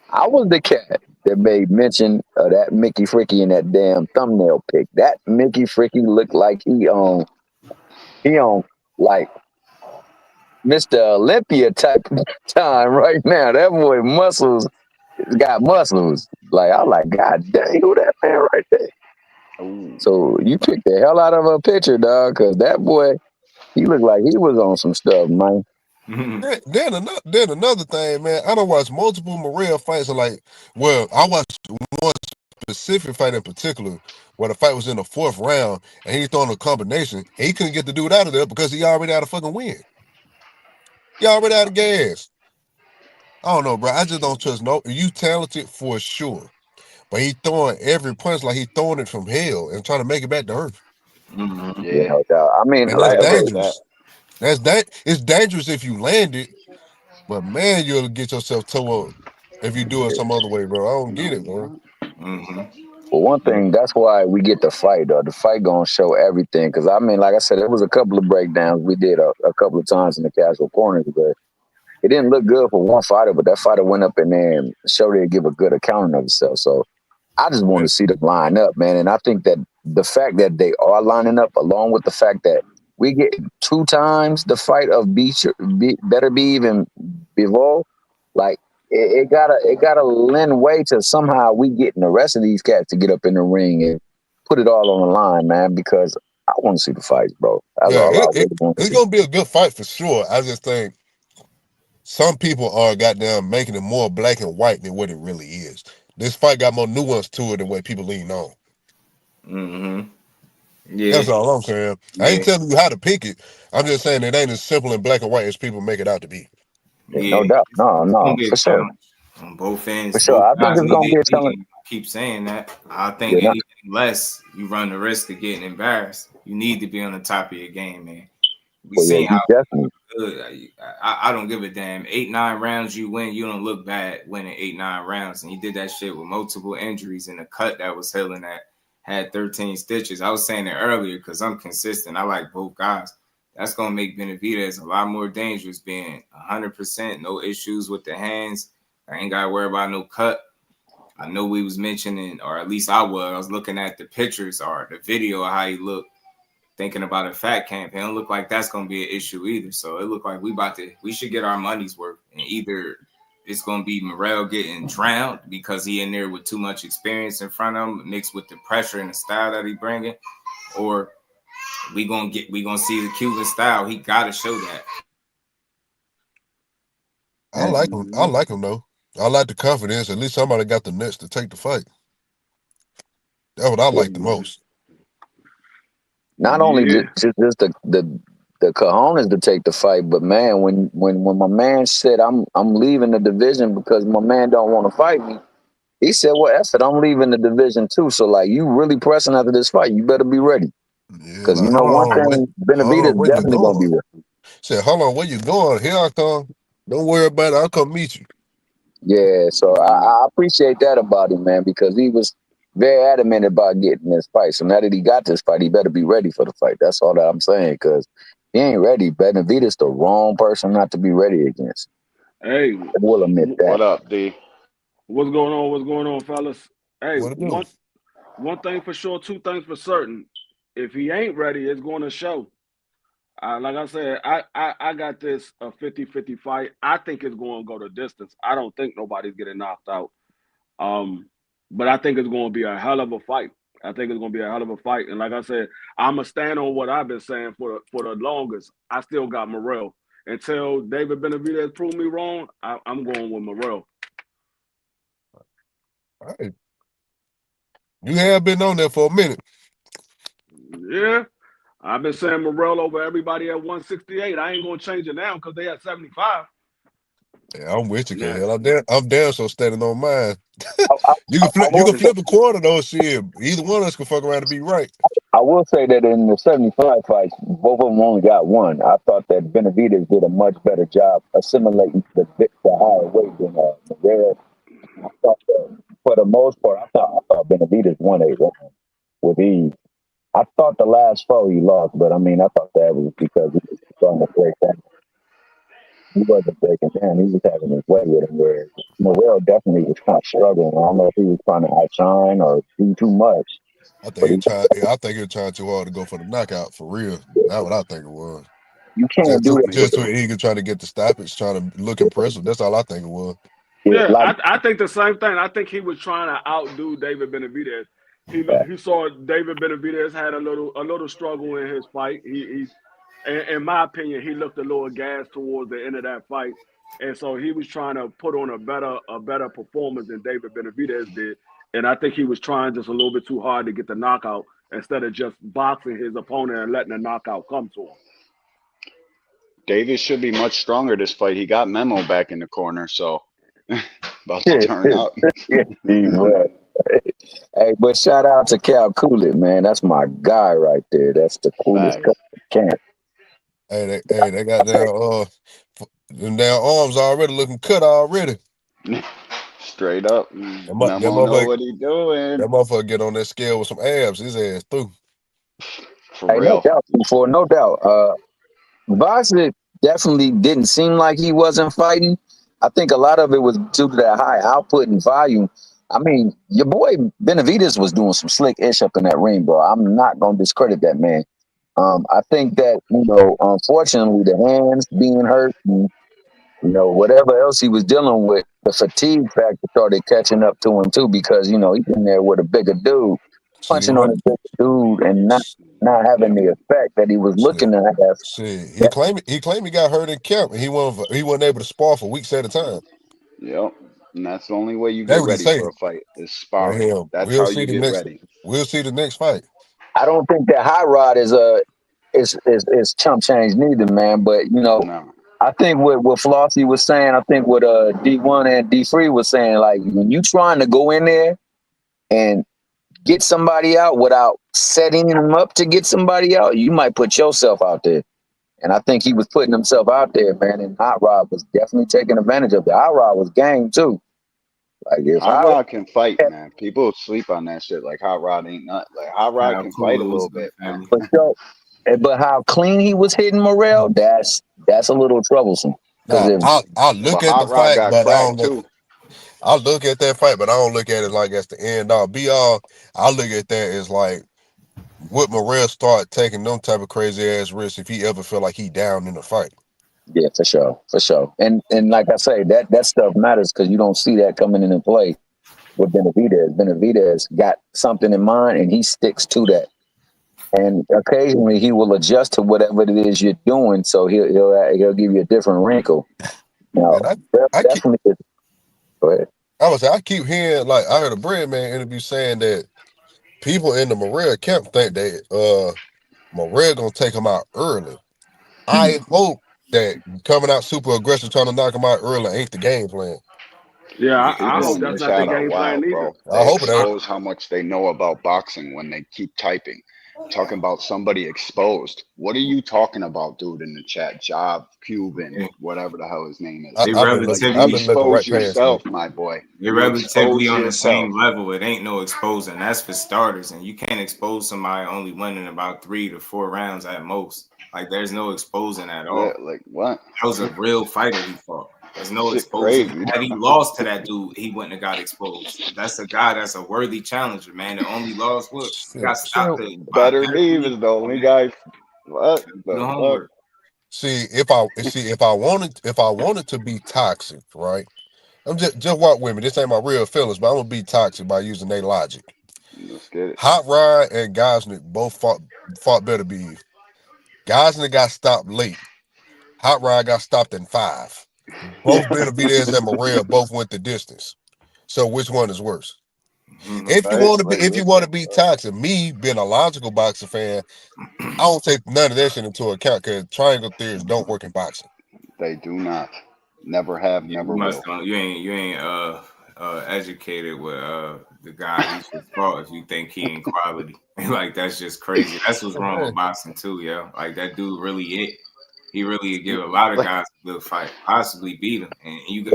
I was the cat that made mention of that Mickey Fricky in that damn thumbnail pic. That Mickey Fricky looked like he on like Mr. Olympia type time right now. That boy got muscles. Like, I'm like, God dang, who that man right there? Ooh. So you picked the hell out of a picture, dog, because that boy, he looked like he was on some stuff, man. Then another thing, man, I don't watch multiple Morrell fights. I watched one specific fight in particular where the fight was in the 4th round and he throwing a combination. And he couldn't get the dude out of there because he already had a fucking win. He already had a gas. I don't know, bro. I just don't trust you talented for sure. But he throwing every punch like he throwing it from hell and trying to make it back to earth. Mm-hmm. Yeah, no doubt. I mean, and that's dangerous. It's dangerous if you land it, but man, you'll get yourself towed up if you do it some other way, bro. I don't get it, bro. Mm-hmm. Well, one thing, that's why we get the fight, though. The fight gonna show everything. Because, I mean, like I said, there was a couple of breakdowns we did a couple of times in the casual corners, but it didn't look good for one fighter, but that fighter went up in there and showed they give a good account of himself. So I just want to see them line up, man. And I think that the fact that they are lining up, along with the fact that we get 2 times the fight of Better Be Even Bivol, like it gotta lend way to somehow we getting the rest of these cats to get up in the ring and put it all on the line, man, because I want to see the fights, bro. That's all I really want to it's see. gonna be a good fight for sure. I just think some people are goddamn making it more black and white than what it really is. This fight got more nuance to it than what people lean on. Yeah. That's all I'm saying. I ain't telling you how to pick it. I'm just saying it ain't as simple and black and white as people make it out to be. No doubt. No, for sure. On both ends. For sure. I think it's gonna be a challenge. Keep saying that. I think Yeah, anything less, you run the risk of getting embarrassed. You need to be on the top of your game, man. We Well, see yeah, how definitely. good. I don't give a damn. 8-9 rounds you win, you don't look bad winning 8-9 rounds. And he did that shit with multiple injuries and a cut that was healing that had 13 stitches. I was saying it earlier because I'm consistent. I like both guys. That's gonna make Benavidez a lot more dangerous, being 100%, no issues with the hands. I ain't gotta worry about no cut. I know we was mentioning, or at least I was looking at the pictures or the video of how he looked, thinking about a fat camp. It don't look like that's gonna be an issue either. So it looked like we should get our money's worth. And either it's gonna be Morrell getting drowned because he in there with too much experience in front of him, mixed with the pressure and the style that he bringing, or we gonna see the Cuban style. He gotta show that. I like him. I like him though. I like the confidence. At least somebody got the nuts to take the fight. That's what I like the most. Not only just the cojones to take the fight, but man, when my man said I'm leaving the division because my man don't want to fight me, he said, "Well, F it, I'm leaving the division too." So like, you really pressing after this fight, you better be ready. Because like, you know one thing, Benavidez is definitely gonna be ready. Said, "Hold on, where you going? Here I come. Don't worry about it. I'll come meet you." Yeah, so I appreciate that about him, man, because he was very adamant about getting this fight. So now that he got this fight, he better be ready for the fight. That's all that I'm saying, because he ain't ready. Benavidez the wrong person not to be ready against. Hey, I will admit that. What up, D? What's going on? What's going on, fellas? Hey, one thing for sure, 2 things for certain. If he ain't ready, it's going to show. Like I said, I got this a 50-50 fight. I think it's going to go the distance. I don't think nobody's getting knocked out. But I think it's going to be a hell of a fight. And like I said, I'm going to stand on what I've been saying for the longest. I still got Morrell. Until David Benavidez proved me wrong, I'm going with Morrell. All right. You have been on there for a minute. Yeah. I've been saying Morrell over everybody at 168. I ain't going to change it now because they at 75. Yeah, I'm with you, Hell. I'm down, so standing on mine. You can flip a quarter though, shit. Either one of us can fuck around and be right. I will say that in the 75 fights, both of them only got one. I thought that Benavidez did a much better job assimilating the higher weight than Morrell. I thought that for the most part, I thought Benavidez won a round with ease. I thought the last 4 he lost, but I mean, I thought that was because he was trying to break down. He wasn't breaking down. He was having his way with him, where Morrell definitely was kind of struggling. I don't know if he was trying to outshine or do too much. I think he was trying too hard to go for the knockout, for real. That's what I think it was. You can't do that. Just too eager trying to get the stoppage, trying to look impressive. That's all I think it was. Yeah, I think the same thing. I think he was trying to outdo David Benavidez. He saw David Benavidez had a little struggle in his fight. He in my opinion, he looked a little gas towards the end of that fight, and so he was trying to put on a better performance than David Benavidez did. And I think he was trying just a little bit too hard to get the knockout instead of just boxing his opponent and letting the knockout come to him. David should be much stronger this fight. He got Memo back in the corner, so about to turn up. Hey, but shout out to Cal Cooley, man. That's my guy right there. That's the coolest camp. Hey, they got them damn arms already looking cut already. Straight up. Memo know what he doing. That motherfucker get on that scale with some abs. His ass through. For real. No doubt. Voxic, definitely didn't seem like he wasn't fighting. I think a lot of it was due to that high output and volume. I mean, your boy Benavidez was doing some slick ish up in that ring, bro. I'm not gonna discredit that man. I think that, unfortunately, the hands being hurt and whatever else he was dealing with, the fatigue factor started catching up to him too, because he's in there with a bigger dude, punching on a bigger dude and not having the effect that he was looking to have. He claimed he got hurt in camp and he wasn't able to spar for weeks at a time. Yep. And that's the only way you get ready for a fight is sparring. Well, that's how you get ready. We'll see the next fight. I don't think that High Rod is chump change neither, man. But No. I think what Flossie was saying, I think what D1 and D3 was saying, like when you trying to go in there and get somebody out without setting them up to get somebody out, you might put yourself out there. And I think he was putting himself out there, man. And Hot Rod was definitely taking advantage of it. Hot Rod was game too. Like if Hot Rod can fight, man. People sleep on that shit. Like Hot Rod ain't nothing. Like Hot Rod can fight a little bit, man. But how clean he was hitting Morrell, that's a little troublesome. I'll look at the fight, but I don't. I'll look at that fight, but I don't look at it like that's the end all be all. I look at that as like would Morrell start taking them type of crazy ass risks if he ever feel like he down in the fight. Yeah, for sure. And like I say, that stuff matters because you don't see that coming into play with Benavidez. Benavidez got something in mind and he sticks to that. And occasionally he will adjust to whatever it is you're doing, so he'll give you a different wrinkle. Now, definitely. Go ahead. I keep hearing, like, I heard a Bread Man interview saying that people in the Morrell camp think that Morrell gonna take him out early. I hope that coming out super aggressive trying to knock him out early ain't the game plan. Yeah, I hope that's not the game plan either. I hope it expose how much they know about boxing when they keep typing. Talking about somebody exposed. What are you talking about, dude, in the chat? Job, Cuban, whatever the hell his name is. You expose yourself, my boy. You're relatively on the same level. It ain't no exposing. That's for starters. And you can't expose somebody only winning about 3 to 4 rounds at most. Like, there's no exposing at all. Yeah, like, what? That was a real fighter he fought. There's no exposing. Had he lost to that dude, he wouldn't have got exposed. That's a guy that's a worthy challenger, man. The only loss was got stopped. Better Steve is the only guy. What? See, if I wanted to be toxic, right? I'm just walk with me. This ain't my real feelings, but I'm gonna be toxic by using their logic. Let's get it. Hot Rod and Gosnick both fought better be. Gosnick got stopped late. Hot Rod got stopped in 5. Both Benavidez and Morrell both went the distance. So which one is worse? If you want to be toxic, me being a logical boxing fan, I don't take none of that shit into account because triangle theories don't work in boxing. They do not. Never have, never will. You ain't educated with the guy he should fought if you think he ain't quality. Like that's just crazy. That's what's wrong with boxing too, yo. Like that dude really he really give a lot of guys a good fight, possibly beat him. And you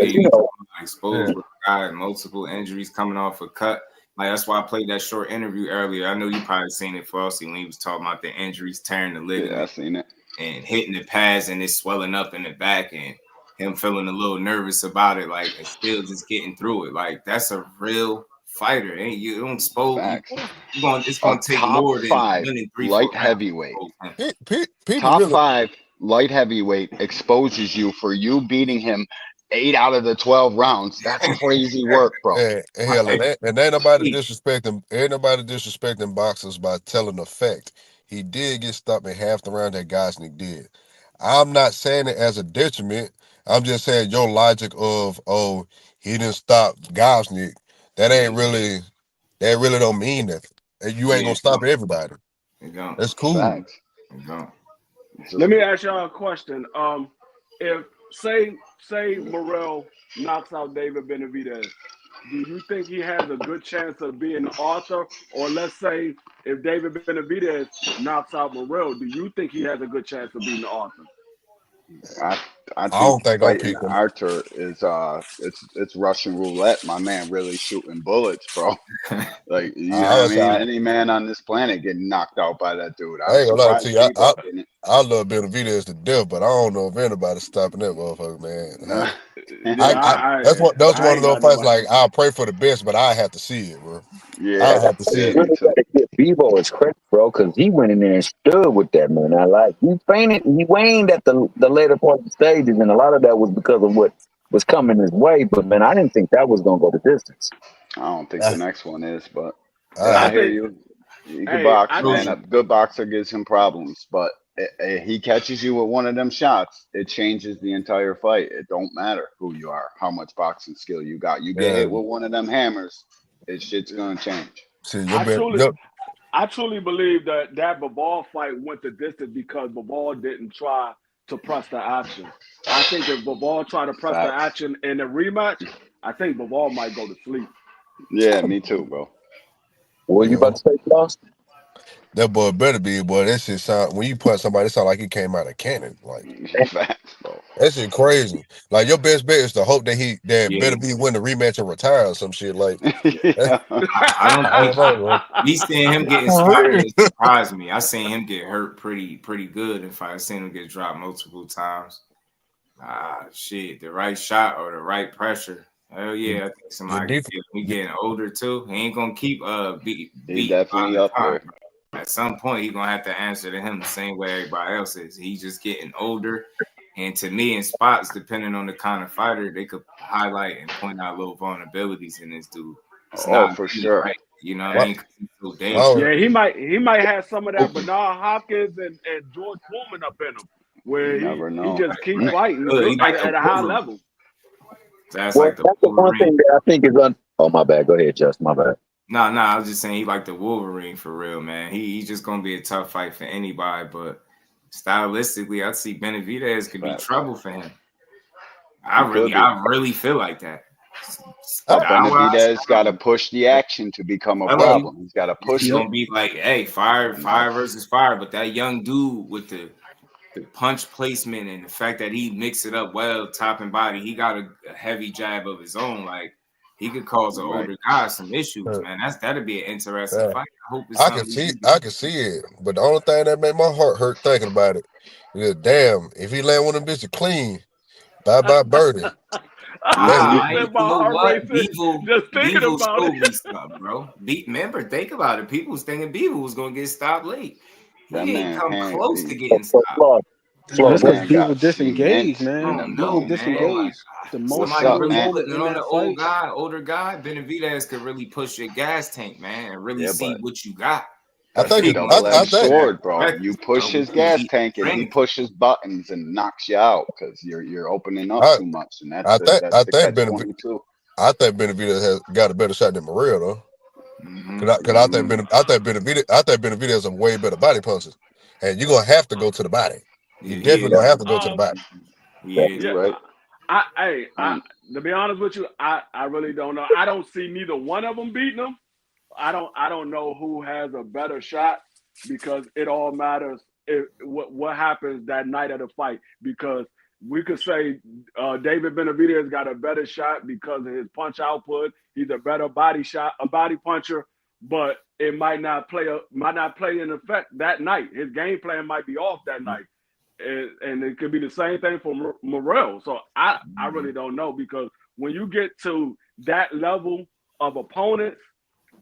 exposed with a guy with multiple injuries coming off a cut. Like that's why I played that short interview earlier. I know you probably seen it, Flossie, when he was talking about the injuries, tearing the ligament. Yeah, I seen it. And hitting the pads and it's swelling up in the back and him feeling a little nervous about it, like and still just getting through it. Like that's a real fighter. You don't expose. It's gonna take more than 5 light heavyweight. Top 5 light heavyweight exposes you for you beating him 8 out of the 12 rounds. That's crazy work, bro. And ain't nobody disrespecting boxers by telling the fact. He did get stopped in half the round that Gosnick did. I'm not saying it as a detriment. I'm just saying your logic of, he didn't stop Gosnick. That really don't mean nothing. You ain't gonna stop everybody. That's cool. Let me ask y'all a question. If say Morrell knocks out David Benavidez, do you think he has a good chance of being the author? Or let's say if David Benavidez knocks out Morrell, do you think he has a good chance of being the author? I don't think think I'm fighting picking. Arthur is it's Russian roulette. My man really shooting bullets, bro. Like, you know what I mean? Any man on this planet getting knocked out by that dude. I I'm ain't gonna lie to surprised you. Bebo didn't. I love Benavidez to death, but I don't know if anybody's stopping that motherfucker, man. That's one of those fights. Like, I'll pray for the best, but I have to see it, bro. I have to see You it. really gotta give Bebo his credit, bro, because he went in there and stood with that man. I like he fainted, he waned at the later part of the stages, and a lot of that was because of what was coming his way. But man, I didn't think that was gonna go the distance. I don't think the next one is, but I hear you. You can box, man. A good boxer gives him problems, but he catches you with one of them shots, it changes the entire fight. It don't matter who you are, how much boxing skill you got. You get hit with one of them hammers, shit's gonna change. I truly believe that Bivol fight went the distance because Bivol didn't try to press the action. I think if Bivol tried to press the action in the rematch, I think Bivol might go to sleep. Yeah, me too, bro. What you about to say, Klaus? That boy better be, boy. That shit sound, when you punch somebody, it sound like he came out of cannon. Like, that shit crazy. Like, your best bet is to hope that better be win the rematch and retire or some shit. Like, I don't know. Me seeing him getting splattered it surprised me. I seen him get hurt pretty good in fight. I seen him get dropped multiple times. Shit, the right shot or the right pressure. Hell yeah, I think somebody we getting older too. He ain't gonna keep beat definitely up there. At some point, he gonna have to answer to him the same way everybody else is. He's just getting older, and to me, in spots, depending on the kind of fighter, they could highlight and point out little vulnerabilities in this dude. It's not for sure. Right. You know what I mean? 'Cause he's so dangerous. Yeah, he might have some of that Bernard Hopkins and George Foreman up in him, where he just keeps fighting at a high level. That's well, like that's the one thing that I think is Oh, my bad. Go ahead, Just. My bad. No, I was just saying he like the Wolverine for real, man. He's just gonna be a tough fight for anybody, but stylistically, I see Benavidez could be trouble for him. I really feel like that. Benavidez got to push the action to become a problem. He's got to push. He's gonna be like, hey, fire versus fire, but that young dude with the punch placement and the fact that he mixed it up well, top and body, he got a heavy jab of his own, like. He could cause an older guy some issues, man. That'd be an interesting fight. I hope it's I can see it, but the only thing that made my heart hurt thinking about it is, damn, if he land one of them bitches clean, bye birdie. You know what? Beevil showed me stuff, bro. Remember, think about it. People was thinking Beevil was gonna get stopped late. He ain't come close to getting stopped. That's because Beevil disengaged, man. Beevil disengaged. The most somebody really putting it on the older guy, Benavidez could really push your gas tank, man, and really see what you got. I think it's double-edged sword, bro. You push his gas tank and he pushes buttons and knocks you out because you're opening up too much, and that's I think Benavidez has got a better shot than Morrell, though. Because I think Benavidez is a way better body puncher, and you're gonna have to go to the body. You definitely gonna have to go to the body. Yeah, right. To be honest with you, I really don't know. I don't see neither one of them beating them. I don't know who has a better shot because it all matters what happens that night of the fight. Because we could say David Benavidez got a better shot because of his punch output. He's a better body puncher, but it might not play in effect that night. His game plan might be off that night. And it could be the same thing for Morrell. So I really don't know, because when you get to that level of opponents,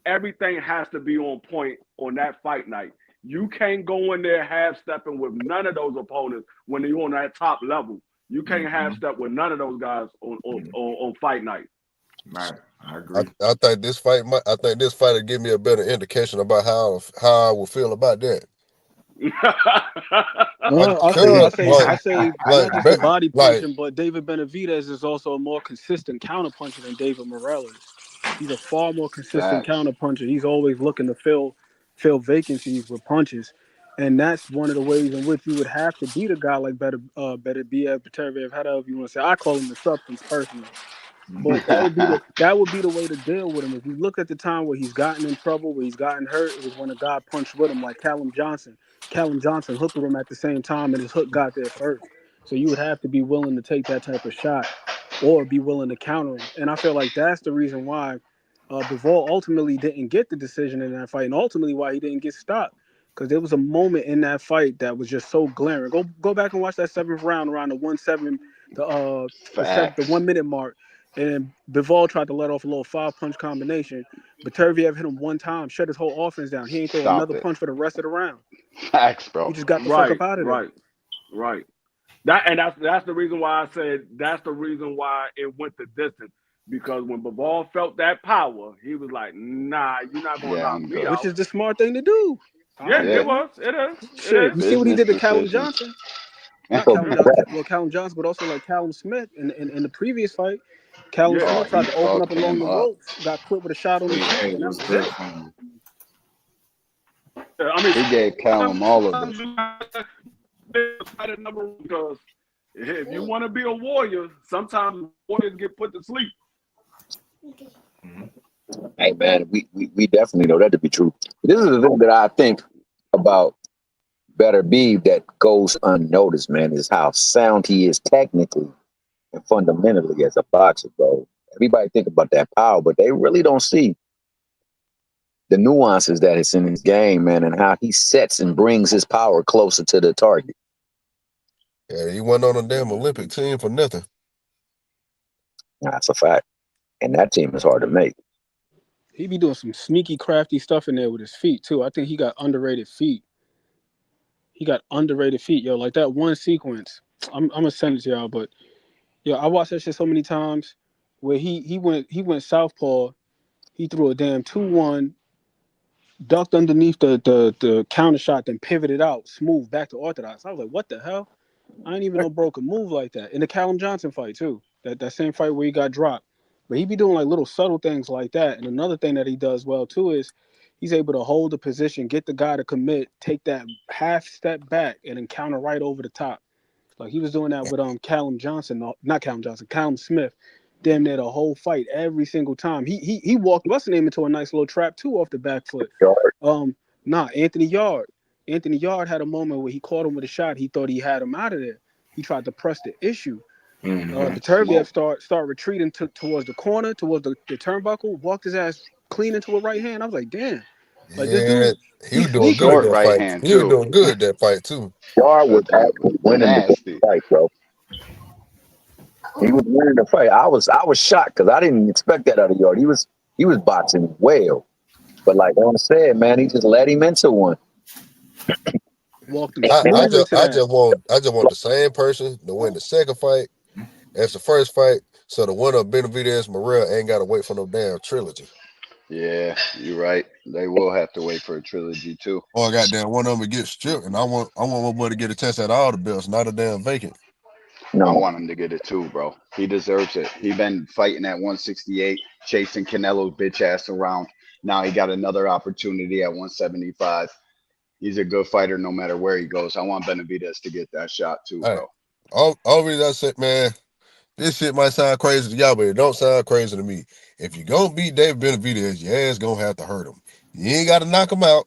everything has to be on point on that fight night. You can't go in there half-stepping with none of those opponents when you're on that top level. You can't half-step with none of those guys on fight night. Right, I agree. I think this fight will give me a better indication about how I will feel about that. I say not just the body punching, but David Benavidez is also a more consistent counter puncher than David Morrell is. He's a far more consistent counter puncher. He's always looking to fill vacancies with punches, and that's one of the ways in which you would have to beat a guy like Better Beterbiev, however you want to say. I call him the substance personally. But that would be the way to deal with him. If you look at the time where he's gotten in trouble, where he's gotten hurt, it was when a guy punched with him, like Callum Johnson. Callum Johnson hooked with him at the same time, and his hook got there first. So you would have to be willing to take that type of shot or be willing to counter him. And I feel like that's the reason why Bivol ultimately didn't get the decision in that fight, and ultimately why he didn't get stopped. Because there was a moment in that fight that was just so glaring. Go back and watch that 7th round around the 1-7, the 1 minute mark. And Bivol tried to let off a little 5-punch combination, but Turviev hit him one time, shut his whole offense down. He ain't throw another punch for the rest of the round. Facts, bro. He just got the fuck up out of there. Right. That's the reason why I said that's the reason why it went the distance. Because when Bivol felt that power, he was like, "Nah, you're not gonna knock me out." Which is the smart thing to do. Yeah, it was. It is. Shit, you see what he did to Callum Johnson? Not Callum Johnson. Well, Callum Johnson, but also like Callum Smith in the previous fight. Callum Smith tried to open up along the ropes, got quit with a shot on the chin, and that was it. I mean, he gave Callum all of them. Because if you want to be a warrior, sometimes warriors get put to sleep. Hey man, we definitely know that to be true. This is the thing that I think about Better Beef that goes unnoticed, man, is how sound he is technically and fundamentally as a boxer, bro. Everybody think about that power, but they really don't see the nuances that is in his game, man, and how he sets and brings his power closer to the target. Yeah, he wasn't on a damn Olympic team for nothing. That's a fact. And that team is hard to make. He be doing some sneaky, crafty stuff in there with his feet, too. I think he got underrated feet. Yo. Like that one sequence, I'm going to send it to y'all, but, yo, I watched that shit so many times where he went southpaw. He threw a damn 2-1, ducked underneath the counter shot, then pivoted out, smooth back to orthodox. I was like, what the hell? I didn't even know bro could move like that. In the Callum Johnson fight, too. That same fight where he got dropped. But he be doing like little subtle things like that. And another thing that he does well, too, is he's able to hold the position, get the guy to commit, take that half step back, and then counter right over the top. Like he was doing that with Callum Smith. Damn near the whole fight, every single time. He walked what's the name into a nice little trap, too, off the back foot. Anthony Yard. Anthony Yard had a moment where he caught him with a shot. He thought he had him out of there. He tried to press the issue. The Turviev start retreating towards the corner, towards the turnbuckle, walked his ass clean into a right hand. I was like, damn. Like yeah, this dude, he was doing good that fight. He was doing good that fight too. Yard was actually winning the fight, bro. He was winning the fight. I was shocked because I didn't expect that out of Yard. He was boxing well, but like I said, man, he just let him into one. I just want the same person to win the second fight as the first fight, so the winner of Benavidez Morrell ain't got to wait for no damn trilogy. Yeah, you're right. They will have to wait for a trilogy too. Or goddamn one of them to get stripped, and I want my boy to get a chance at all the belts, not a damn vacant. I want him to get it too, bro. He deserves it. He been fighting at 168, chasing Canelo's bitch ass around. Now he got another opportunity at 175. He's a good fighter no matter where he goes. I want Benavidez to get that shot too, bro. All reason I said, man, this shit might sound crazy to y'all, but it don't sound crazy to me. If you gonna beat David Benavidez, your ass gonna have to hurt him. You ain't got to knock him out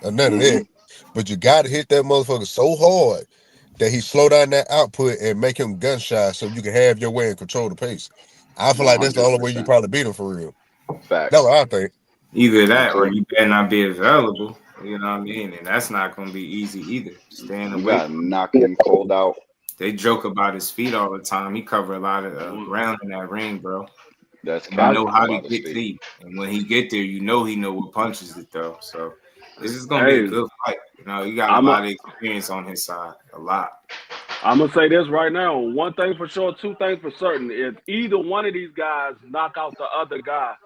or none of that, but you got to hit that motherfucker so hard that he slow down that output and make him gun shy so you can have your way and control the pace. I feel like that's the only way you probably beat him for real. Facts. That's what I think. Either that or you better not be available. You know what I mean? And that's not going to be easy either. Staying away. You got to knock him cold out. They joke about his feet all the time. He covered a lot of ground in that ring, bro. That's I know how to get to you. And when he get there, he know what punches to throw. So this is going to be a good fight. You know, he got a lot of experience on his side. A lot. I'm going to say this right now. One thing for sure, two things for certain. If either one of these guys knock out the other guy,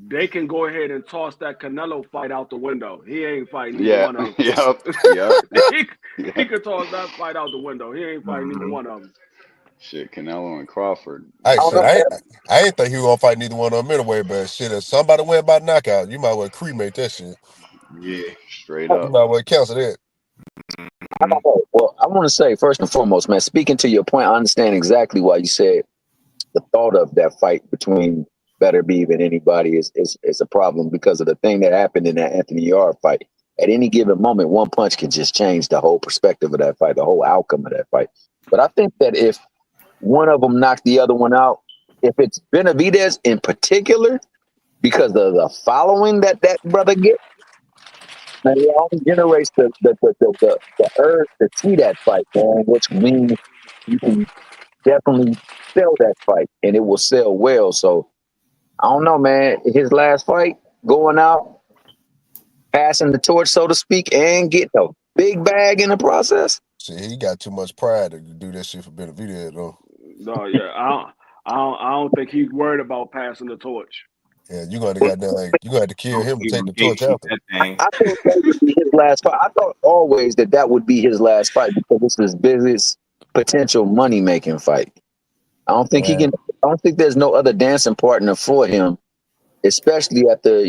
they can go ahead and toss that Canelo fight out the window. He ain't fighting either one of them. He could toss that fight out the window. He ain't fighting either one of them. Shit, Canelo and Crawford. I ain't think he was gonna fight neither one of them anyway, but shit, if somebody went by knockout, you might well cremate that shit. Yeah, straight up. You might well cancel that. Well, I want to say first and foremost, man, speaking to your point, I understand exactly why you said the thought of that fight between Better Beef and anybody is a problem because of the thing that happened in that Anthony Yard fight. At any given moment, one punch can just change the whole perspective of that fight, the whole outcome of that fight. But I think that if one of them knocked the other one out, if it's Benavidez in particular, because of the following that brother gets, man, it only generates the urge to see that fight, man, which means you can definitely sell that fight, and it will sell well. So I don't know, man. His last fight, going out, passing the torch, so to speak, and getting a big bag in the process. See, he got too much pride to do that shit for Benavidez, though. No, yeah, I don't think he's worried about passing the torch. Yeah, you gonna have to kill him and take the torch after. I thought that would be his last fight. I thought always that would be his last fight because this is business potential money making fight. I don't think he can. I don't think there's no other dancing partner for him, especially after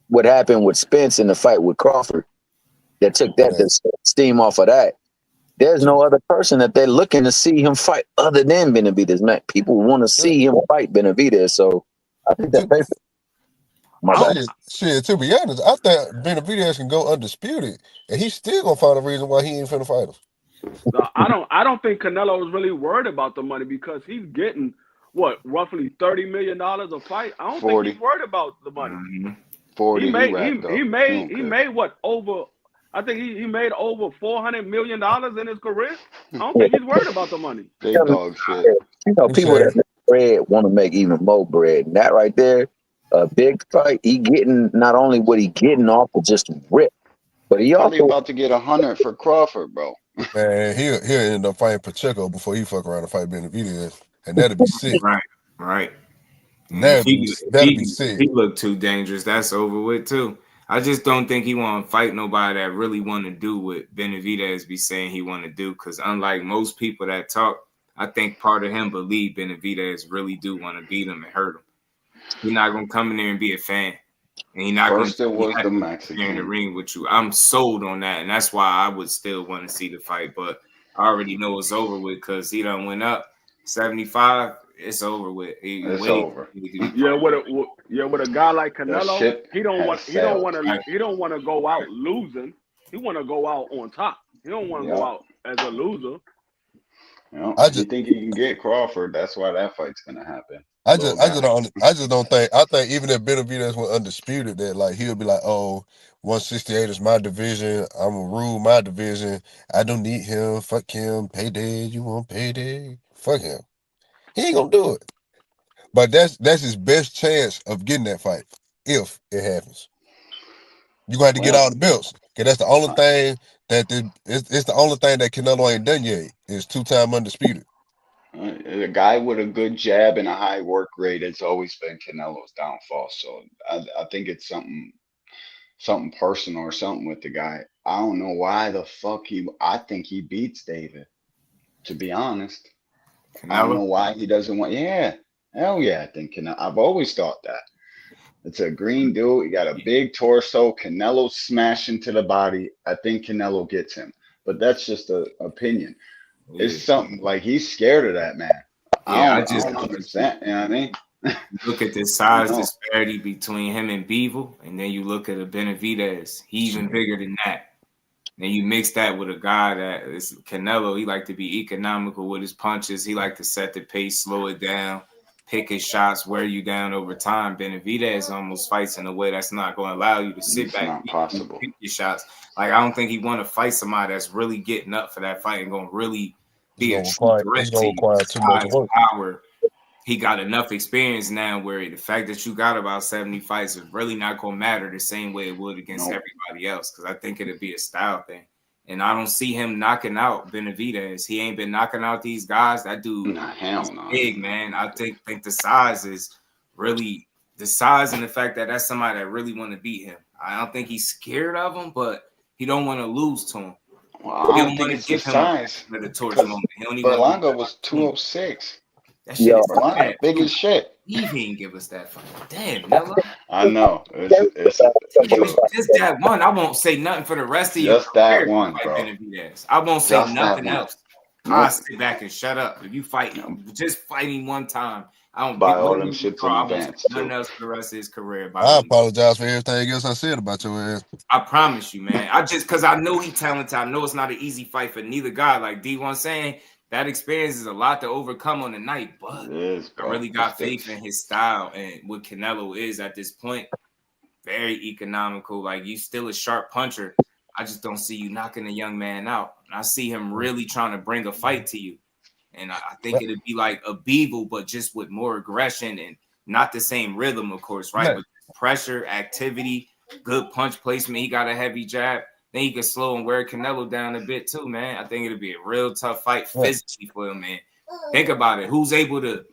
what happened with Spence in the fight with Crawford. That took the steam off of that. There's no other person that they're looking to see him fight other than Benavidez. Man, people want to see him fight Benavidez, so I think that's Shit, to be honest, I think Benavidez can go undisputed, and he's still gonna find a reason why he ain't finna fight him. No, I don't think Canelo is really worried about the money because he's getting roughly $30 million a fight. I don't 40. think he's worried about the money. 40. He made what over? I think he made over $400 million in his career. I don't think he's worried about the money. Big dog shit. People that make bread want to make even more bread. And that right there, a big fight. He getting not only what he getting off of just rip, but he Probably also about to get 100 for Crawford, bro. Man, he'll end up fighting Pacheco before he fuck around and fight Benavidez, and that'd be sick. Right. That'd be sick. He looked too dangerous. That's over with too. I just don't think he want to fight nobody that really want to do what Benavidez be saying he want to do. Because unlike most people that talk, I think part of him believe Benavidez really do want to beat him and hurt him. He's not gonna come in there and be a fan, and he's not First gonna it was the Mexican in the ring with you. I'm sold on that, and that's why I would still want to see the fight. But I already know it's over with because he done went up 75. It's over with. It's over. Yeah, with a guy like Canelo, he don't want to go out losing. He want to go out on top. He don't want to go out as a loser. I just think he can get Crawford. That's why that fight's gonna happen. I just don't think. I think even if Benavidez went undisputed, that like he'll be like, oh, 168 is my division. I'm gonna rule my division. I don't need him. Fuck him. Payday. You want payday? Fuck him. He ain't gonna do it. But that's his best chance of getting that fight if it happens. You got to get all the belts. Okay, that's the only thing it's the only thing that Canelo ain't done yet is 2-time undisputed. A guy with a good jab and a high work rate has always been Canelo's downfall. So I think it's something personal or something with the guy. I don't know why the fuck I think he beats David, to be honest. I don't know why he doesn't want. Yeah, hell yeah, I think Canelo. I've always thought that. It's a green dude. He got a big torso. Canelo smashing to the body. I think Canelo gets him, but that's just an opinion. It's something like he's scared of that man. Yeah, I just understand. You know what I mean? Look at the size disparity between him and Bivol, and then you look at a Benavidez. He's even bigger than that. And you mix that with a guy that is Canelo. He like to be economical with his punches. He like to set the pace, slow it down, pick his shots, wear you down over time. Benavidez almost fights in a way that's not going to allow you to sit back and pick your shots. Like, I don't think he want to fight somebody that's really getting up for that fight and going to really be a true threat to you. Power. He got enough experience now where the fact that you got about 70 fights is really not going to matter the same way it would against everybody else, because I think it'd be a style thing. And I don't see him knocking out Benavidez. He ain't been knocking out these guys. That dude is big, man. I think the size is really the size and the fact that that's somebody that really want to beat him. I don't think he's scared of him, but he don't want to lose to him. Well, I don't think it's the size. Berlanga was 206. That shit is bad. Big as shit. He ain't give us that fight. Damn, Miller. I know. It's just that one. I won't say nothing for the rest of you. Just that one, bro. I won't say nothing else. I'll sit back and shut up. If you fight him, just fighting one time, I don't buy get all them shits in I won't advance say too. nothing else for the rest of his career. I apologize for everything else I said about your ass. I promise you, man. Because I know he's talented. I know it's not an easy fight for neither guy. Like D1 saying, that experience is a lot to overcome on the night, but I really got faith in his style and what Canelo is at this point. Very economical. Like, you still a sharp puncher. I just don't see you knocking a young man out. And I see him really trying to bring a fight to you. And I think it'd be like a Beeble, but just with more aggression and not the same rhythm, of course, right? But pressure, activity, good punch placement. He got a heavy jab. Then he can slow and wear Canelo down a bit too, man. I think it'll be a real tough fight physically for him, man. Think about it. Who's able to,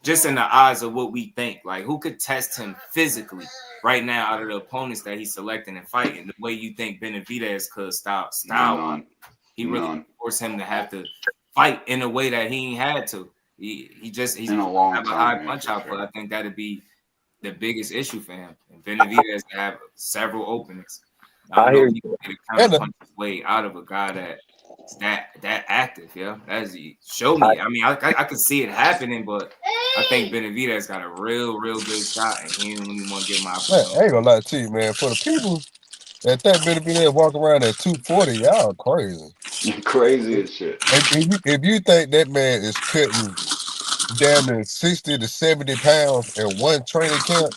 just in the eyes of what we think, like who could test him physically right now out of the opponents that he's selecting and fighting? The way you think Benavidez could style, he really forced him to have to fight in a way that he ain't had to. He's in a long have a time, high punch output. I think that'd be the biggest issue for him. And Benavidez have several openings. I know he can get a counter-punch his way out of a guy that's that active, yeah. That's show me. I mean, I could see it happening, but I think Benavidez got a real good shot, and he don't even want to get my opinion. I ain't gonna lie to you, man. For the people that Benavidez walk around at 240, y'all crazy. Crazy as shit. If you think that man is cutting down to 60 to 70 pounds in one training camp,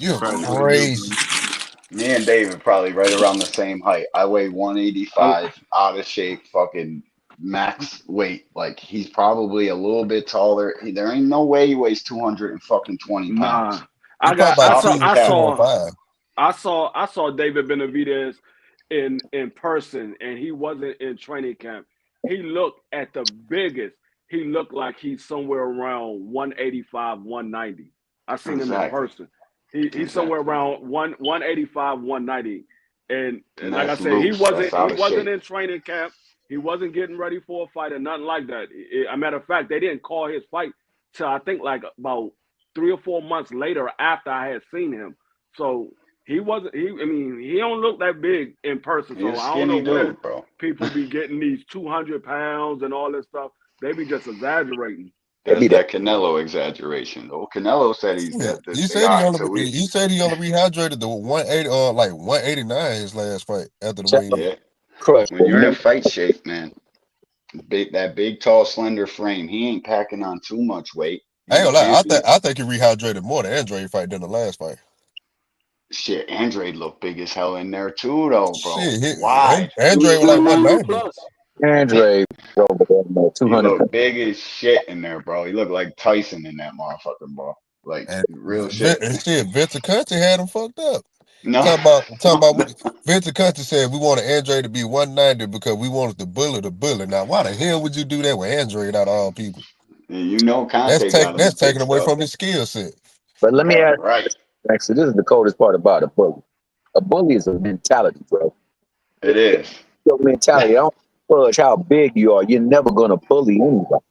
you're crazy. Me and David probably right around the same height. I weigh 185, out of shape, fucking max weight. Like, he's probably a little bit taller. There ain't no way he weighs 220 pounds. I saw David Benavidez in person, and he wasn't in training camp. He looked at the biggest. He looked like he's somewhere around 185, 190. I seen him in person. He's somewhere around 185, 190. And like I said, he wasn't in training camp. He wasn't getting ready for a fight or nothing like that. As a matter of fact, they didn't call his fight till I think like about 3 or 4 months later after I had seen him. So he wasn't. He don't look that big in person. So I don't know where people be getting these 200 pounds and all this stuff. They be just exaggerating. That's that Canelo exaggeration, though. Canelo said he's he said he only rehydrated the 180 or like 189 his last fight after the weigh-in. Yeah. When you're in fight shape, man, that big, tall, slender frame, he ain't packing on too much weight. I ain't gonna lie, I think he rehydrated more the Andrade fight than the last fight. Shit, Andrade looked big as hell in there too, though, bro. Shit, why? Andrade was like 190. Andrade over there, 200. He looked big as shit in there, bro. He looked like Tyson in that motherfucking ball. Like, real shit. Vince Country had him fucked up. No. Talking about Vince Country said we wanted Andrade to be 190 because we wanted the bullet. Now, why the hell would you do that with Andrade out of all people? You know, Conte that's taken away from his skill set. But let me ask, actually, this is the coldest part about a bully. A bully is a mentality, bro. It is. Your mentality. I don't fudge how big you are. You're never gonna bully anybody.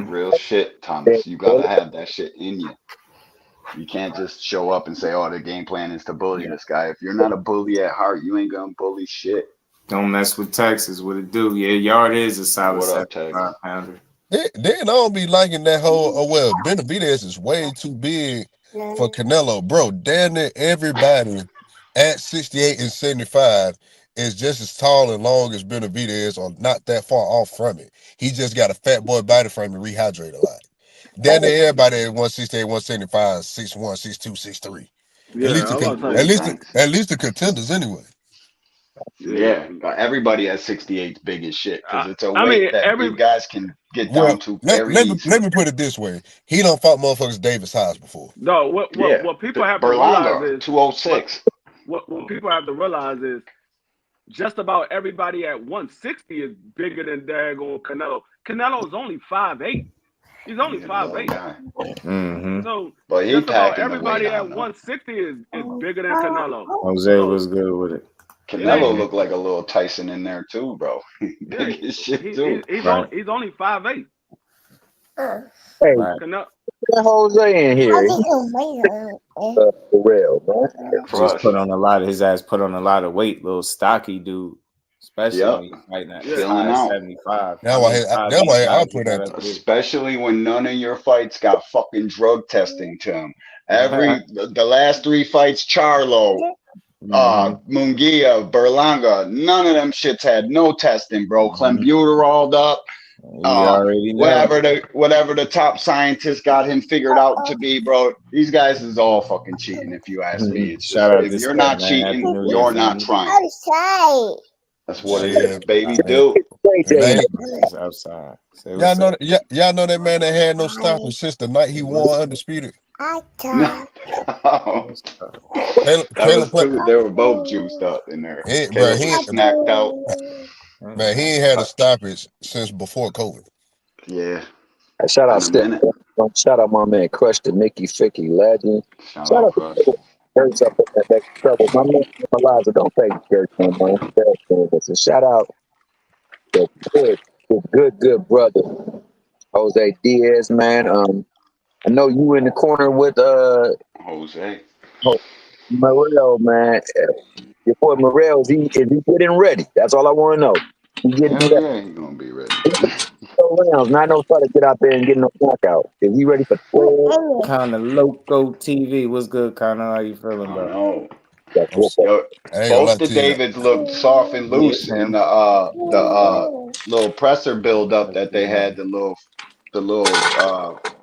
Real shit, Thomas. You gotta have that shit in you. You can't just show up and say, "Oh, the game plan is to bully this guy." If you're not a bully at heart, you ain't gonna bully shit. Don't mess with Texas. What it do? Yeah, Yard is a solid 75-pounder. Then I don't be liking that whole. Benavidez is way too big for Canelo, bro. Damn near everybody at 68 and 75 is just as tall and long as Benavidez, or not that far off from it. He just got a fat boy body frame and rehydrate a lot. Damn near everybody at 168, 175, 6'1", 6'2", 6'3". At least the contenders anyway. Yeah, everybody at 68 is big as shit because it's a weight that big guys can get down to very easily. Let me put it this way: he don't fought motherfuckers Davis highs before. No, what people have to realize is 206. What people have to realize is just about everybody at 160 is bigger than daggone Canelo. Canelo is only 5'8". He's only 5'8". So but just about everybody at 160 is bigger than Canelo. Jose was good with it. Canelo looked like a little Tyson in there too, bro. Big as shit too. He's only 5'8". Hey, Jose in here. Morrell, bro. His ass put on a lot of weight, little stocky dude. Especially when you fighting at as Filling high as out. 75. That's why I put that. Especially when none of your fights got fucking drug testing to them. The last 3 fights, Charlo, Munguia, Berlanga, none of them shits had no testing, bro. Clenbuterol up. Already know. Whatever the top scientist got him figured out to be, bro. These guys is all fucking cheating, if you ask me. It's just, if you're not cheating, you're not trying. That's what it is, baby. Do. Outside. Y'all know that man that had no stopping since the night he won undisputed. They were both juiced up in there. Caleb was snacked out. Man, he ain't had a stoppage since before COVID. Yeah. Shout out Steph. Shout out my man Crush the Nicky Ficky legend. Shout out Crush. Girls up in that trouble. My man Eliza, don't take Gert no more. So shout out the good brother Jose Diaz, man. I know you in the corner with Jose Morrell, man. Your boy Morrell, is he getting ready? That's all I want to know. He's gonna be ready. Rounds, not no try to get out there and get no knockout. Is he ready for 12? Kind of Loco TV. What's good, kind of? How you feeling, bro? Both the Davids looked soft and loose in the little presser build up that they had, the little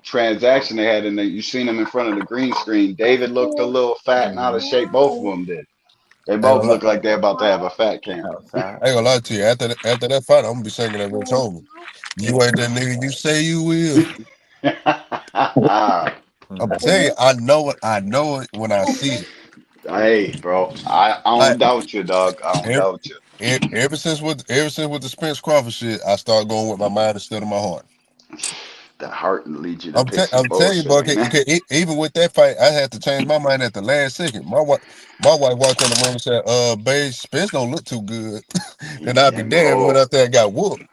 transaction they had in there. You seen them in front of the green screen. David looked a little fat and out of shape. Both of them did. They both look like they're about to have a fat camp. I ain't gonna lie to you. After that fight, I'm gonna be singing that Rich Homie. You ain't that nigga you say you will. I'm telling you, I know it when I see it. Hey, bro, I don't doubt you, dog. I don't doubt you. Ever since with the Spence Crawford shit, I start going with my mind instead of my heart. The heart leads you to I'm telling you, Buck. Even with that fight, I had to change my mind at the last second. My wife walked in the room and said, babe, Spence don't look too good." And I'd be damned when out there and got whooped.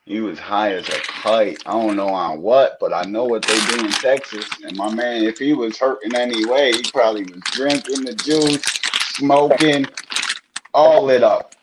He was high as a kite. I don't know on what, but I know what they do in Texas. And my man, if he was hurting anyway, he probably was drinking the juice, smoking, all lit up,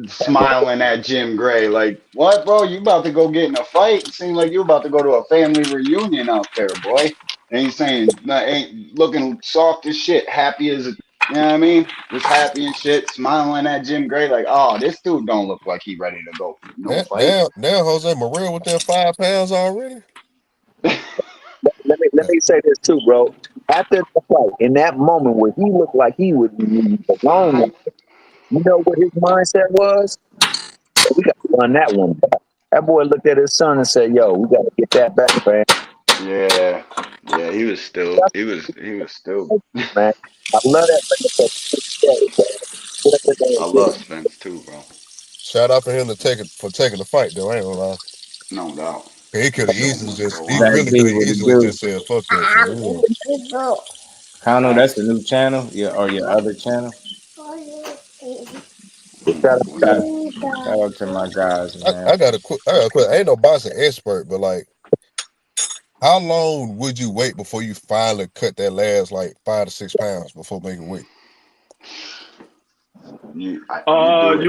smiling at Jim Gray. Like, what, bro? You about to go get in a fight? It seemed like you about to go to a family reunion out there, boy. And he's saying, ain't looking soft as shit, happy as a, you know what I mean? Just happy and shit, smiling at Jim Gray like, oh, this dude don't look like he ready to go no fight. Now Jose Morrell with that 5 pounds already. Let me say this too, bro. After the fight, in that moment where he looked like he would be alone, you know what his mindset was? We got to run that one back. That boy looked at his son and said, "Yo, we got to get that back, man." Yeah, he was still, man. I love that. I love Spence too, bro. Shout out for him for taking the fight, though. I ain't gonna lie. No doubt. He could have easily just said, "Fuck that." For real. Kano, that's the new channel, or your other channel. Shout out to my guys, man. I got a quick. I ain't no boxing expert, but like, how long would you wait before you finally cut that last 5 to 6 pounds before making weight? You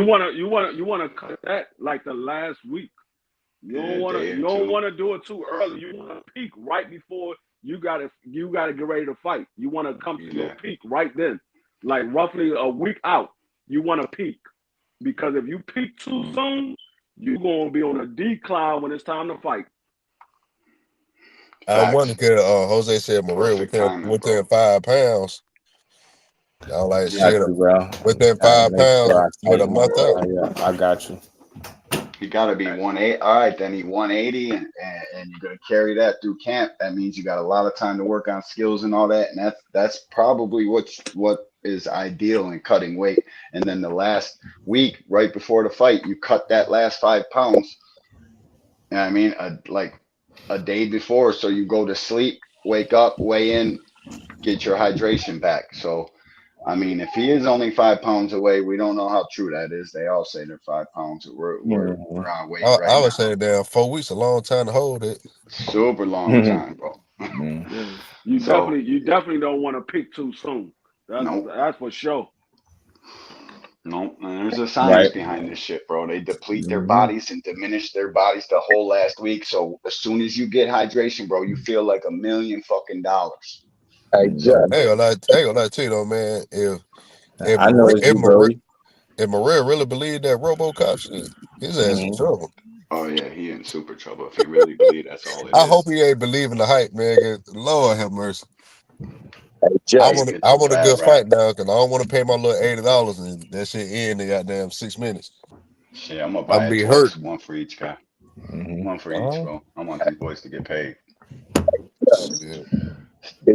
wanna cut that like the last week. You don't wanna do it too early. You wanna peak right before you gotta get ready to fight. You wanna come to your peak right then, like roughly a week out. You wanna peak, because if you peak too soon, you're gonna be on a decline when it's time to fight. I wonder because Jose said Morrell within 5 pounds. Y'all like shit within 5 pounds with a month out. Yeah, I got you. You gotta be 180. All right, then he 180, and you're gonna carry that through camp. That means you got a lot of time to work on skills and all that, and that's probably what is ideal in cutting weight. And then the last week, right before the fight, you cut that last 5 pounds. You know what I mean? Like a day before, so you go to sleep, wake up, weigh in, get your hydration back. So, I mean, if he is only 5 pounds away, we don't know how true that is. They all say they're 5 pounds. We're on weight right now. I would say damn 4 weeks, a long time to hold it. Super long time, bro. You definitely don't want to peak too soon. That's for sure. No, there's a science behind this shit, bro. They deplete their bodies and diminish their bodies the whole last week. So as soon as you get hydration, bro, you feel like $1 million fucking dollars. Hey, Jeff. Hey, I ain't gonna lie to you though, man. If I know it's you, Brody. If Morrell really believed that RoboCop shit, his ass in trouble. Oh yeah, he in super trouble if he really believed that's all it is. I hope he ain't believing the hype, man. 'Cause Lord have mercy. Hey, Jeff. I want a good fight now because I don't want to pay my little $80 and that shit end in goddamn 6 minutes. Shit, I'm gonna buy it twice, one for each guy. One for each, bro. I want these boys to get paid.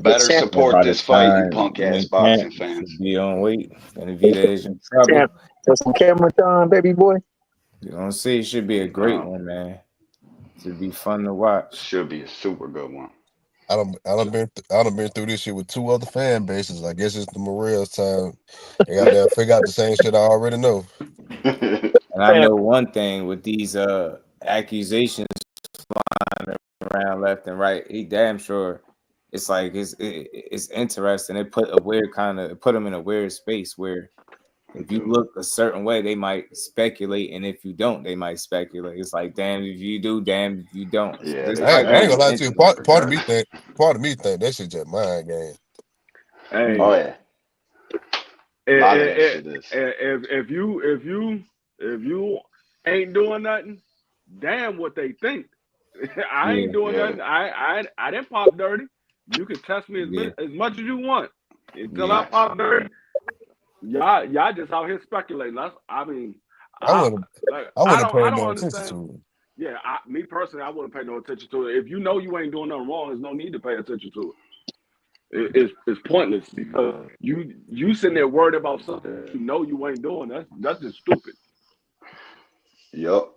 Better support this fight, you punk ass boxing fans. Be on weight. Benavidez is in trouble. That's some camera time, baby boy. You're gonna see, it should be a great one, man. Should be fun to watch. Should be a super good one. I done been through this shit with 2 other fan bases. I guess it's the Morrell's time. They got to figure out the same shit I already know. And I know one thing with these accusations flying around left and right, he damn sure it's like it's interesting. It put them in a weird space where if you look a certain way, they might speculate, and if you don't, they might speculate. It's like, damn if you do, damn if you don't. Yeah, I ain't gonna lie to you. Part of me think that shit just mind game. Hey, oh yeah. If you ain't doing nothing, damn what they think. I ain't doing nothing. I didn't pop dirty. You can test me as much as you want until I pop dirty. Y'all just out here speculating. I don't understand. Yeah, me personally, I wouldn't pay no attention to it. If you know you ain't doing nothing wrong, there's no need to pay attention to it. It's pointless because you sitting there worried about something you know you ain't doing. That's just stupid. Yup,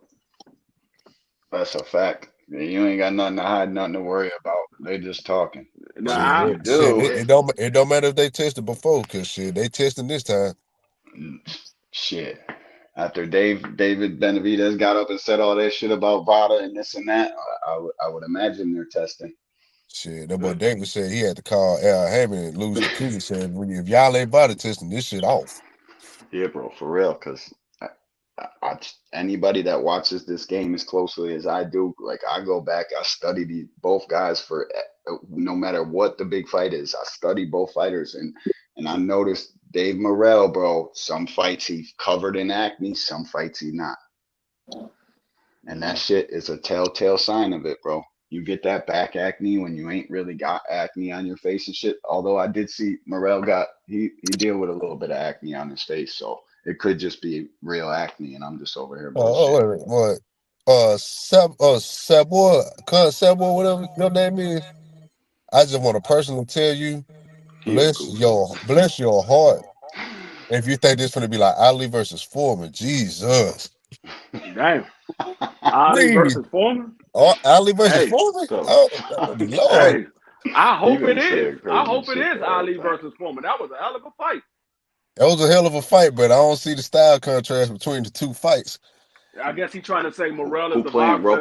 that's a fact. You ain't got nothing to hide, nothing to worry about. They just talking. It don't matter if they tested before, cause shit, they testing this time. Shit. After David Benavidez got up and said all that shit about VADA and this and that, I would imagine they're testing. Shit, that boy David said he had to call Haney and lose the key. Said, if y'all ain't VADA testing this shit off. Yeah, bro, for real, cause anybody that watches this game as closely as I do, like I go back, I study both guys for no matter what the big fight is. I study both fighters, and I noticed Dave Morrell, bro. Some fights he covered in acne, some fights he not, and that shit is a telltale sign of it, bro. You get that back acne when you ain't really got acne on your face and shit. Although I did see Morrell he deal with a little bit of acne on his face, so. It could just be real acne, and I'm just over here bullshit. What? Sebo, whatever your name is. I just want to personally tell you, bless your heart. If you think this is gonna be like Ali versus Foreman, Jesus. Damn. Ali versus Foreman? Ali versus Foreman? Oh, Lord. Hey, I hope it is. I hope it is Ali versus Foreman. That was a hell of a fight. That was a hell of a fight, but I don't see the style contrast between the 2 fights. I guess he's trying to say Morrell is the boxer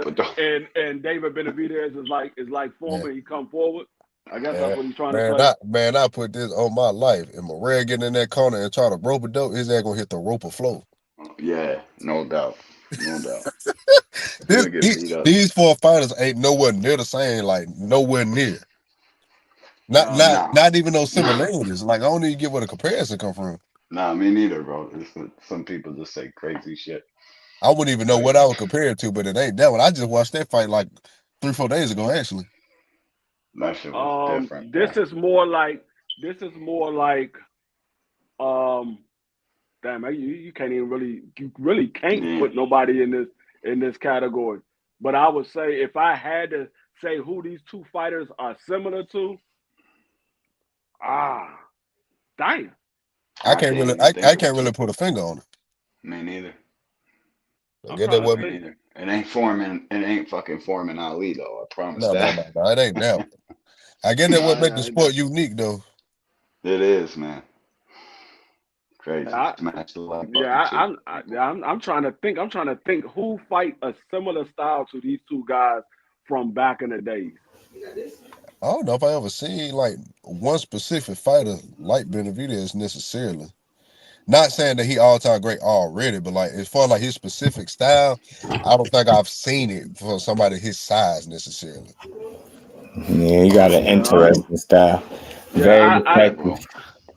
and David Benavidez is like Foreman. He come forward. I guess that's what he's trying to say. I put this on my life. And Morrell getting in that corner and try to rope a dope, his ass gonna hit the rope of flow. Yeah, no doubt. No doubt. These 4 fighters ain't nowhere near the same, like nowhere near. Not even those similarities. Like I don't even get where the comparison come from. Nah, me neither, bro. Some people just say crazy shit. I wouldn't even know what I would compare it to, but it ain't that one. I just watched that fight like 3-4 days ago, actually. That shit was different. This is more like damn, you can't even really can't put nobody in this category. But I would say if I had to say who these 2 fighters are similar to, damn. I can't really put a finger on it. Me neither. Get that what? It ain't Foreman. It ain't fucking Foreman Ali though. I promise that. No, it ain't that. I get that what make the sport unique though. It is, man. Crazy. I'm trying to think. I'm trying to think who fight a similar style to these 2 guys from back in the days. I don't know if I ever seen like one specific fighter like Benavidez necessarily. Not saying that he all-time great already, but like as far as like his specific style, I don't think I've seen it for somebody his size necessarily. Yeah, he got an interesting style. Very bro. effective.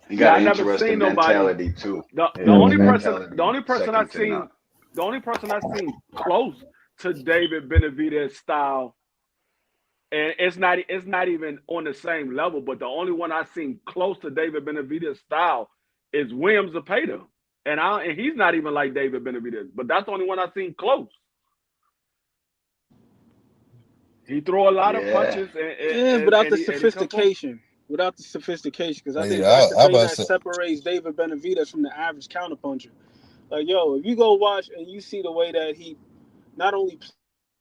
He got an I never interesting seen nobody. mentality too. The only person I seen, close to David Benavidez style, and it's not even on the same level, but the only one I've seen close to David Benavidez style is Williams Zepeda. And he's not even like David Benavidez, but that's the only one I've seen close. He throw a lot of punches, and without the sophistication. Without the sophistication, because I think Yeah, that's the thing that separates David Benavidez from the average counterpuncher. Like, yo, if you go watch and you see the way that he not only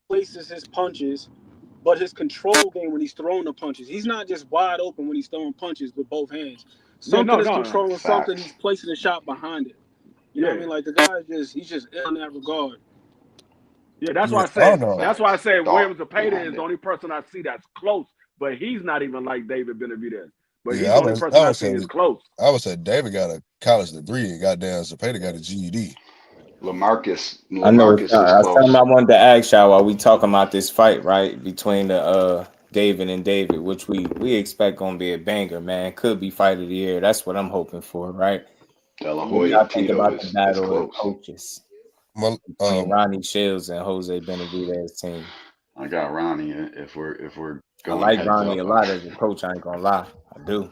places his punches, but his control game when he's throwing the punches. He's not just wide open when he's throwing punches with both hands. Something is controlling something. He's placing a shot behind it. You know what I mean? Like, the guy he's just ill in that regard. Yeah, that's why I said. That's why I said Williams Zepeda is the only person I see that's close, but he's not even like David Benavidez. But he's the only person I see is close. I would say David got a college degree and goddamn Zepeda got a GED. LaMarcus is close. I wanted to ask y'all while we talking about this fight, right, between the David and David, which we expect gonna be a banger, man. Could be fight of the year. That's what I'm hoping for, right? I think about the battle of coaches. Ronnie Shields and Jose Benavidez team. I got Ronnie. If we're going, I like Ronnie a lot as a coach. I ain't gonna lie, I do.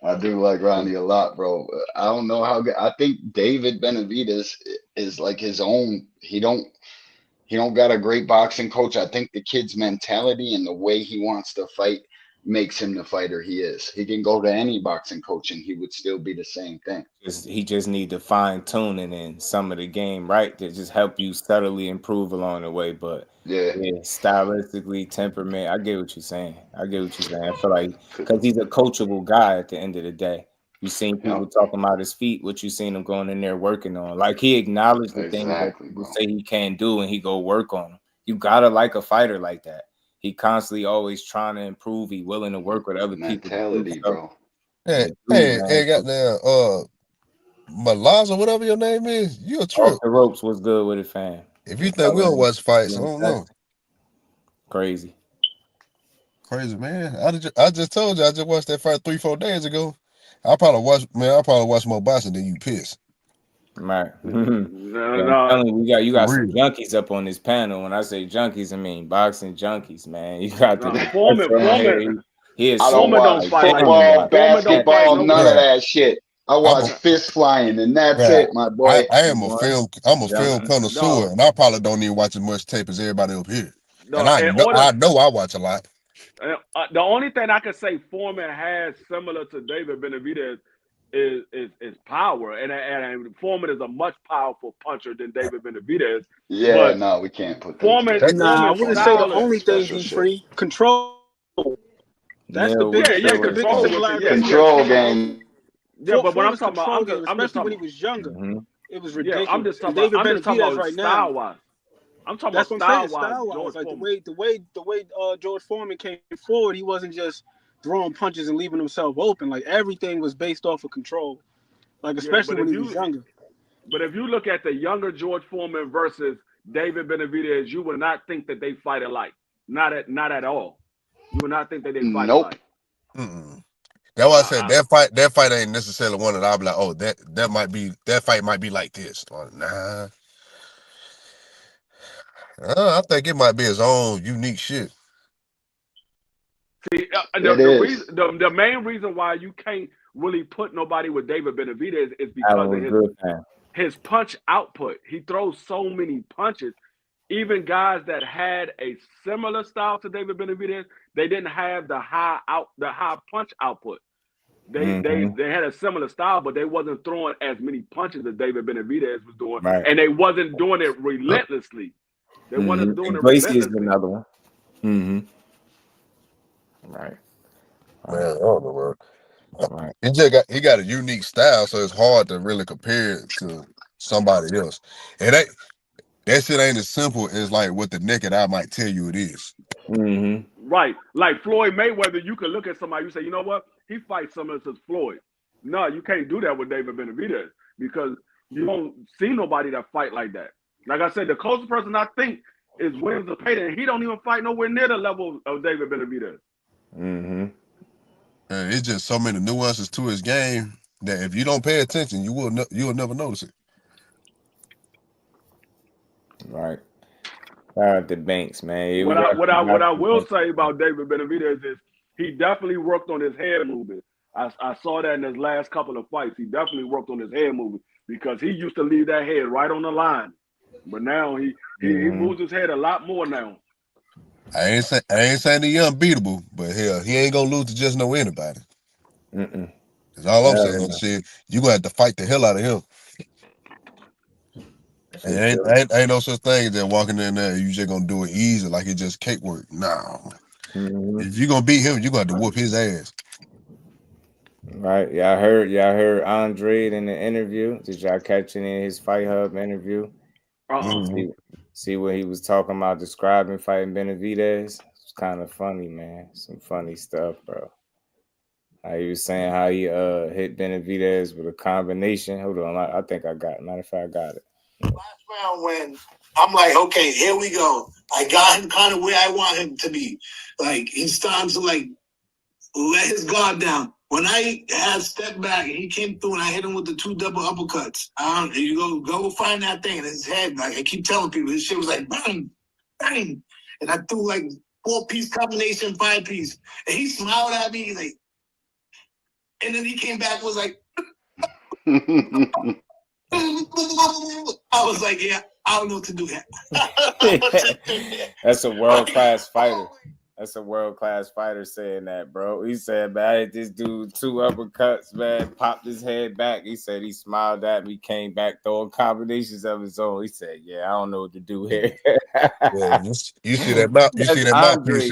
I do like Ronnie a lot, bro. I don't know how good. I think David Benavidez is like his own. He don't got a great boxing coach. I think the kid's mentality and the way he wants to fight makes him the fighter he is. He can go to any boxing coach and he would still be the same thing. He just need to fine tuning in some of the game, right, to just help you subtly improve along the way. But yeah, stylistically, temperament, I get what you're saying. I feel like because he's a coachable guy at the end of the day. You seen people talking about his feet, what you seen him going in there working on. Like he acknowledged the things that people say he can't do and he go work on them. You gotta like a fighter like that. He constantly always trying to improve. He willing to work with other mentality, people. Bro. Hey, goddamn, Malaz or whatever your name is, you a trip. Off the ropes was good with it, fam. If you think we don't watch fights, I don't know. Crazy, man. I just told you I just watched that fight 3-4 days ago. I probably watch more boxing than you piss. Right. You got some junkies up on this panel. When I say junkies, I mean boxing junkies, man. You got the Foreman. I don't watch football, basketball, none of that shit. I watch fist flying, and that's it, my boy. I'm a film connoisseur, and I probably don't even watch as much tape as everybody up here. And I know I watch a lot. The only thing I can say Foreman has similar to David Benavidez is power, and Foreman is a much powerful puncher than David Benavidez. Yeah, no, we can't put Foreman. I wouldn't say the only thing he's free control. That's the biggest control game. Yeah, but when I'm talking about, especially when he was younger, it was ridiculous. Yeah, I'm just talking about right now. I'm talking about style-wise. Like the way George Foreman came forward, he wasn't just throwing punches and leaving himself open. Like everything was based off of control. Like especially when he was younger. But if you look at the younger George Foreman versus David Benavidez, you would not think that they fight alike. Not at all. You would not think that they fight alike. That's why I said that fight ain't necessarily one that I'll be like, oh, that fight might be like this. Nah. I think it might be his own unique shit. See, the main reason why you can't really put nobody with David Benavidez is because of his punch output. He throws so many punches. Even guys that had a similar style to David Benavidez, they didn't have the high punch output. They had a similar style, but they wasn't throwing as many punches as David Benavidez was doing, and they wasn't doing it relentlessly. They wasn't doing it relentlessly. Is another one. Right. Man, I don't know, bro. He got a unique style, so it's hard to really compare it to somebody else. And that shit ain't as simple as like what the naked eye might tell you it is. Right. Like Floyd Mayweather, you can look at somebody, you say, you know what? He fights similar to Floyd. No, you can't do that with David Benavidez. because you don't see nobody that fight like that. Like I said, the closest person I think is Williams Zepeda, and he don't even fight nowhere near the level of David Benavidez. Mm-hmm. It's just so many nuances to his game that if you don't pay attention, you'll never notice it. Right. Shout out to Banks, man. What I will say about David Benavidez is he definitely worked on his head movement. I saw that in his last couple of fights. He definitely worked on his head movement because he used to leave that head right on the line. But now he moves his head a lot more now. I ain't saying he unbeatable, but hell, he ain't gonna lose to just no anybody. That's all I'm saying. Shit, you gonna have to fight the hell out of him. Ain't no such thing as that walking in there, you just gonna do it easy like it just cake work. No. If you gonna beat him, you gonna have to whoop his ass. Right. Y'all heard Andrade in the interview. Did y'all catch it in his Fight Hub interview? See what he was talking about describing fighting Benavidez? It's kind of funny, man. Some funny stuff, bro. How he was saying how he hit Benavidez with a combination. Hold on, I think I got it. Matter of fact, I got it. Last round when I'm like, okay, here we go. I got him kind of where I want him to be. Like he's starting to like let his guard down. When I had stepped back and he came through and I hit him with the 2 double uppercuts, you go find that thing in his head. Like I keep telling people, this shit was like bang, bang, and I threw like 4-piece combination, 5-piece, and he smiled at me like, and then he came back and was like, I was like, yeah, I don't know what to do that. That's a world-class fighter. That's a world-class fighter saying that, bro. He said, man, I hit this dude 2 uppercuts, man, popped his head back. He said he smiled at me, came back throwing combinations of his own. He said, yeah, I don't know what to do here. Yeah, you see that mouthpiece,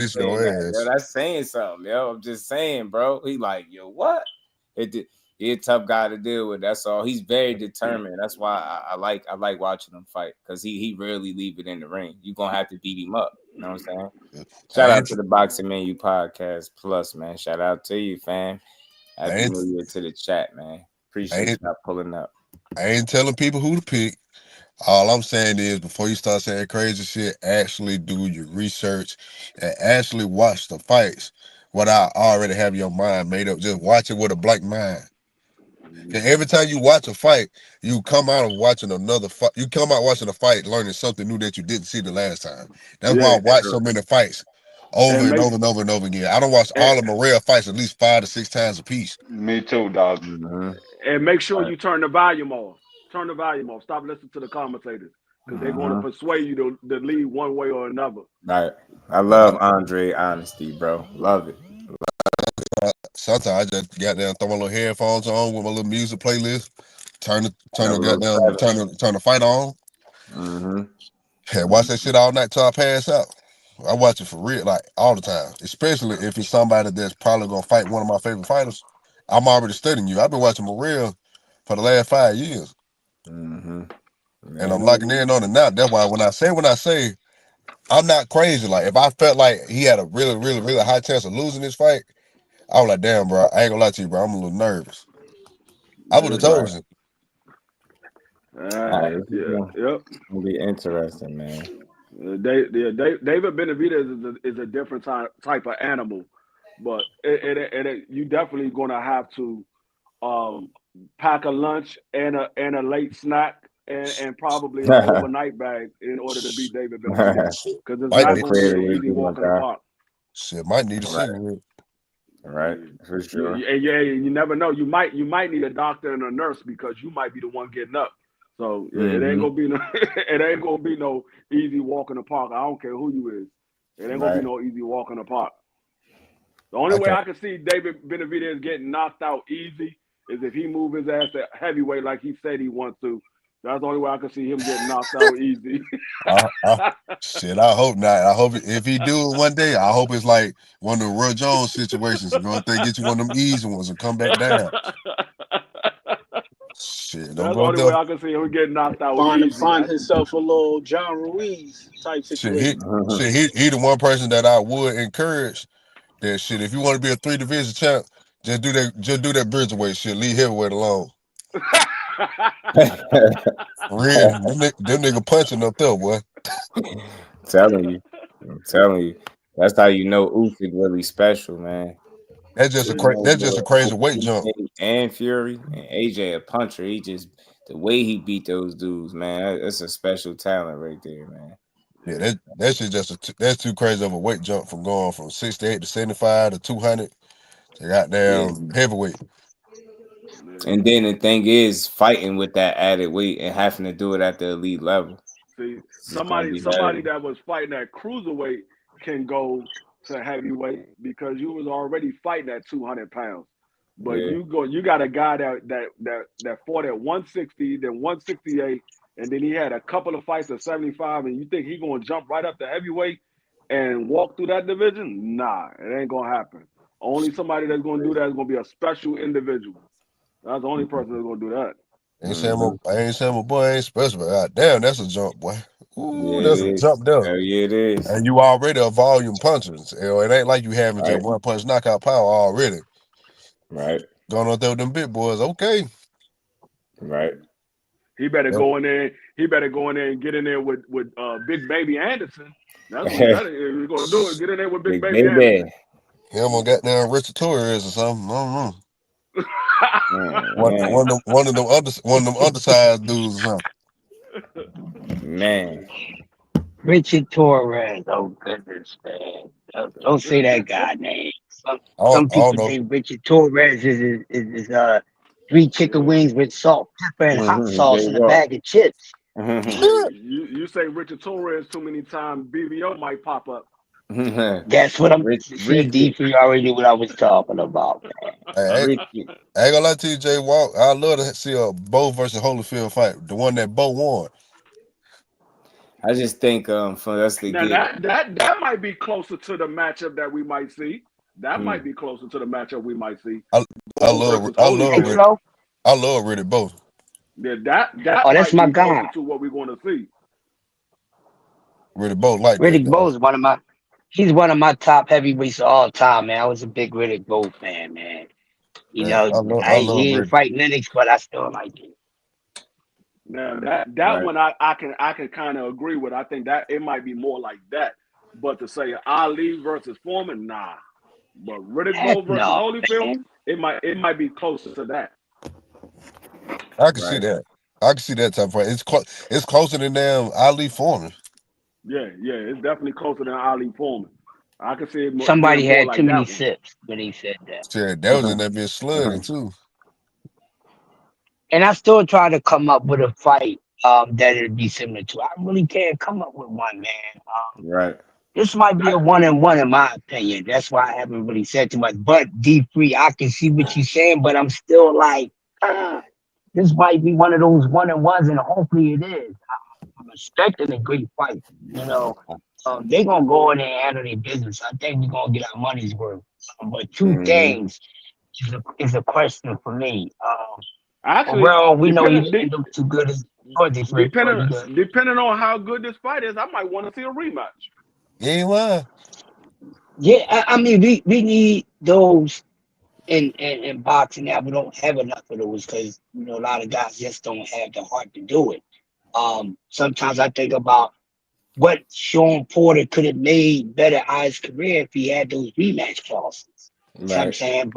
it's your ass. Yo, that's saying something, yo. I'm just saying, bro. He like, yo, what? He's a tough guy to deal with. That's all. He's very determined. That's why I like watching him fight because he rarely leave it in the ring. You're gonna have to beat him up. You know what I'm saying? Shout out to the Boxing Menu Podcast Plus, man. Shout out to you, fam. Happy New Year to the chat, man. Appreciate y'all pulling up. I ain't telling people who to pick. All I'm saying is before you start saying crazy shit, actually do your research and actually watch the fights without already have your mind made up. Just watch it with a blank mind. And every time you watch a fight, you come out of watching another fight. You come out watching a fight, learning something new that you didn't see the last time. That's why I watch so many fights over and over again. I don't watch all of Morrell fights at least 5 to 6 times a piece. Me too, dog. And make sure you turn the volume off. Turn the volume off. Stop listening to the commentators because they're going to persuade you to lead one way or another. Right. I love Andre honesty, bro. Love it. Sometimes I just got down, throw my little headphones on with my little music playlist, turn the fight on, and watch that shit all night till I pass out. I watch it for real, like all the time, especially if it's somebody that's probably gonna fight one of my favorite fighters. I'm already studying you. I've been watching Morrell for the last 5 years, and I'm locking in on it now. That's why when I say, I'm not crazy. Like if I felt like he had a really, really, really high chance of losing this fight, I was like, damn, bro, I ain't gonna lie to you, bro. I'm a little nervous. I would have told you. Yep. It'll be interesting, man. David Benavidez is a different type of animal, but you definitely gonna have to pack a lunch and a late snack and probably an overnight bag in order to beat David Benavidez because it's not gonna be an easy walk in the park. Shit, might need a cigarette. Right, for sure. Yeah, you never know. You might need a doctor and a nurse because you might be the one getting up. So it ain't gonna be no easy walk in the park. I don't care who you is. It ain't gonna be no easy walk in the park. The only way I can see David Benavidez getting knocked out easy is if he move his ass to heavyweight like he said he wants to. That's the only way I can see him getting knocked out easy. Shit, I hope not. I hope if he do it one day, I hope it's like one of the Roy Jones situations. Go out there, get you one of them easy ones and come back down. Shit, that's the only way I can see him getting knocked out. Find himself a little John Ruiz type situation. He the one person that I would encourage that shit. If you want to be a 3 division champ, just do that bridgeweight shit. Leave heavyweight alone. Real, them nigga punching up there, boy. telling you. That's how you know Usyk really special, man. That's just a crazy weight jump. And Fury and AJ a puncher. He just the way he beat those dudes, man. That's a special talent right there, man. Yeah, that's just that's too crazy of a weight jump from going from 68 to 75 to 200 to goddamn heavyweight. And then the thing is, fighting with that added weight and having to do it at the elite level. See, somebody that was fighting at cruiserweight can go to heavyweight because you was already fighting at 200 pounds. But you got a guy that fought at 160, then 168, and then he had a couple of fights at 75, and you think he gonna jump right up to heavyweight and walk through that division? Nah, it ain't gonna happen. Only somebody that's gonna do that is gonna be a special individual. That's the only person that's gonna do that. I ain't saying my boy ain't special, but goddamn, that's a jump, boy. Ooh, that's a jump there. Hell yeah, it is. And you already a volume puncher. It ain't like you having just one punch knockout power already. Right. Going up there with them big boys, okay. Right. He better go in there. He better go in there and get in there with Big Baby Anderson. That's what he's gonna do. Is get in there with Big Baby Anderson. He almost got down Richard Torres or something. I don't know. One of them undersized dudes or something. Man. Richard Torres. Oh goodness, man! Don't say that guy name. Some people think Richard Torres is 3 chicken wings with salt, pepper, and hot sauce and a bag of chips. You say Richard Torres too many times, BBO might pop up. That's what I'm saying. D3 already knew what I was talking about, man. I ain't gonna lie to you, Jay Walk. I love to see a Bo versus Holyfield fight. The one that Bo won. I just think for us to get that might be closer to the matchup that we might see. That might be closer to the matchup we might see. I love Riddick Bowe. Yeah, that that's my guy. To what we're going to see. Riddick Bowe, Riddick Bowe is he's one of my top heavyweights of all time, man. I was a big Riddick Bowe fan, man. You know, he didn't fight Lennox, but I still like him. Now that one I can kind of agree with. I think that it might be more like that. But to say Ali versus Foreman, nah. But Riddick Bowe versus Holyfield, it might be closer to that. I can see that. I can see that type of fight. It's closer than damn Ali Foreman. Yeah, it's definitely closer than Ali Foreman. I can see it more. Somebody had too many sips when he said that. Yeah, that was in that bitch slugging too. And I still try to come up with a fight that it'd be similar to. I really can't come up with one, man. Right. This might be a 1-1 in my opinion. That's why I haven't really said too much. But D3, I can see what you're saying, but I'm still like, this might be one of those 1-1s, and hopefully it is. I'm expecting a great fight. You know, they're gonna go in there and handle their business. I think we're gonna get our money's worth. But two things is a question for me. Actually, well, we know he didn't look too good as depending on how good this fight is, I might want to see a rematch. Yeah, yeah. I mean, we need those in boxing now. We don't have enough of those because a lot of guys just don't have the heart to do it. Sometimes I think about what Sean Porter could have made better out of his career if he had those rematch clauses. Right. You know what I'm saying?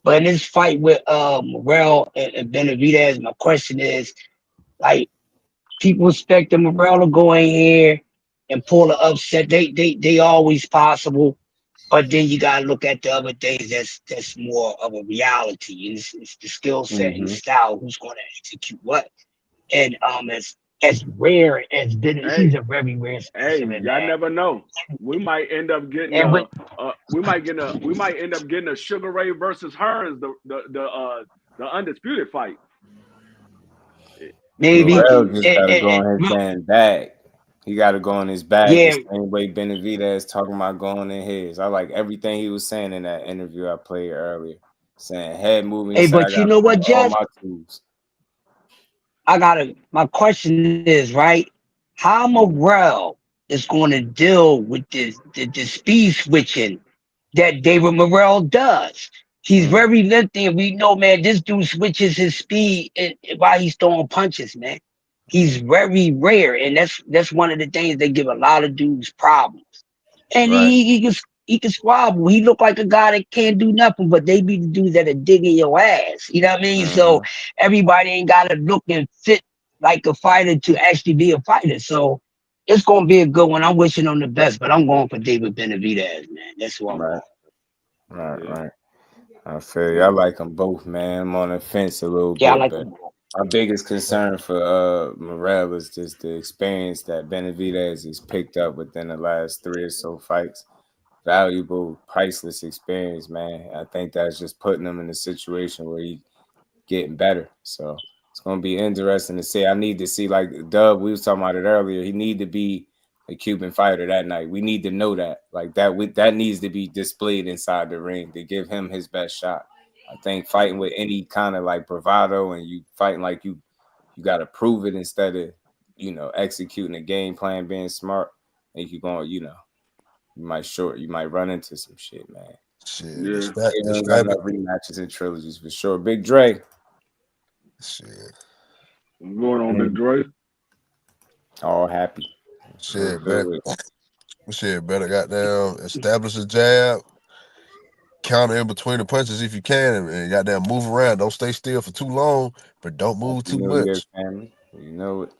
But in this fight with Morrell and Benavidez, my question is, like, people expect the Morrell to go in here and pull an upset. They always possible, but then you gotta look at the other things that's more of a reality. It's the skill set and style, who's gonna execute what. And as rare as Benavidez, he's a very rare specimen. Y'all never know. We might end up getting we might end up getting a Sugar Ray versus Hearns, the undisputed fight. Maybe Morrell just gotta go in his damn bag. He gotta go in his bag the same way Benavidez talking about going in his. I like everything he was saying in that interview I played earlier. Saying head moving. Hey, but you know what, Jeff? My question is, right, how Morrell is going to deal with the speed switching that David Morrell does. He's very lengthy, and we know, man, this dude switches his speed while he's throwing punches, man. He's very rare, and that's one of the things that give a lot of dudes problems. And he can squabble. He look like a guy that can't do nothing, but they be the dudes that are digging your ass. You know what I mean? So everybody ain't gotta look and fit like a fighter to actually be a fighter. So it's gonna be a good one. I'm wishing him the best, but I'm going for David Benavidez, man. That's who I'm going. Right. I feel you. I like them both, man. I'm on the fence a little bit. I like but them both. my biggest concern for Morrell is just the experience that Benavidez has picked up within the last 3 or so fights. Valuable, priceless experience, man. I think that's just putting him in a situation where he's getting better. So it's going to be interesting to see. I need to see, like Dub, we was talking about it earlier. He need to be a Cuban fighter that night. We need to know that. Like that needs to be displayed inside the ring to give him his best shot. I think fighting with any kind of like bravado and you fighting like you got to prove it instead of, executing a game plan, being smart. I think you're going, you might run into some shit, man. Shit. Got enough rematches and trilogies for sure. Big Dre. Shit. What's going on, Big Dre? All happy. Shit, better goddamn establish a jab, counter in between the punches if you can, and goddamn move around. Don't stay still for too long, but don't move too much. You know it.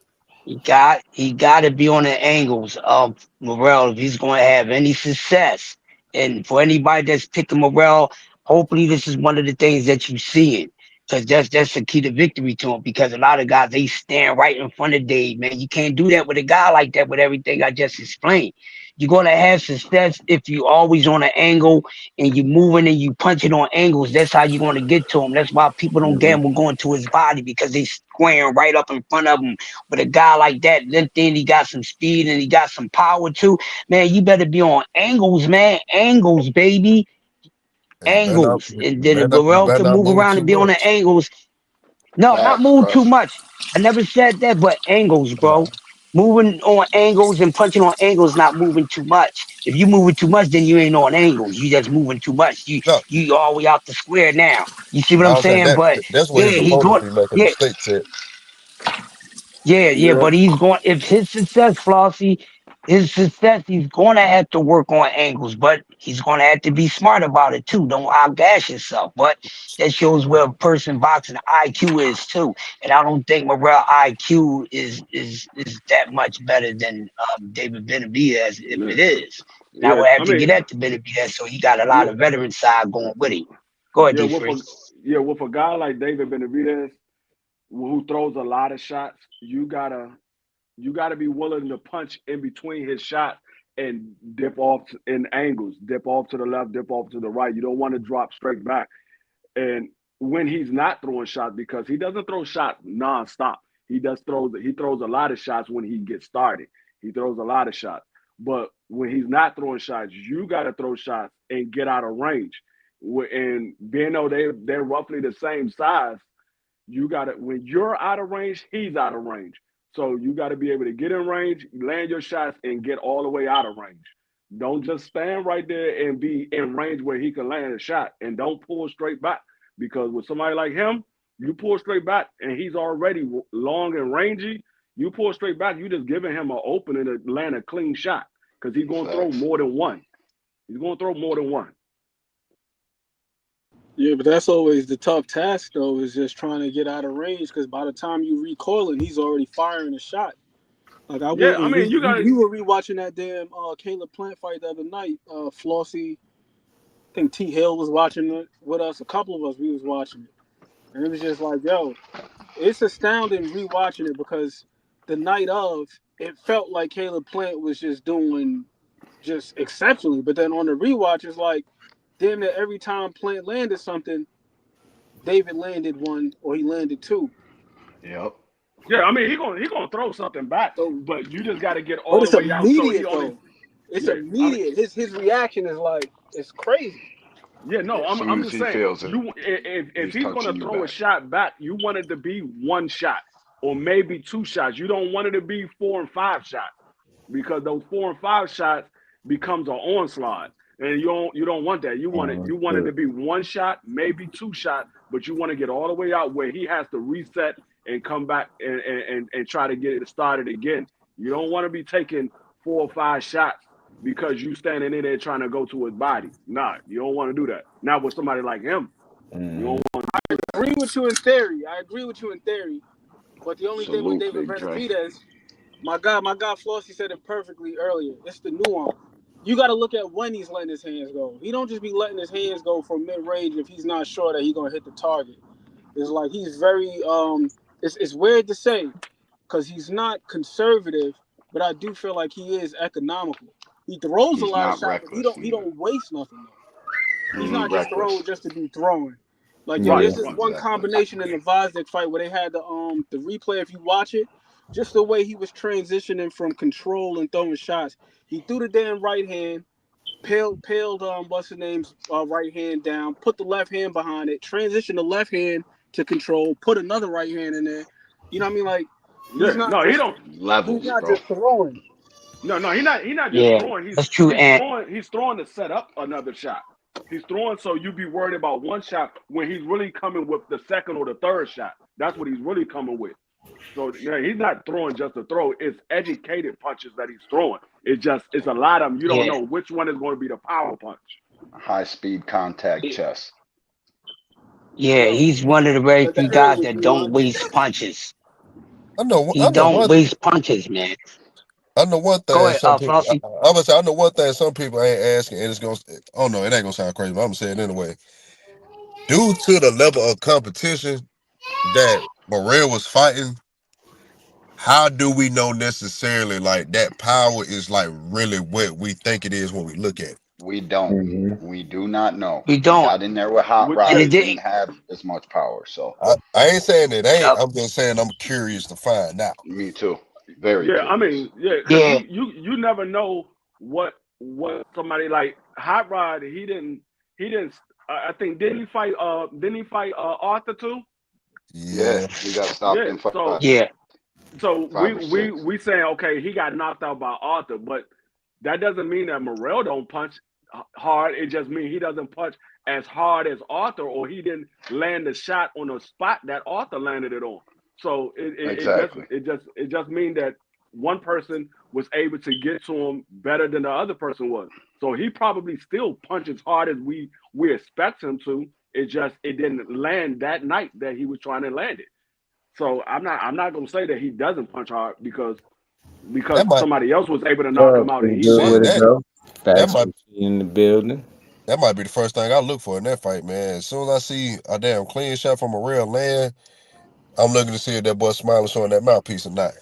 He got to be on the angles of Morrell if he's going to have any success. And for anybody that's picking Morrell, hopefully this is one of the things that you see it. Because that's the key to victory to him. Because a lot of guys, they stand right in front of Dave, man. You can't do that with a guy like that with everything I just explained. You're going to have success if you always on an angle and you moving and you punching on angles. That's how you're going to get to him. That's why people don't gamble going to his body, because they squaring right up in front of him. But a guy like that, then he got some speed and he got some power too. Man, you better be on angles, man. Angles, baby. Angles. And then if Morrell can move around and be on the angles. No, not move too much. I never said that, but angles, bro. Moving on angles and punching on angles, not moving too much. If you moving too much, then you ain't on angles. You just moving too much. You all the way out the square now. You see what I'm saying? But that's what his opponent be making mistakes at. Yeah, but he's going, if his success, Flossie, he's going to have to work on angles, but he's going to have to be smart about it too. Don't outgash yourself. But that shows where a person boxing IQ is too. And I don't think Morrell IQ is that much better than David Benavidez, if it is. And I would have to get at the Benavidez, so he got a lot of veteran side going with him. Go ahead, with a guy like David Benavidez, who throws a lot of shots, you gotta be willing to punch in between his shots and dip off in angles, dip off to the left, dip off to the right. You don't want to drop straight back. And when he's not throwing shots, because he doesn't throw shots nonstop. He throws a lot of shots when he gets started. He throws a lot of shots. But when he's not throwing shots, you got to throw shots and get out of range. And being though they're roughly the same size, you got to, when you're out of range, he's out of range. So you got to be able to get in range, land your shots, and get all the way out of range. Don't just stand right there and be in range where he can land a shot, and don't pull straight back, because with somebody like him, you pull straight back and he's already long and rangy. You pull straight back, you just giving him an opening to land a clean shot, because he's going to throw more than one. He's going to throw more than one. Yeah, but that's always the tough task, though, is just trying to get out of range, because by the time you recoiling, he's already firing a shot. Like we were rewatching that damn Caleb Plant fight the other night. Flossie, I think T Hill was watching it with us. A couple of us, we was watching it, and it was just like, yo, it's astounding rewatching it, because the night of, it felt like Caleb Plant was just doing just exceptionally, but then on the rewatch, it's like, damn near every time Plant landed something, David landed one or he landed two. Yep. Yeah, I mean, he gonna throw something back, but you just got to get all the way out. So it's immediate. His reaction is like, it's crazy. Yeah, no, I'm just saying. If he's gonna throw a shot back, you want it to be one shot or maybe two shots. You don't want it to be 4 and 5 shots, because those 4 and 5 shots becomes an onslaught. And you don't want that. You want it to be one shot, maybe two shot, but you want to get all the way out where he has to reset and come back and try to get it started again. You don't want to be taking 4 or 5 shots because you standing in there trying to go to his body. Nah, you don't want to do that. Not with somebody like him. You don't want to do that. I agree with you in theory. But the only thing with David Benavidez, my God, Flossie said it perfectly earlier. It's the nuance. You got to look at when he's letting his hands go. He don't just be letting his hands go from mid-range if he's not sure that he's going to hit the target. It's like he's very it's weird to say because he's not conservative, but I do feel like he is economical. He throws a lot of shots, but he don't waste nothing though. He's not just throwing just to be throwing. Like there's this one combination in the Vazek fight where they had the replay. If you watch it, just the way he was transitioning from control and throwing shots, he threw the damn right hand, paled what's his name's right hand down, put the left hand behind it, transitioned the left hand to control, put another right hand in there. You know what I mean? Like he's not just throwing. No, he's not just throwing. That's true. He's throwing to set up another shot. He's throwing so you be worried about one shot when he's really coming with the second or the third shot. That's what he's really coming with. So yeah, he's not throwing just to throw. It's educated punches that he's throwing. It's a lot of them. You don't know which one is going to be the power punch. High speed contact chest. Yeah, he's one of the very few guys that don't waste punches. He don't waste punches, man. I know one thing. Go ahead, I know one thing. Some people ain't asking, and it's gonna. Oh no, it ain't gonna sound crazy, but I'm gonna say it anyway. Due to the level of competition that Morrell was fighting, how do we know necessarily like that power is like really what we think it is when we look at it? We don't. We do not know. We don't. He got in there with hot rods. He didn't have as much power. So I ain't saying it ain't. I'm just saying I'm curious to find out. Me too. Very. Yeah, curious. I mean, you never know what somebody like Hot Rod. He didn't. I think didn't he fight Arthur too? Yeah, he got stopped in fight. So we saying okay, he got knocked out by Arthur, but that doesn't mean that Morrell don't punch hard. It just means he doesn't punch as hard as Arthur, or he didn't land the shot on the spot that Arthur landed it on. So it just means that one person was able to get to him better than the other person was. So he probably still punches hard as we expect him to. It didn't land that night that he was trying to land it. So I'm not gonna say that he doesn't punch hard because somebody else was able to knock him out and he won. That might be in the building. That might be the first thing I look for in that fight, man. As soon as I see a damn clean shot from a real land, I'm looking to see if that boy smiling showing that mouthpiece or not.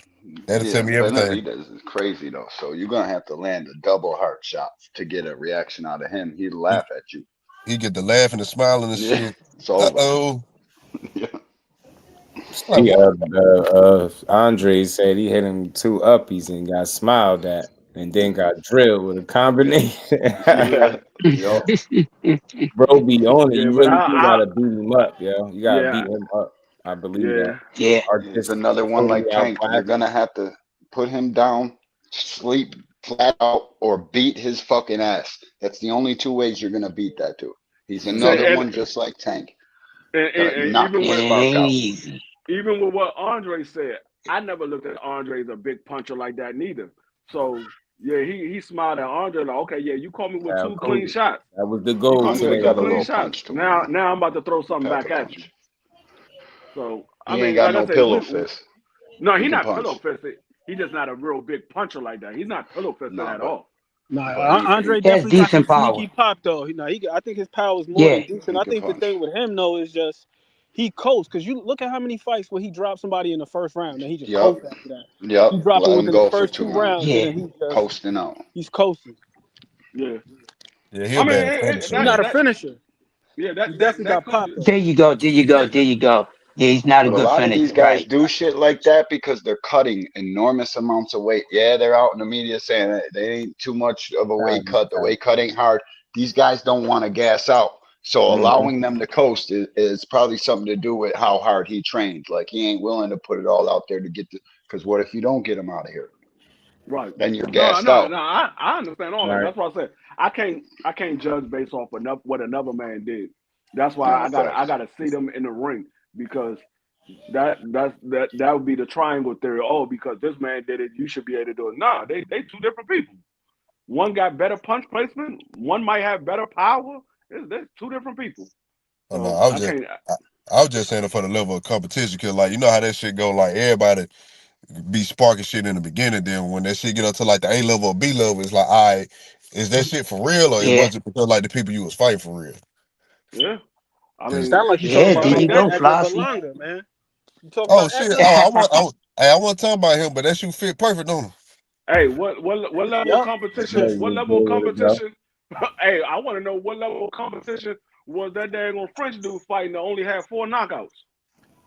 That'll tell me everything. Benavidez is crazy though, so you're gonna have to land a double heart shot to get a reaction out of him. He'd laugh at you. He get the laugh and the smile and the shit. Andre said he hit him 2 uppies and got smiled at, and then got drilled with a combination. Bro, be on it. You really gotta beat him up, yo. You gotta beat him up. I believe that. Yeah. There's another one like Tank. You're gonna have to put him down, sleep flat out, or beat his fucking ass. That's the only 2 ways you're gonna beat that dude. He's another one just like Tank. Even with what Andre said, I never looked at Andre as a big puncher like that neither. So yeah, he smiled at Andre like, okay, yeah, you caught me with 2 clean shots. That was the goal. Now I'm about to throw something back at you. So I mean, ain't got no pillow fist. No, he's not pillow fisted. He's just not a real big puncher like that. He's not pillow fisted at all. No, Andre definitely got some sneaky pop though. I think his power is more than decent. I think the thing with him though is just he coasts, because you look at how many fights where he dropped somebody in the first round and he just coasts after that. He dropped him within the first 2 rounds. And then he's just coasting out. He's coasting. Yeah. Yeah, he's not a finisher. Yeah, that definitely got popped. There you go. Yeah, he's not a good finisher. A lot of these guys do shit like that because they're cutting enormous amounts of weight. Yeah, they're out in the media saying that they ain't too much of a weight cut. The weight cut ain't hard. These guys don't want to gas out. So allowing them to coast is probably something to do with how hard he trained. Like he ain't willing to put it all out there to get because what if you don't get him out of here? Right. then you're No, gassed no, out. no. I understand all that. Right. That's what I said. I can't judge based off of what another man did. That's why No, I facts. gotta see them in the ring because that would be the triangle theory. Oh, because this man did it, you should be able to do it. Nah, they two different people. One got better punch placement. One might have better power. There's two different people. Oh, no, So I was I just, can't. I was just saying it for the level of competition, cause like you know how that shit go, like everybody be sparking shit in the beginning, then when that shit get up to like the A level or B level, it's like, all right, is that shit for real, or it Yeah, wasn't because like the people you was fighting for real? Yeah, I It Cause mean, sound like you talking yeah. shit about There like you Jose that. go, Edgar Flossie. Berlanga, man. You talking oh about shit, Edgar? I want to talk about him, but that shoe fit perfect on him. Hey, what level of Yup. competition? Hey, What you level of good with it, bro? competition? Hey, I want to know what level of competition was that daggone French dude fighting that only had 4 knockouts?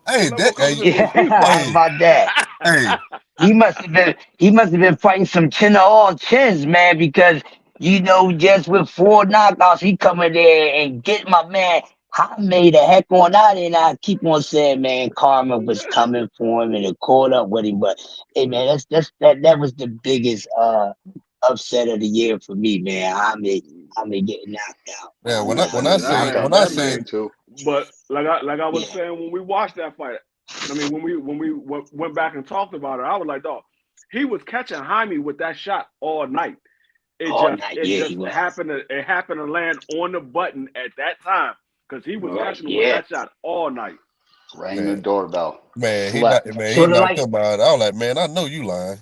Hey, What level that, of hey, competition Yeah, was he how fighting? hey, about that? hey, He must have been fighting some chin to all chins, man, because just with 4 knockouts, he coming there and get my man. I made a heck on out, and I keep on saying, man, karma was coming for him and it caught up with him. But hey, man, that was the biggest upset of the year for me, man. I may get knocked out. yeah. I'm When with Yeah, Henry. that I man, felt I that that shit seen, man. too. But like I was Yeah, saying when we watched that fight, I mean when we went back and talked about it, I was like, dog, he was catching Haney with that shot all night. all night. It Yeah, just he was. happened to land on the button at that time because he was Right. catching him with Yeah. that shot all night. Rang the man, doorbell. man, Slept. he Sort of knocked like him out. I was like, man, I know you lying.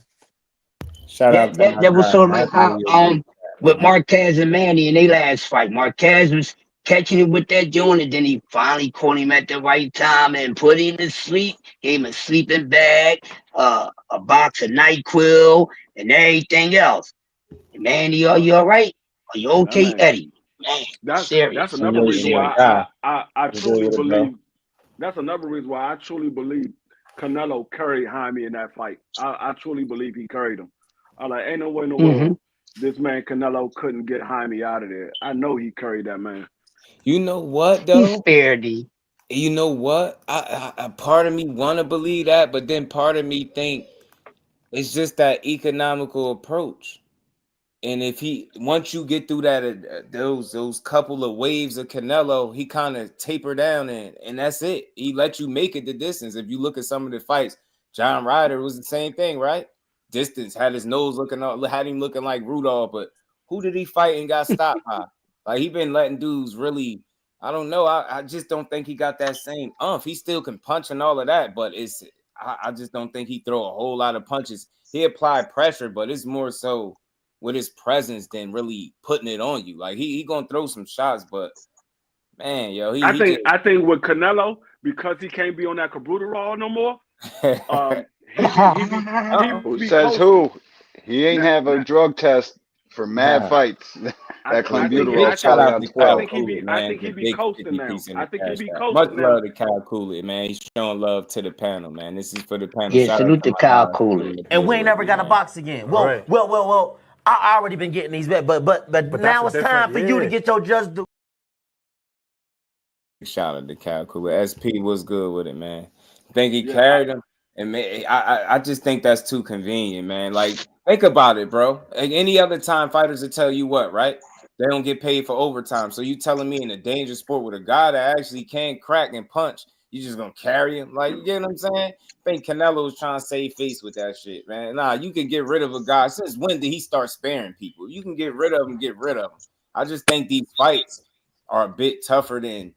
Shout out that. to That my that was guy, sort of like Happy how New Year, Build. with Marquez and Manny in their last fight. Marquez was catching him with that joint, and then he finally caught him at the right time and put him to sleep. Gave him a sleeping bag, a box of NyQuil, and everything else. And Manny, are Uh, you all right? Are you that okay, man, Eddie? Man, that's serious. I another know reason you Serious. my why guy. I You good truly with it, bro? believe. That's another reason why I truly believe Canelo carried Jaime in that fight. I truly believe he carried him. I like, ain't no way in the Mm-hmm. world this man Canelo couldn't get Jaime out of there. I know he carried that man. You know what He though? spared him. You know what? I part of me want to believe that, but then part of me think it's just that economical approach. And if he once you get through that those couple of waves of Canelo, he kind of taper down and that's it. He let you make it the distance. If you look at some of the fights, John Ryder was the same thing, right? Distance had his nose had him looking like Rudolph, but who did he fight and got stopped by? Like he been letting dudes really. I don't know. I just don't think he got that same umph. He still can punch and all of that, but I just don't think he throw a whole lot of punches. He applied pressure, but it's more so with his presence than really putting it on you. Like he gonna throw some shots, but man, yo, he just I think with Canelo, because he can't be on that caboodle no more, Who he be says coasting. who? He ain't Now, have a now drug test for mad fights. That I clenbuterol's think shout probably out on to I Cal 12. think Cooley, man. he The be big coasting 50 now. piece in I the think he cash be app. Much coasting now. love to Cal Cooley, man. He's showing love to the panel, man. This is for the panel. Yeah, Shout out salute to to my Kyle guy, Cooley. And we ain't never got to man. box again. Well, Right. well. I already been getting these back, but But that's now a it's time different, for you to yeah. get your just do. Shout out to Cal Cooler. SP was good with it, man. Think he Yeah, carried him, and man, I just think that's too convenient, man. Like think about it, bro. Like, any other time, fighters will tell you what, right? They don't get paid for overtime. So you telling me in a dangerous sport with a guy that actually can crack and punch, you just gonna carry him? Like you get what I'm saying? I think Canelo was trying to save face with that shit, man. Nah, you can get rid of a guy. Since when did he start sparing people? You can get rid of him, get rid of him. I just think these fights are a bit tougher than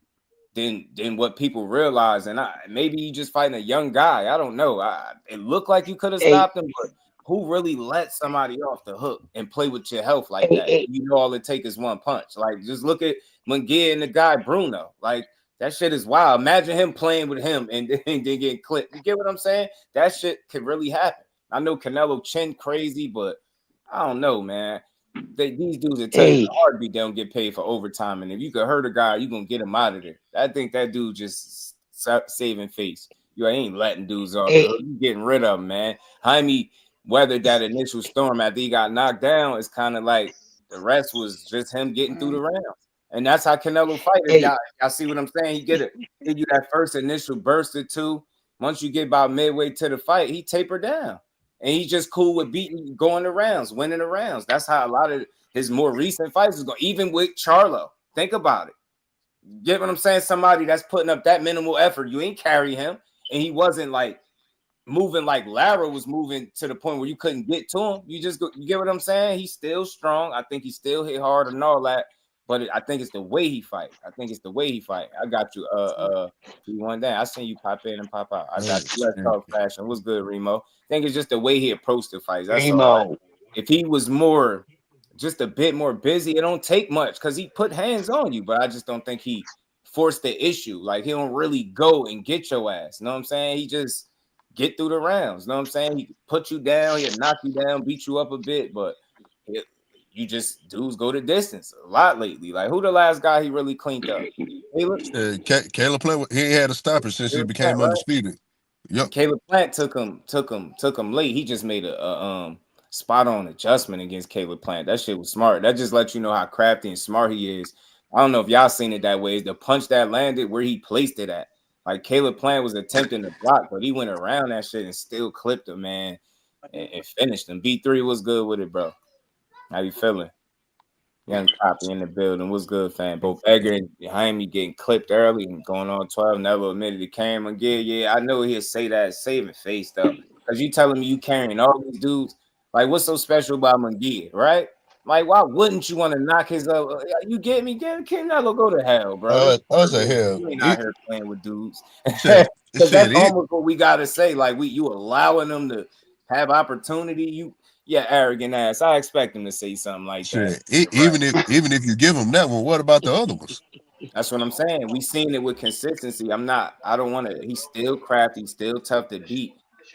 what people realize. And maybe you just fighting a young guy. I don't know. It looked like you could have Hey, stopped him, but who really let somebody off the hook and play with your health like hey, that? hey, You know, all it takes is one punch. Like, just look at Munguia and the guy Bruno. Like, that shit is wild. Imagine him playing with him and then getting clipped. You get what I'm saying? That shit could really happen. I know Canelo chin crazy, but I don't know, man. These dudes that tell you the hey, heartbeat they don't get paid for overtime, and if you could hurt a guy, you gonna get him out of there. I think that dude just saving face. You ain't letting dudes off the hook. hey, You getting rid of them, man. Jaime weathered that initial storm after he got knocked down. It's kind of like the rest was just him getting through the rounds, and that's how Canelo fight is. hey, Y'all see what I'm saying? He give you that first initial burst or two. Once you get about midway to the fight, he tapered down. and he's just cool with going the rounds, winning the rounds. That's how a lot of his more recent fights is going. Even with Charlo, think about it. Get what I'm saying? Somebody that's putting up that minimal effort, you ain't carry him, and he wasn't like moving like Lara was moving to the point where you couldn't get to him. You get what I'm saying? He's still strong. I think he still hit hard and all that, but I think it's the way he fight. I got you. You one day I seen you pop in and pop out. I got you. Let's talk fashion. What's good, Remo? I think it's just the way he approached the fights. That's all. If he was more, just a bit more busy, it don't take much because he put hands on you, but I just don't think he forced the issue. Like he don't really go and get your ass. You know what I'm saying? He just get through the rounds. You know what I'm saying? He put you down, he'll knock you down, beat you up a bit, but you just dudes go the distance a lot lately. Like who the last guy he really cleaned up? Caleb Plant, he had to stop it since he became undisputed. Yep. Caleb Plant took him late. He just made a spot on adjustment against Caleb Plant. That shit was smart. That just lets you know how crafty and smart he is. I don't know if y'all seen it that way. The punch that landed where he placed it at. Like Caleb Plant was attempting to block, but he went around that shit and still clipped him, man, and finished him. B3 was good with it, bro. How you feeling? Young Poppy in the building. What's good, fam? Both Edgar and Haney getting clipped early and going on 12. Never admitted to carrying him. Yeah, I know he'll say that saving face though, because you telling me you carrying all these dudes. Like, what's so special about Munguia, right? Like, why wouldn't you want to knock his up? You get me? Get Canelo go to hell, bro. I was like, hell, you ain't out here playing with dudes. Because that's almost what we gotta say. Like, you allowing them to have opportunity. Arrogant ass. I expect him to say something like that. Even if you give him that one, what about the other ones? That's what I'm saying. We seen it with consistency. I don't want to. He's still crafty, still tough to beat,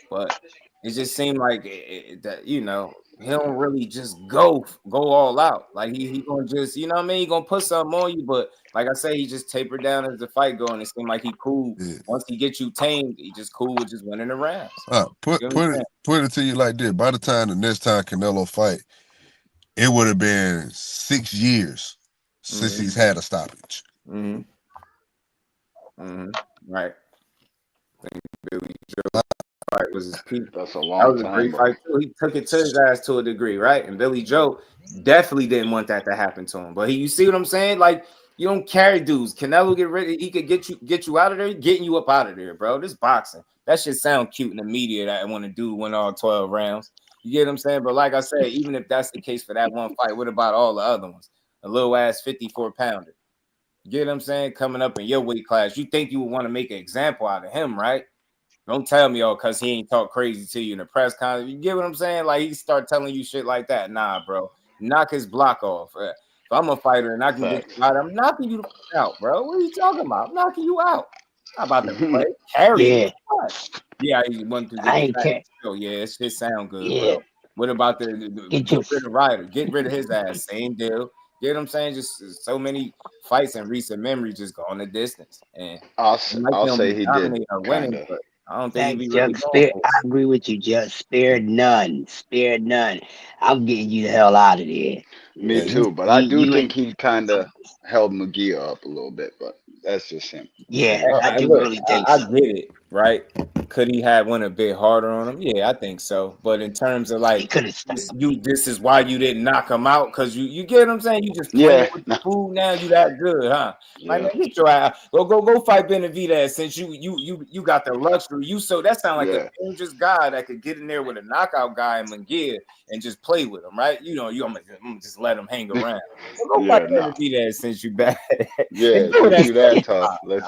but it just seemed like that. You know, he don't really just go all out. Like he gonna just, you know what I mean? He gonna put something on you, but like I say, he just tapered down as the fight going. It seemed like he cool. Yeah. Once he gets you tamed, he just cool with just winning the rounds. Put it to you like this. By the time the next time Canelo fight, it would have been 6 years since he's had a stoppage. Right. I think Billy Joe fight was his peak. That's a long time. Great fight too. He took it to his ass to a degree, right? And Billy Joe definitely didn't want that to happen to him. But you see what I'm saying? Like, you don't carry dudes. Canelo get ready. He could get you out of there, getting you up out of there, bro. This boxing. That shit sound cute in the media that when a dude win all 12 rounds. You get what I'm saying? But like I said, even if that's the case for that one fight, what about all the other ones? A little ass 54-pounder. You get what I'm saying? Coming up in your weight class. You think you would want to make an example out of him, right? Don't tell me, because he ain't talk crazy to you in the press conference. You get what I'm saying? Like, he start telling you shit like that. Nah, bro. Knock his block off. If I'm a fighter and I can get you out, I'm knocking you out, bro. What are you talking about? I'm knocking you out. Not about to play. Carry. Yeah, he went through the yeah, it shit sound good, bro. What about the get rid of Ryder? Get rid of his ass. Same deal. Get what I'm saying? Just so many fights in recent memory just going the distance. And I'll say he did winning, but I don't think he really I agree with you, just spare none. Spare none. I'm getting you the hell out of there. Me too, but I do think he kind of held Munguia up a little bit, but that's just him. Yeah, I do really think I get it, right? Could he have went a bit harder on him? Yeah, I think so. But in terms of like, this is why you didn't knock him out, because you get what I'm saying? You just playing with the food now. You that good, huh? Like, man, get your ass. Go fight Benavidez since you got the luxury. That sound like a dangerous guy that could get in there with a knockout guy in Munguia and just play with him, right? You know, I'm gonna just let him hang around. Go fight Benavidez since you bad. Yeah, since you that tough. Let's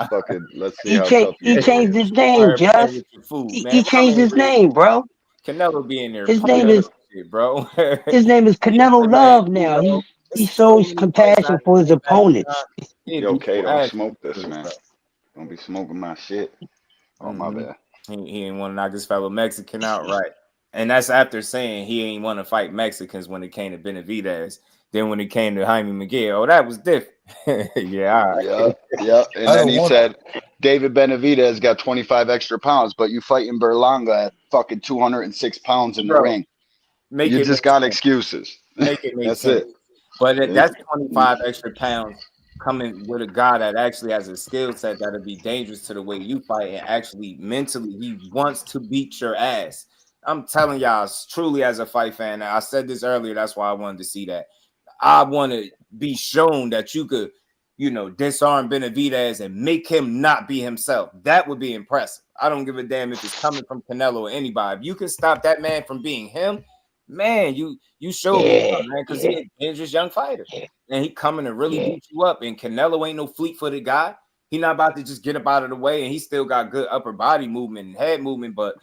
see how tough you He changed his name, Just. He changed his name, bro. Canelo being there. His name is bro. His name is Canelo Love now. He shows compassion for his opponents. Yo, K, don't smoke this, man. Don't be smoking my shit. Oh, my bad. He ain't want to knock this fellow Mexican out, right? And that's after saying he ain't want to fight Mexicans when it came to Benavidez. Then when it came to Jaime Miguel, that was different. Yeah, all right. Yeah. And then he said, David Benavidez got 25 extra pounds, but you fighting Berlanga at fucking 206 pounds in the ring. You just got excuses. Make it make That's sense. it. But that's 25 extra pounds coming with a guy that actually has a skill set that'll be dangerous to the way you fight, and actually mentally he wants to beat your ass. I'm telling y'all, truly as a fight fan, I said this earlier, that's why I wanted to see that. I want to be shown that you could, disarm Benavidez and make him not be himself. That would be impressive. I don't give a damn if it's coming from Canelo or anybody. If you can stop that man from being him, man, you showed me, man, because he's a dangerous young fighter. And he coming to really beat you up. And Canelo ain't no fleet-footed guy. He not about to just get up out of the way, and he still got good upper body movement and head movement, but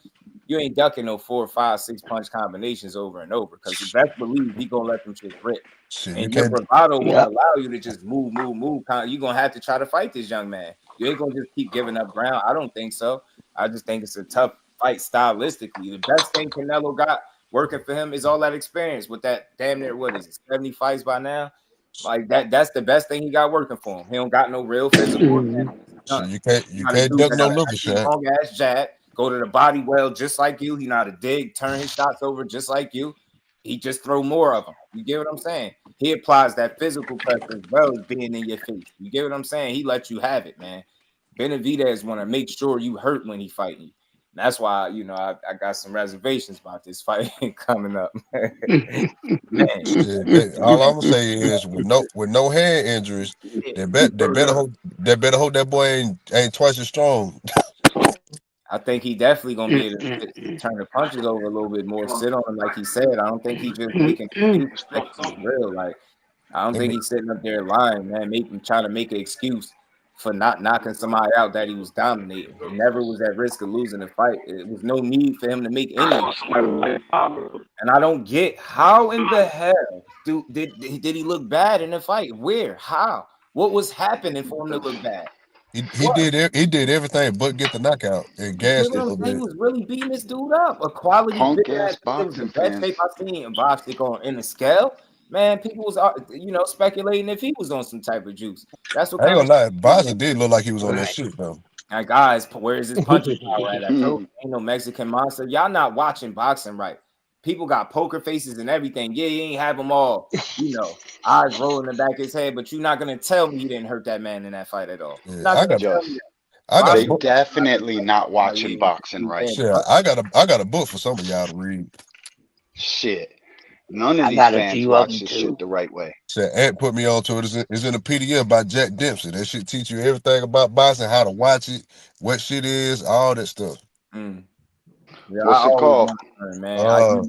you ain't ducking no 4, 5, 6 punch combinations over and over, because you best believe he gonna let them shit rip. And your bravado won't allow you to just move. You're gonna have to try to fight this young man. You ain't gonna just keep giving up ground. I don't think so. I just think it's a tough fight stylistically. The best thing Canelo got working for him is all that experience with that damn near, what is it, 70 fights by now? Like that's the best thing he got working for him. He don't got no real physical. So you can't duck no liver shot. Long ass jab, go to the body well just like you. He know how to dig, turn his shots over just like you. He just throw more of them. You get what I'm saying? He applies that physical pressure as well as being in your face. You get what I'm saying? He lets you have it, man. Benavidez want to make sure you hurt when he fighting you. That's why, I got some reservations about this fight coming up. Man. All I'm gonna say is with no hand injuries, they better hope that boy ain't twice as strong. I think he definitely gonna be able to turn the punches over a little bit more, sit on him like he said. I don't think he just making excuses. It's real. Like, I don't think he's sitting up there lying, man, trying to make an excuse for not knocking somebody out that he was dominating. He never was at risk of losing the fight. It was no need for him to make any. And I don't get how in the hell did he look bad in the fight? Where? How? What was happening for him to look bad? He did everything but get the knockout and gassed it a little bit. He was really beating this dude up. A quality Punk big ass ass. It was the boxing best fans. shape I've seen in boxing in the scale. Man, people was speculating if he was on some type of juice. That's what I ain't kind gonna of lie, Boston did look like he was on that shit though. Like, guys, where is his punching power at? I told you, ain't no Mexican monster. Y'all not watching boxing right. People got poker faces and everything. Yeah, you ain't have them all, eyes rolling in the back of his head, but you're not gonna tell me you didn't hurt that man in that fight at all. They definitely not watching boxing right. Shit, I got a book for some of y'all to read. Shit. None of these fans watch this shit the right way. Shit, Ant put me on to it. It's in a PDF by Jack Dempsey. That shit teach you everything about boxing, how to watch it, what shit is, all that stuff. Yeah, what's it called? Man, I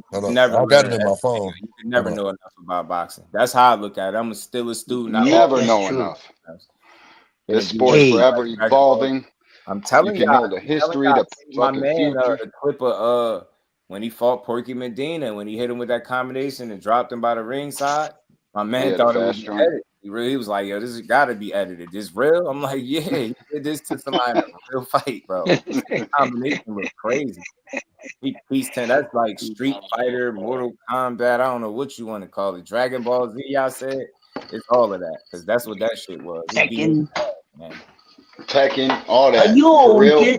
got it in my phone. You can never know enough about boxing. That's how I look at it. I'm still a student. You never know enough. This sport's forever evolving. I'm telling you, know the history, the my fucking man, future. The clip of when he fought Porky Medina, when he hit him with that combination and dropped him by the ringside. My man thought it was edited. He was like, "Yo, this has got to be edited. This real?" I'm like, "Yeah, he did this to somebody in a real fight, bro." The combination was crazy. That's like Street Fighter, Mortal Kombat. I don't know what you want to call it. Dragon Ball Z. Y'all said it's all of that because that's what that shit was. Tekken, all that. For real.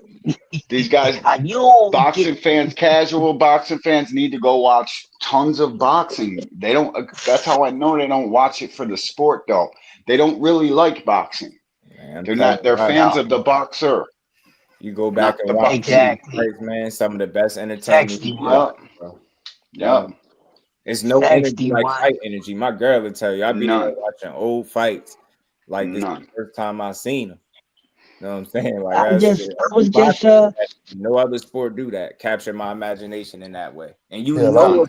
These guys, boxing fans, casual boxing fans, need to go watch tons of boxing. They don't. That's how I know they don't watch it for the sport, though. They don't really like boxing. They're not. They're fans of the boxer. You go back and watch fights, man. Some of the best entertainment. Yeah. It's no energy like fight energy. My girl will tell you. I've been watching old fights like this is the first time I seen them. You know what I'm saying? Like I was just no other sport do that. Capture my imagination in that way. And you know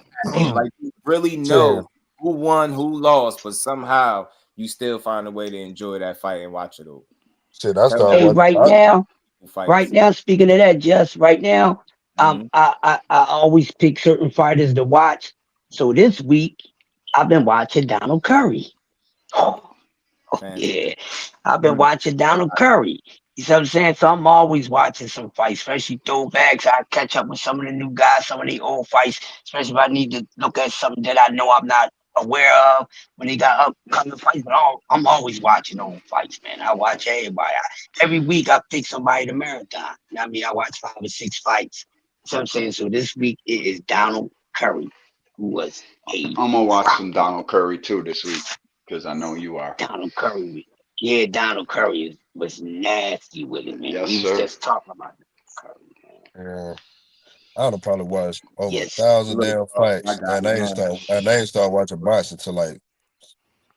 like you really know who won, who lost, but somehow you still find a way to enjoy that fight and watch it over. Shit, that's right now, speaking of that, just right now, I always pick certain fighters to watch. So this week I've been watching Donald Curry. Yeah, I've been watching Donald Curry. You see what I'm saying? So I'm always watching some fights, especially throwbacks. I catch up with some of the new guys, some of the old fights, especially if I need to look at something that I know I'm not aware of when they got upcoming fights. But I'm always watching old fights, man. I watch everybody. Every week I pick somebody to marathon. I mean, I watch 5 or 6 fights. So I'm saying, so this week it is Donald Curry, who was I'm gonna watch some Donald Curry too this week because I know you are. Donald Curry. Yeah, Donald Curry was nasty with it, man. Yes, he was just talking about Curry, man. I don't probably watched over Yes. 1,000 Look, damn I fights, got and it, I ain't man. start watching boxing until like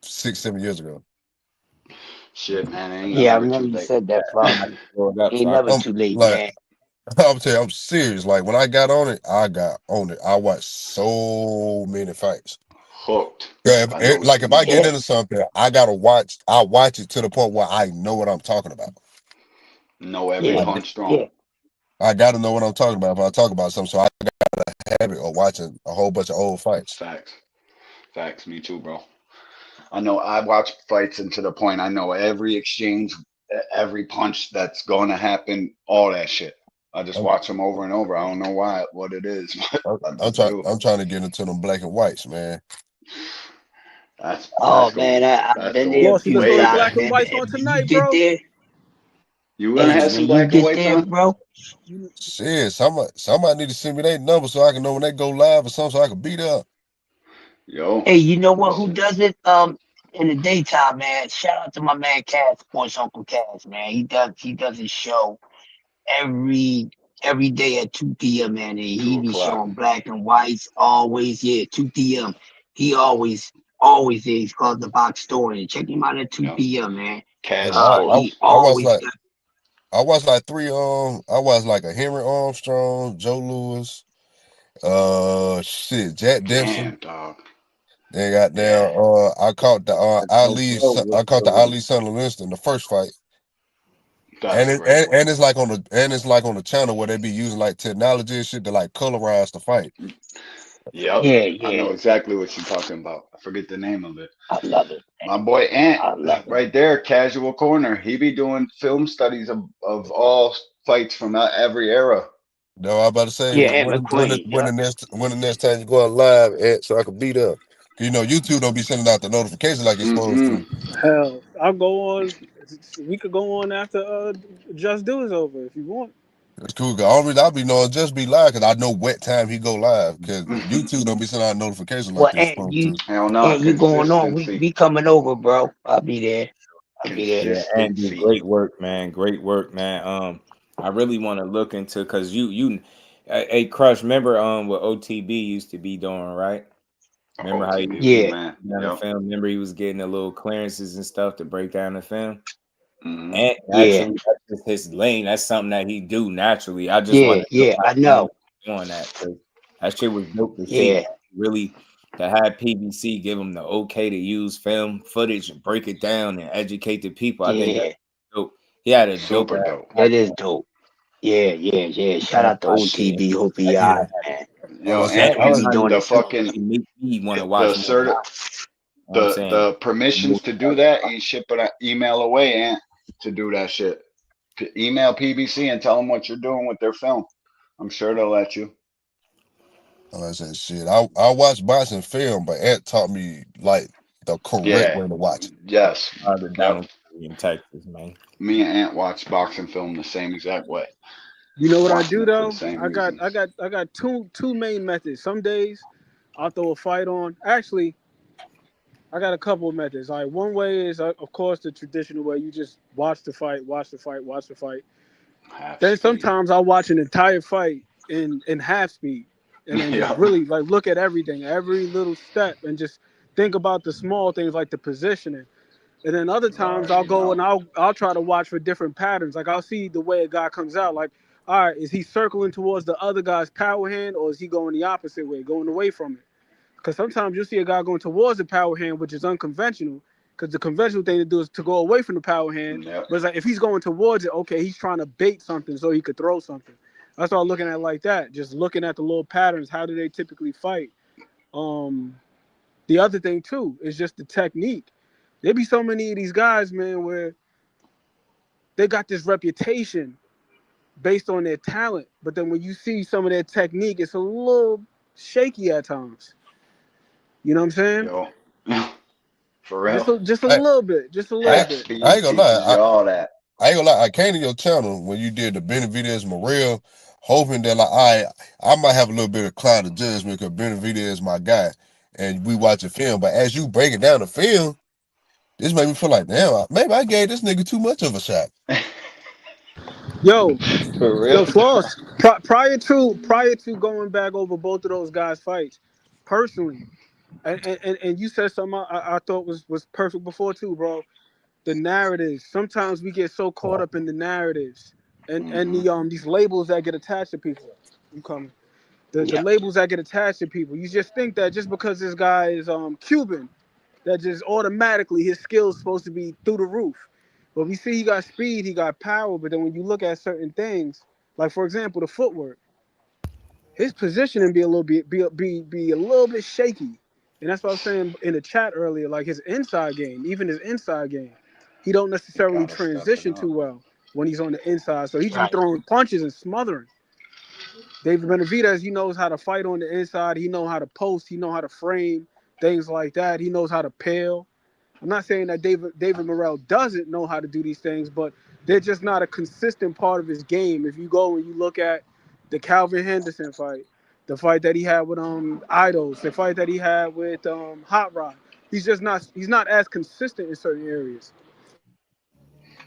6-7 years ago. Shit, man, it ain't Yeah, I never too remember you late. said that, Father. Ain't never I'm too late, like, man. I'm telling you, I'm serious. Like when I got on it, I got on it. I watched so many fights. Hooked. Yeah, I know what you if I mean. get into something, I gotta watch. I watch it to the point where I know what I'm talking about. Know every Yeah, punch yeah. thrown. I gotta know what I'm talking about if I talk about something. So I got a habit of watching a whole bunch of old fights. Facts. Facts. Me too, bro. I know I watch fights and to the point I know every exchange, every punch that's going to happen, all that shit. I just watch them over and over. I don't know why, what it is, but I just do. I'm trying to get into them black and whites, man. That's Man, I've been there a Boss, you few can throw the times, black and man. whites And on when you tonight, get bro. there, You gonna have when some you black and get whites there, on? bro. Shit, somebody need to send me their number so I can know when they go live or something so I can beat up. Yo. Hey, you know what? Who does it? In the daytime, man. Shout out to my man Cass, Sports Uncle Cass, man. He does his show every day at 2 p.m. man. And he be 2 o'clock. showing black and whites always. Yeah, 2 p.m. He always is. He's called the Box Story. And check him out at 2 p.m. man. Cass He Sports. I was always like got. I watched like I watched like a Henry Armstrong, Joe Louis, Jack Dempsey. Damn, dog. Then got down. Yeah. I caught the Ali son of Winston the first fight, That's a great one. and it's like on the channel where they be using like technology and shit to like colorize the fight. Yep. Yeah. I know exactly what you're talking about. I forget the name of it. I love it. My boy Ant, I love it. right there, Casual Corner. He be doing film studies of all fights from every era. No, I'm about to say Yeah, Ant when McQueen. the next time you go on live, so I can beat up. You know, YouTube don't be sending out the notifications like it's supposed to. Hell, I'll go on. We could go on after Just Do is over if you want. It's cool. The only reason I be knowing just be live because I know what time he go live because YouTube don't be sending out notifications like Well, they're supposed to. Hell no, you going on? consistency. We coming over, bro. I'll be there. Yeah, Andy, great work, man. Great work, man. I really want to look into because hey Crush, remember what OTB used to be doing, right? Remember how he OTB was was man. down the film? Remember he was getting the little clearances and stuff to break down the film? Mm-hmm. And naturally, that's just his lane. That's something that he do naturally. I just want to Yeah, I know. doing that because that shit was dope to Yeah. see. Really, to have PBC give him the okay to use film footage and break it down and educate the people. I think that's dope. He had a dope. Super dope. That is dope. Yeah. Shout out to OTB. Hope he man. Yo, He be doing the it. fucking make me want to watch the permissions to do that, you ship an email away, Ant, to do that shit. Email PBC and tell them what you're doing with their film. I'm sure they'll let you. I said, shit. I watch boxing film, but Ant taught me like the correct way to watch it. Yes. In Texas, man. Me and Ant watch boxing film the same exact way. You know what I Watching do it for though? the same I got two main methods. Some days I'll throw a fight on. Actually, I got a couple of methods. Like one way is of course the traditional way. You just watch the fight. Then sometimes I'll watch an entire fight in half speed, and then just really like look at everything, every little step, and just think about the small things like the positioning. And then other times I'll go and I'll try to watch for different patterns. Like I'll see the way a guy comes out. Like, all right, is he circling towards the other guy's power hand, or is he going the opposite way, going away from it? Because sometimes you'll see a guy going towards the power hand, which is unconventional. Because the conventional thing to do is to go away from the power hand. But it's like if he's going towards it, okay, he's trying to bait something so he could throw something. That's what I'm looking at like that. Just looking at the little patterns. How do they typically fight? The other thing too is just the technique. There be so many of these guys, man, where they got this reputation based on their talent, but then when you see some of their technique, it's a little shaky at times. You know what I'm saying? Yo, for real. Just a little bit. I ain't gonna lie. I ain't gonna lie. I came to your channel when you did the Benavidez Morrell, hoping that like I might have a little bit of cloud of judgment because Benavidez is my guy, and we watch a film. But as you breaking down the film, this made me feel like, damn, maybe I gave this nigga too much of a shot. Yo, For real. yo, Floss. Prior to going back over both of those guys' fights, personally, and you said something I thought was perfect before too, bro. The narratives. Sometimes we get so caught up in the narratives and these labels that get attached to people. You coming? The labels that get attached to people. You just think that just because this guy is Cuban, that just automatically his skills supposed to be through the roof. But we see he got speed, he got power, but then when you look at certain things, like for example the footwork, his positioning be a little bit be a little bit shaky. And that's what I was saying in the chat earlier, like his inside game, even his inside game, he don't necessarily transition too well when he's on the inside. So he just be throwing punches and smothering. David Benavidez, he knows how to fight on the inside. He knows how to post. He knows how to frame, things like that. He knows how to peel. I'm not saying that David Morrell doesn't know how to do these things, but they're just not a consistent part of his game. If you go and you look at the Kalvin Henderson fight, the fight that he had with Idols, the fight that he had with Hot Rod, he's not as consistent in certain areas.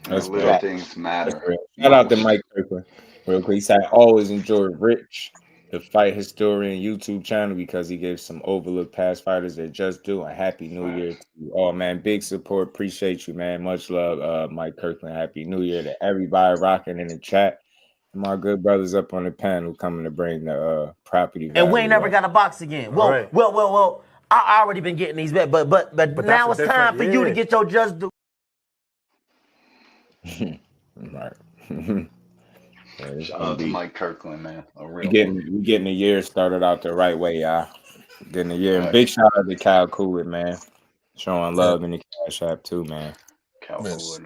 That's little things matter. Shout out to Mike Kirkland real quick. He said, I always enjoyed Rich, the fight historian YouTube channel, because he gives some overlooked past fighters that just do. A happy New Year to you. Oh man, big support. Appreciate you, man. Much love, Mike Kirkland. Happy New Year to everybody rocking in the chat. And my good brothers up on the panel coming to bring the property value. And we ain't never got a box again. Well. I already been getting these back, but now it's time for you to get your just do. Right. Shout out to Mike Kirkland, man. We getting the year started out the right way, y'all. Getting the year. And big shout out to Kyle Coolidge, man. Showing love in the Cash App too, man.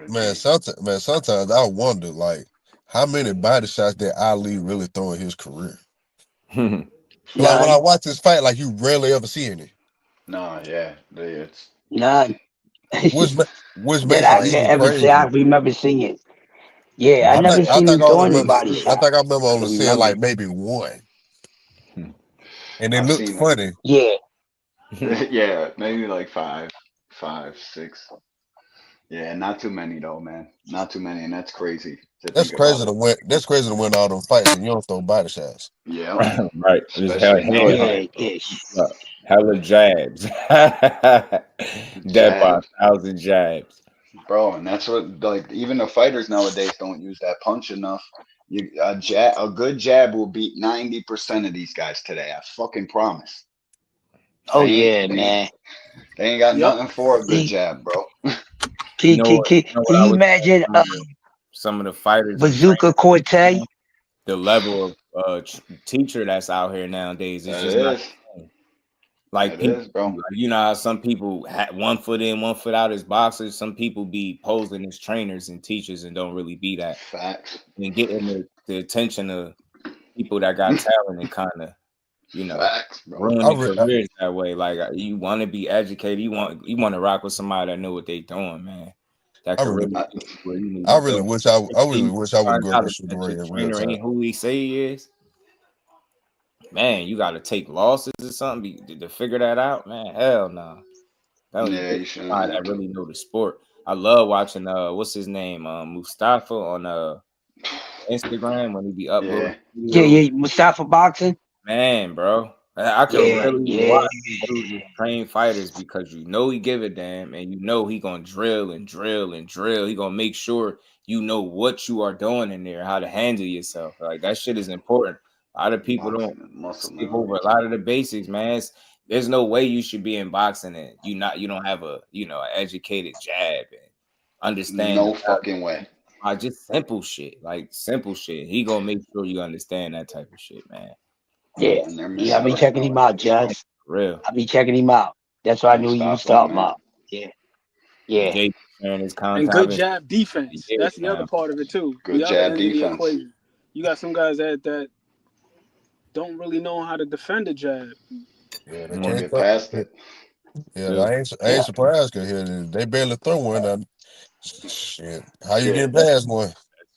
Man, sometimes I wonder, like, how many body shots did Ali really throw in his career? Like when I watch this fight, like you rarely ever see any. No, yeah, it's none. Which that I can ever say I remember seeing it. Yeah, I never seen him throw anybody shot. I think I remember only seeing like maybe one. And it looked funny. Yeah. Yeah, maybe like five, 6. Yeah, not too many though, man. Not too many, and that's crazy. That's crazy to win. That's crazy to win all them fights and you don't throw body shots. Yeah, right. Hella jabs. Dead by 1,000 jabs. Bro, and that's what, like, even the fighters nowadays don't use that punch enough. A good jab will beat 90% of these guys today. I fucking promise. Oh yeah, man. They ain't got nothing for a good jab, bro. Can you imagine some of the fighters? Bazooka Cortez. The level of teacher that's out here nowadays is just not. Like people, bro. Like, you know how some people have 1 foot in, 1 foot out as boxers. Some people be posing as trainers and teachers and don't really be that. Facts. And getting the attention of people that got talent and kind of, you know, ruin their careers that way. Like you want to be educated, you want to rock with somebody that know what they doing, man. That could I really wish I would go to shoot the ring in real time. Ain't who he say he is. Man, you got to take losses or something to figure that out, man. Hell no. You should. I really know the sport. I love watching what's his name, Mustafa on Instagram when he be uploading. Yeah, Mustafa boxing. Man, bro, I could really watch dudes train fighters because you know he give a damn and you know he gonna drill and drill and drill. He gonna make sure you know what you are doing in there, how to handle yourself. Like that shit is important. A lot of people don't skip over a lot of the basics, man. There's no way you should be in boxing and you don't have a an educated jab and understand. No fucking way. Just simple shit, like simple shit. He gonna make sure you understand that type of shit, man. Yeah, I be checking him out, Just. Real. I be checking him out. That's why I knew you was talking about. Yeah. And good jab defense. That's the other part of it too. Good jab defense. You got some guys that don't really know how to defend a jab. Yeah, they can't get past it. Yeah, I ain't surprised because they barely throw one. Shit, how you get past one?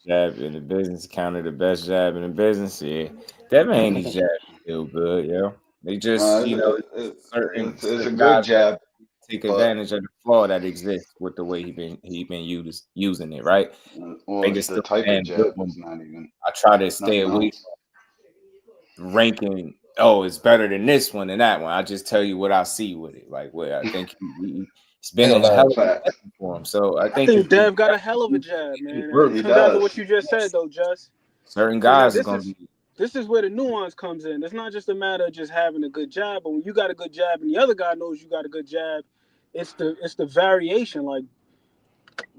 Jab in the business, counter the best jab in the business. Yeah, that man, these jabs feel good, yo. They just, it's a good jab. take advantage of the flaw that exists with the way he been using it, right? Well, I think it's it's the still type damn of good jab. one. It's not even I try to stay nothing away else. from ranking. Oh, it's better than this one and that one. I just tell you what I see with it. Like where I think it's been a hell of a lesson for him. So I I think think Dev got a hell of a jab, man. And it He comes down to does. what you just said, though, Just. certain So now guys are gonna be. this is where the nuance comes in. It's not just a matter of just having a good jab, but when you got a good jab and the other guy knows you got a good jab, it's the variation. Like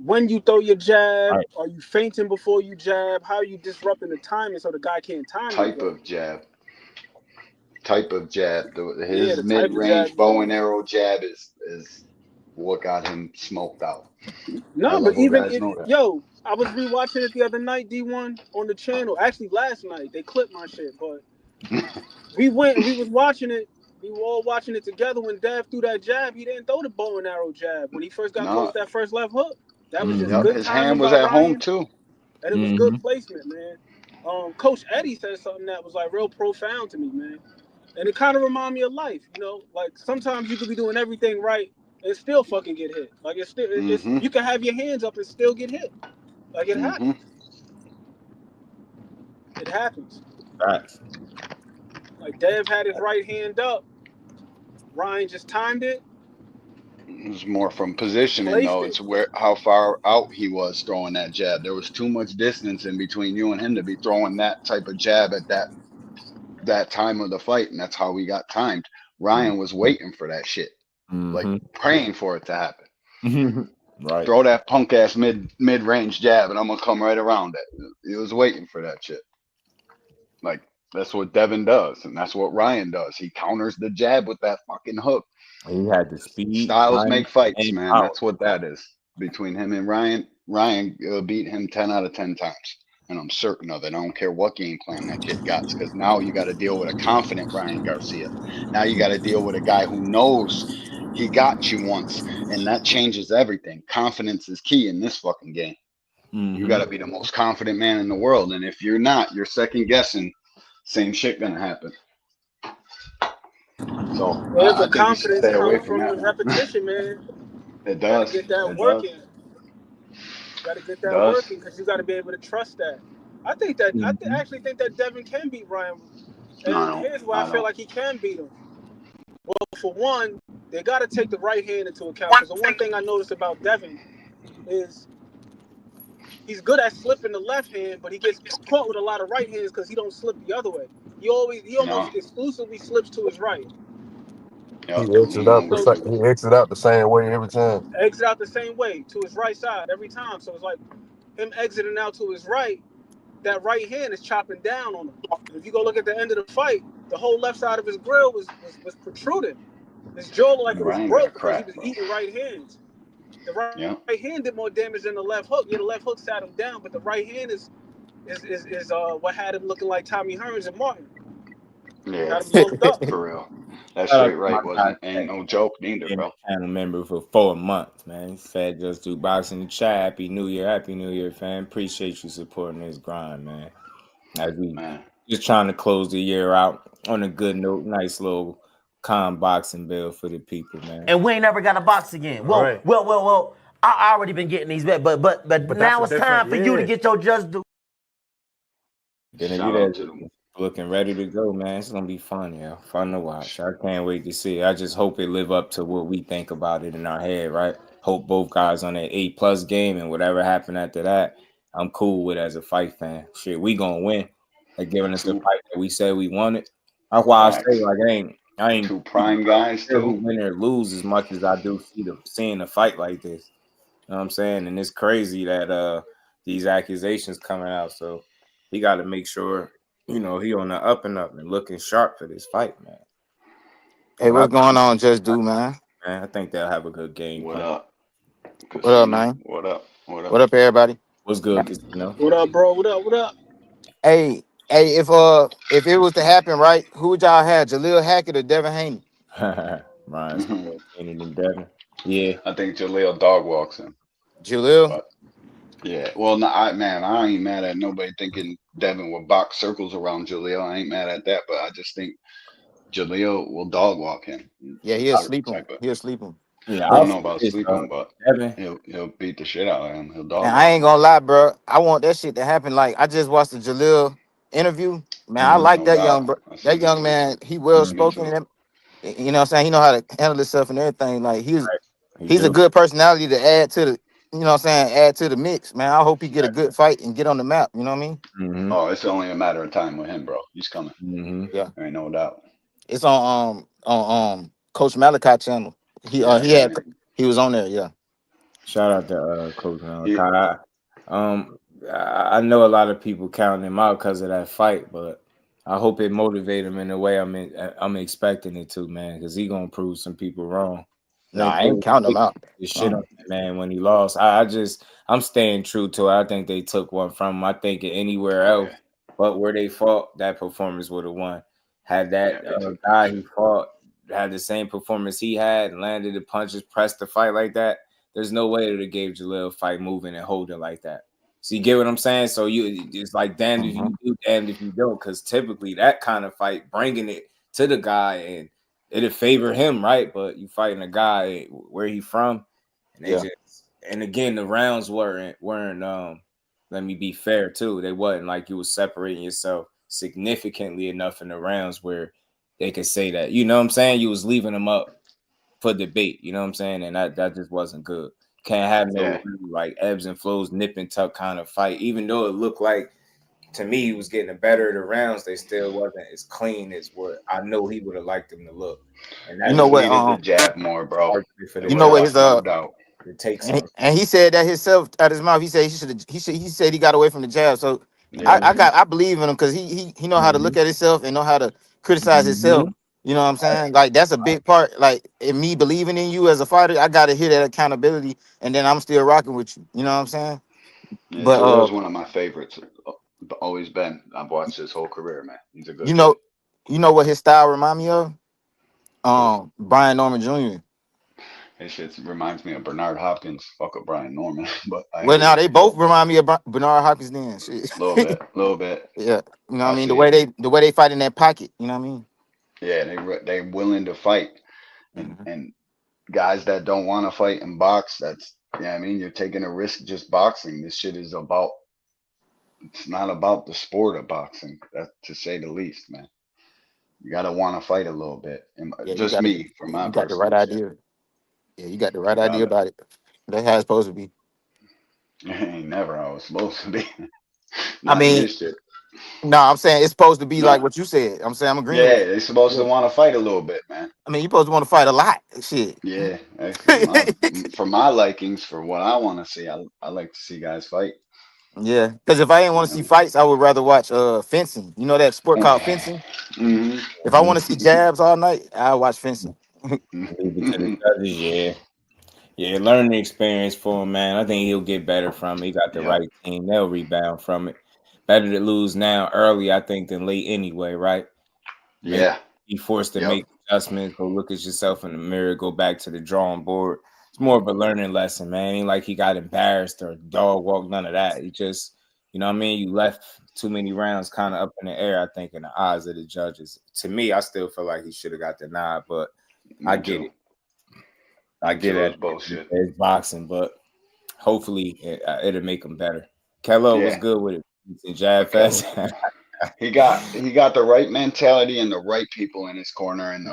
when you throw your jab, Right. are you feinting before you jab? How are you disrupting the timing so the guy can't time your Type of jab. Type of jab. Yeah, His the type of jab mid-range bow and arrow jab is what got him smoked out. No, but High-level even guys know that. yo, I was rewatching it the other night, D1 on the channel. Actually, last night they clipped my shit, but we went and we was watching it. We were all watching it together. When Dev threw that jab, he didn't throw the bow and arrow jab. When he first got close to that first left hook, that was just good His timing hand was by at home Ryan, too. and it was good placement, man. Coach Eddie said something that was like real profound to me, man. And it kind of reminded me of life, you know. Like sometimes you could be doing everything right and still fucking get hit. Like it's still, it's you can have your hands up and still get hit. Like it happens. It happens. Right. Like Dev had his right hand up. Ryan just timed it. It was more from positioning Placed though. it. It's how far out he was throwing that jab. There was too much distance in between you and him to be throwing that type of jab at that time of the fight, and that's how we got timed. Ryan was waiting for that shit, like praying for it to happen. Right. Throw that punk ass mid range jab, and I'm gonna come right around it. He was waiting for that shit. Like that's what Devin does, and that's what Ryan does. He counters the jab with that fucking hook. He had the speed. Styles make fights, and man. power. That's what that is between him and Ryan. Ryan beat him 10 out of 10 times, and I'm certain of it. I don't care what game plan that kid got, because now you got to deal with a confident Ryan Garcia. Now you got to deal with a guy who knows he got you once, and that changes everything. Confidence is key in this fucking game. You got to be the most confident man in the world, and if you're not, you're second guessing. Same shit gonna happen. So Well, I the think you should confidence stay away comes from from that the one. repetition, man. It does. You gotta get that It work does. in. You gotta get that work in because you gotta be able to trust that. I think that I actually think that Devin can beat Ryan, and here's why I feel like he can beat him. Well, for one, they gotta take the right hand into account, because the one thing I noticed about Devin is he's good at slipping the left hand, but he gets caught with a lot of right hands because he don't slip the other way. He almost exclusively slips to his right. He exit out the same way every time. Exit out the same way to his right side every time. So it's like him exiting out to his right, that right hand is chopping down on him. And if you go look at the end of the fight, the whole left side of his grill was protruding. His jaw looked like it was broke because he was eating right hands. The right hand did more damage than the left hook. Yeah, the left hook sat him down, but the right hand is what had him looking like Tommy Hearns and Martin. Yeah, got him lumped up. For real. That straight right ain't no joke neither, bro. I can't remember for 4 months, man. He said Jusdueboxing in the chat. Happy New Year, fam. Appreciate you supporting this grind, man. As we just trying to close the year out on a good note, nice little calm boxing bill for the people, man. And we ain't never got a box again. Well. I already been getting these back, but now it's time for you to get your Just Do. Then looking ready to go, man. It's gonna be fun, yeah. Fun to watch. I can't wait to see. I just hope it live up to what we think about it in our head, right? Hope both guys on that A+ game, and whatever happened after that, I'm cool with as a fight fan. Shit, we gonna win. They're giving us the fight that we said we wanted. That's why I say like I ain't two prime guys who win or lose as much as I do seeing a fight like this. You know what I'm saying? And it's crazy that these accusations coming out. So he got to make sure, he on the up and up and looking sharp for this fight, man. Hey, what's going on, Just Do, man? Man, I think they'll have a good game. What up? What up, man? What up? What up, everybody? What's good, Casino? What up, bro? What up? Hey, if it was to happen, right, who would y'all have, Jaleel Hackett or Devin Haney? Mine's Haney than Devin. Yeah, I think Jaleel dog walks him. Jaleel? But, yeah, well, no, I ain't mad at nobody thinking Devin will box circles around Jaleel. I ain't mad at that, but I just think Jaleel will dog walk him. Yeah, he'll sleep him. Yeah, I I'll don't know say about this, sleep him, but Evan. he'll beat the shit out of him. He'll dog And I walk ain't him. gonna lie, bro. I want that shit to happen. Like I just watched the Jalil interview. Man, I like No that doubt. young bro. I That seen it young too. man. He well Me spoken. too. And you know what I'm saying? He know how to handle himself and everything. Like He he's a do. good personality to add to the. You know what I'm saying? Add to the mix, man. I hope he get a good fight and get on the map. You know what I mean? Mm-hmm. Oh, it's only a matter of time with him, bro. He's coming. Mm-hmm. Yeah. There ain't no doubt. It's on Coach Malachi channel. He was on there. Yeah. Shout out to Coach Malachi. Yeah. I know a lot of people counting him out because of that fight, but I hope it motivated him in the way I'm expecting it to, man, because he gonna prove some people wrong. No, I ain't counting him out. The shit on that man when he lost. I'm staying true to it. I think they took one from him. I think anywhere else, but where they fought, that performance would have won. Had that guy he fought had the same performance he had, landed the punches, pressed the fight like that, there's no way that it gave Jalil a fight moving and holding like that. So you get what I'm saying? So it's like damned if you do, damned if you don't, because typically that kind of fight, bringing it to the guy and it'll favor him, right? But you fighting a guy where he from, and they and again the rounds weren't let me be fair too. They wasn't like you was separating yourself significantly enough in the rounds where they could say that. You know what I'm saying? You was leaving them up for debate. You know what I'm saying? And that just wasn't good. Can't have no like ebbs and flows, nip and tuck kind of fight. Even though it looked like to me he was getting better at the rounds, they still wasn't as clean as what I know he would have liked them to look. And You know what? Needed the jab more, bro. You know what his no doubt. It takes and he said that himself out his mouth. He said he said he got away from the jab. So I believe in him because he know how to look at himself and know how to criticize himself. You know what I'm saying? Like that's a big part. Like in me believing in you as a fighter, I gotta hear that accountability, and then I'm still rocking with you. You know what I'm saying? Yeah, But Jalil's one of my favorites. Always been. I've watched his whole career, man. He's a good you kid. know what his style remind me of? Brian Norman Jr. His shit reminds me of Bernard Hopkins. Fuck up Brian Norman, but Well, now they both remind me of Bernard Hopkins. Then shit. Little bit. Yeah, you know what I mean. see The way they fight in that pocket. You know what I mean? Yeah, they willing to fight, and guys that don't want to fight and box. That's I mean, you're taking a risk just boxing. This shit is about. It's not about the sport of boxing, to say the least, man. You gotta want to fight a little bit. Just me, from my you got the personal right shit. idea. Yeah, you got the right idea about it. That's how it's supposed to be. It ain't never how it's supposed to be. I mean, this shit. No, I'm saying it's supposed to be like what you said. I'm saying I'm agreeing. Yeah, they're supposed to want to fight a little bit, man. I mean, you're supposed to want to fight a lot. Shit. Yeah, for my likings, for what I want to see, I like to see guys fight. Yeah, because if I didn't want to see fights, I would rather watch fencing. You know that sport called fencing? If I want to see jabs all night, I'll watch fencing. Yeah. Yeah, learning experience for him, man. I think he'll get better from it. He got the right team. They'll rebound from it. Better to lose now early, I think, than late anyway, right? Yeah. Be forced to make adjustments, go look at yourself in the mirror, go back to the drawing board. It's more of a learning lesson, man. Ain't like he got embarrassed or dog walked, none of that. He just, you know what I mean? You left too many rounds kind of up in the air, I think, in the eyes of the judges. To me, I still feel like he should have got the nod, but I get it. I get it. Bullshit. It's boxing, but hopefully it'll make him better. Kello was good with it. Jab fest. He got the right mentality and the right people in his corner, and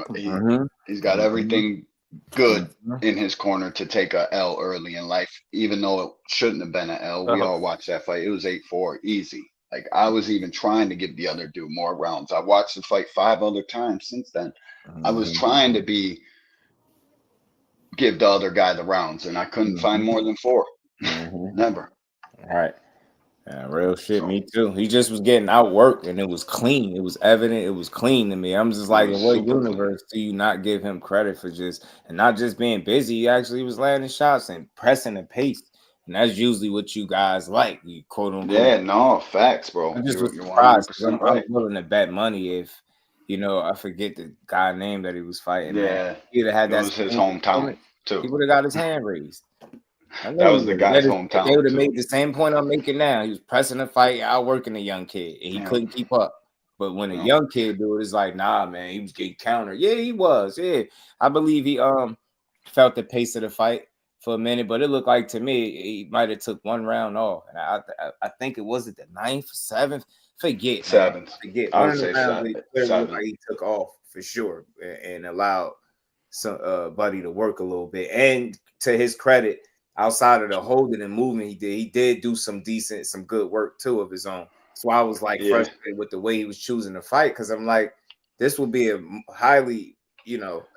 he's got everything good in his corner to take a L early in life, even though it shouldn't have been an L. We all watched that fight. It was 8-4, easy. Like I was even trying to give the other dude more rounds. I watched the fight 5 other times since then. I was trying to give the other guy the rounds, and I couldn't find more than 4. Never. All right. Real shit. Me too. He just was getting outworked, and it was clean. It was evident. It was clean to me. I'm just like, in what universe do you not give him credit for not just being busy? He actually was landing shots and pressing the pace, and that's usually what you guys like. You quote unquote. Yeah, no facts, bro. I'm just you're surprised. 100% right. I'm willing to bet money if I forget the guy name that he was fighting. Yeah, man. He'd have had that. Was his hometown too. He would have got his hand raised. That was the guy's hometown. They would have made the same point I'm making now. He was pressing the fight, outworking a young kid, and he couldn't keep up. But when a young kid do it, it's like, nah, man, he was getting countered. Yeah, he was. Yeah, I believe he felt the pace of the fight for a minute, but it looked like to me he might have took one round off. And I think it was the 9th, 7th. Forget. I One would of the say rounds he clearly looked 7. like he took off for sure and allowed some Buddy to work a little bit. And to his credit, outside of the holding and movement he did do some good work too of his own. So I was like frustrated with the way he was choosing to fight, because I'm like, this would be a highly,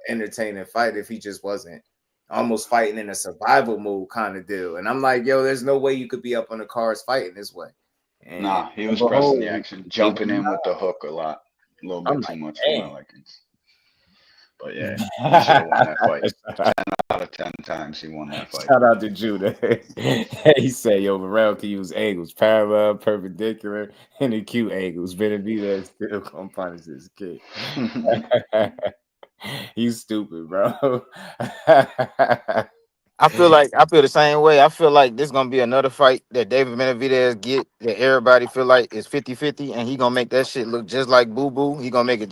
entertaining fight if he just wasn't almost fighting in a survival mode kind of deal. And I'm like, yo, there's no way you could be up on the cards fighting this way. And nah, he was pressing the action, jumping in with the hook a little bit too much for my likings. But yeah, he should have won that fight. 10 out of 10 times he won that fight. Shout out to Judah. He said, yo, Morrell can use angles, parallel, perpendicular, and acute angles. Benavidez still gonna punish this kid. He's stupid, bro. I feel the same way. I feel like this is gonna be another fight that David Benavidez get that everybody feel like is 50-50, and he gonna make that shit look just like Boo Boo. He gonna make it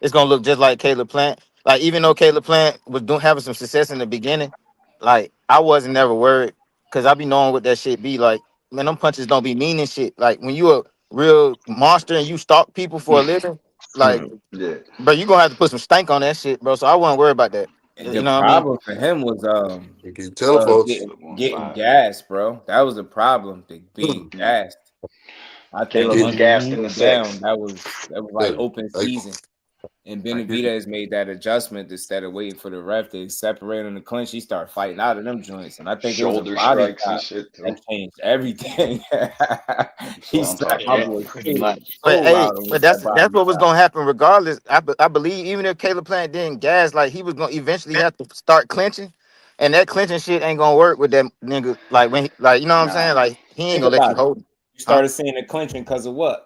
it's gonna look just like Caleb Plant. Like, even though Caleb Plant was having some success in the beginning, like, I wasn't never worried, because I be knowing what that shit be like. Man, them punches don't be meaning shit. Like, when you a real monster and you stalk people for a living, like, bro, you gonna have to put some stank on that shit, bro. So I wasn't worried about that. The problem for him was getting gassed, bro. That was the problem. Being gassed. I think Caleb was gassed in the down. That was like open season. And Benavidez made that adjustment instead of waiting for the ref to separate on the clinch. He started fighting out of them joints, and I think shoulder it was a body strikes and shit too. that changed everything. He slapped my boy pretty much. But that's what was gonna happen regardless. I believe even if Caleb Plant didn't gas, like, he was gonna eventually have to start clinching, and that clinching shit ain't gonna work with that nigga. Like, when you know what I'm saying? Like, he ain't gonna let you hold. You started seeing the clinching because of what?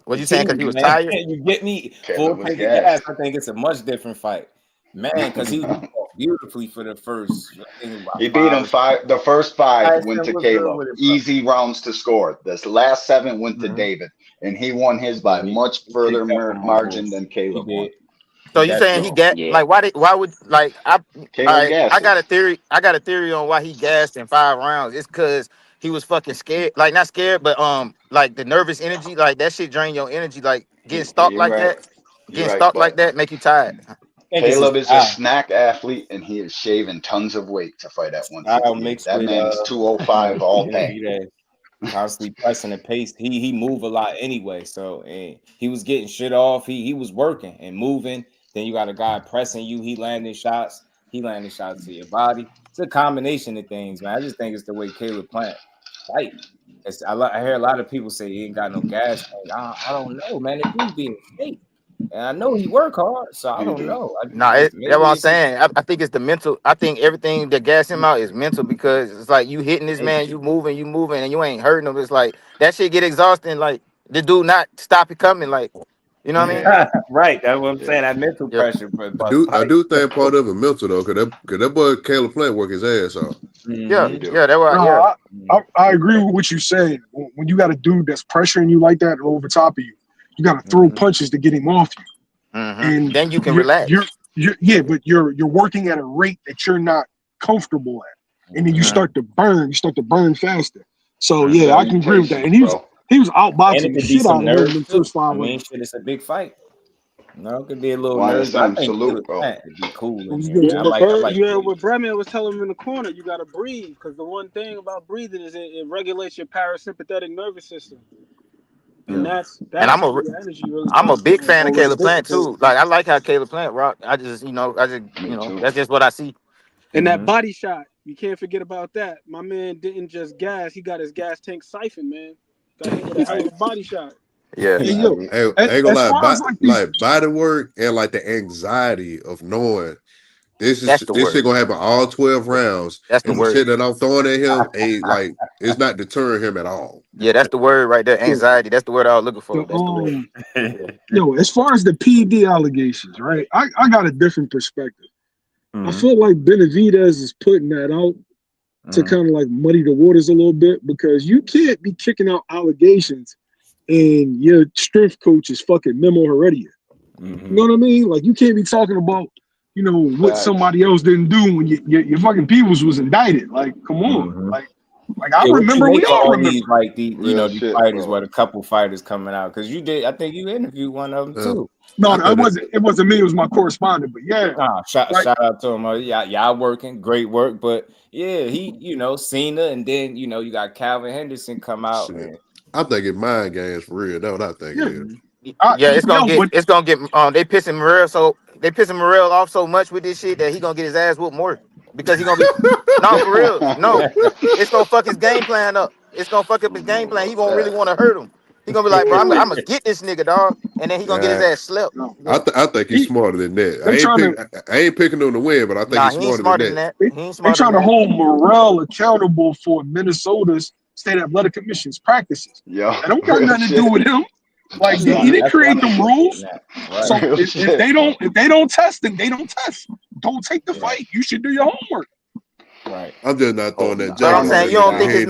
What you saying? Because he was tired? You get me? Full tank of gas. I think it's a much different fight, man. Because he was beautifully for the first. He beat him the first 5 went to Caleb. Easy rounds to score. The last 7 went to David, and he won his by much further margin than Caleb won. So you saying he got like why would like I got a theory. I got a theory on why he gassed in 5 rounds. It's because he was fucking scared, like, not scared, but like, the nervous energy, like, that shit drain your energy. Like, getting stalked like that, like that make you tired. Caleb is a snack athlete, and he is shaving tons of weight to fight at 168. That man's 205 all day. Constantly pressing the pace. He moved a lot anyway, so he was getting shit off. He was working and moving. Then you got a guy pressing you. He landing shots to your body. It's a combination of things, man. I just think it's the way Caleb Plant fight. I hear a lot of people say he ain't got no gas. I don't know, man. It do be in shape. And I know he work hard, so I don't know. That's what I'm saying. I think it's the mental. I think everything that gas him out is mental, because it's like, you hitting this man, you moving, and you ain't hurting him. It's like, that shit get exhausting. Like, the dude not stop it coming. Like, you know what I mean? Right. That's what I'm saying. That mental pressure. I do think part of it mental though, because that boy Caleb Plant work his ass off. Yeah, that was. I agree with what you said. When you got a dude that's pressuring you like that over top of you, you got to throw punches to get him off you, and then you can relax. But you're working at a rate that you're not comfortable at, and then you start to burn. You start to burn faster. So I can agree with that. And he was outboxing the shit out of him in the first 5 rounds. It's a big fight. No, it could be a little nervous. Absolute, bro. It'd be cool. What Bremen was telling him in the corner, you got to breathe, because the one thing about breathing is it regulates your parasympathetic nervous system. And and I'm a big fan of Caleb Plant too. Like, I like how Caleb Plant rock. That's just what I see. And that body shot, you can't forget about that. My man didn't just gas; he got his gas tank siphoned, man. Got hit with a hell of a body shot. Yeah, ain't gonna lie. Like body work and like the anxiety of knowing this shit gonna happen all 12 rounds. That's the word. Shit that I'm throwing at him ain't like, it's not deterring him at all. Yeah, that's the word right there. Anxiety. That's the word I was looking for. That's the word. As far as the PED allegations, right? I got a different perspective. I feel like Benavidez is putting that out to kind of like muddy the waters a little bit, because you can't be kicking out allegations and your strength coach is fucking Memo Heredia. You know what I mean? Like, you can't be talking about you know, what somebody else didn't do when your fucking peoples was indicted. Like, come on. Mm-hmm. Like I Yeah, what you remember, we make of all all remember. these like the Real these shit, fighters, bro. what a couple fighters coming out because you did. I think you interviewed one of them too. No, it wasn't me, it was my correspondent, but yeah. Nah, shout out to him. Y'all working, great work. But yeah, he, you know, Cena, and then you know, you got Kalvin Henderson come out. And I'm thinking mind games for real. That's what I think it is. Yeah, it's gonna get they pissing Morrell off so much with this shit that he gonna get his ass whooped more because he gonna be no, for real. No, it's gonna fuck his game plan up. It's gonna fuck up his game plan. He gonna really want to hurt him. He gonna be like, bro, I'm gonna get this nigga, dog, and then he gonna get his ass slept. I think he's smarter than that. I ain't picking him to win, but I think he's smarter than that. They trying to hold Morrell accountable for Minnesota's State Athletic Commission's practices. Yeah, that don't got nothing to do with him. Like he didn't create them rules. So if they don't test, then they don't test. Don't take the fight. You should do your homework. Right. I'm just not throwing that. But I'm saying you don't think you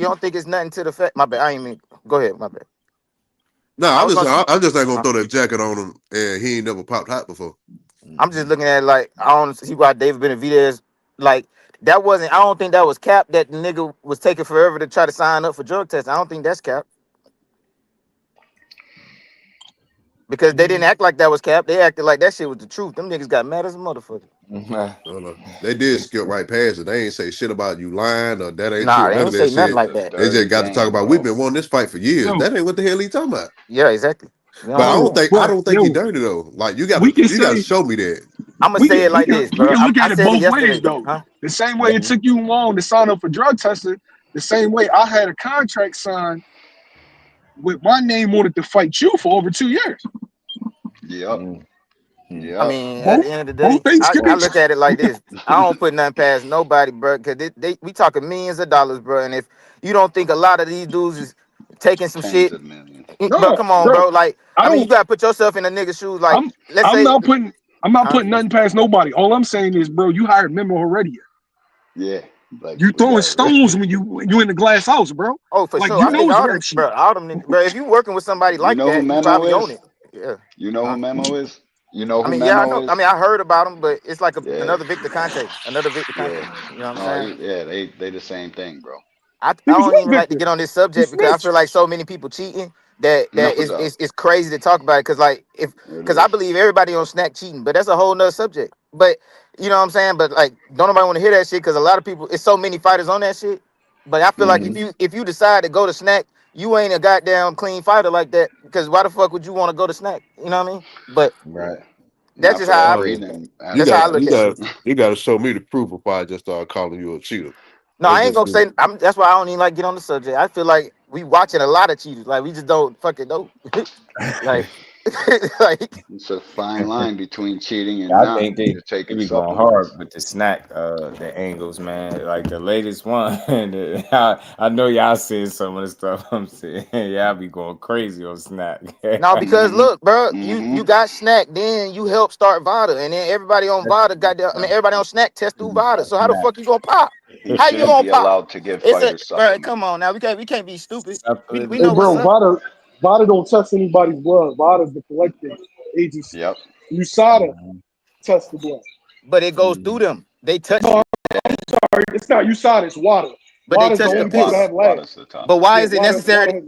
don't think it's nothing to the fact. My bad. I ain't mean. Go ahead. My bad. No, I'm just not gonna throw that jacket on him, and he ain't never popped hot before. I'm just looking at it like I don't see why David Benavidez like that wasn't. I don't think that was cap that the nigga was taking forever to try to sign up for drug testing. I don't think that's cap. Because they didn't act like that was cap. They acted like that shit was the truth. Them niggas got mad as a motherfucker. They did skip right past it. They ain't say shit about you lying or that ain't nah, true. They ain't say nothing like that. They just got to talk about we've been wanting this fight for years. That ain't what the hell he talking about. Yeah, exactly. But I don't think he dirty though. Like you got to show me that. I'm gonna say it like this, bro. We can look at it both ways yesterday. though. The same way it took you long to sign up for drug testing, the same way I had a contract signed with my name on it to fight you for over 2 years. Yep. Yeah. I mean, at the end of the day, I look at it like this. I don't put nothing past nobody, bro, because we talking millions of dollars, bro. And if you don't think a lot of these dudes is taking some shit, bro, come on, bro. Like, I mean, you gotta put yourself in a nigga's shoes. Like, I'm not putting nothing past nobody. All I'm saying is, bro, you hired Memo Heredia. Yeah. Like you throwing stones when you in the glass house, bro. Oh, for like, sure. You I know think all them, shit. bro, all them niggas, bro. If you working with somebody like that, you probably own it. Yeah. You know who Memo is? You know who I mean, Memo yeah, I know. is? I mean, I heard about him, but it's like another Victor Conte. Another Victor Conte. You know what I'm saying? Yeah, they the same thing, bro. I don't even like to get on this subject because I feel like so many people cheating that it's crazy to talk about it. Because I believe everybody on Snack cheating, but that's a whole nother subject. But you know what I'm saying? But like, don't nobody want to hear that shit because a lot of people, it's so many fighters on that shit. But I feel like if you decide to go to Snack, you ain't a goddamn clean fighter like that. Because why the fuck would you want to go to Snack? You know what I mean? But that's just how that's how I look at it. You got to show me the proof before I just start calling you a cheater. No, I ain't gonna say. That's why I don't even like get on the subject. I feel like we watching a lot of cheaters. Like we just don't fucking know. like it's a fine line between cheating and I think they taking be going hard with the snack, the angles, man. Like the latest one. I know y'all seen some of the stuff I'm saying. Y'all be going crazy on snack. No, because look, bro, you got Snack, then you help start VADA, and then everybody on VADA everybody on Snack test through VADA. So how the fuck you gonna pop? How you gonna pop? Allowed to give fighters bro, come on now, we can't be stupid. We Hey, know bro, VADA don't test anybody's blood. VADA's the collecting agency. Yep. USADA tests the blood. But it goes through them. They touch. No, I'm sorry, it's not USADA. It's WADA. But WADA's they touch the the piss. have labs. But why is it necessary?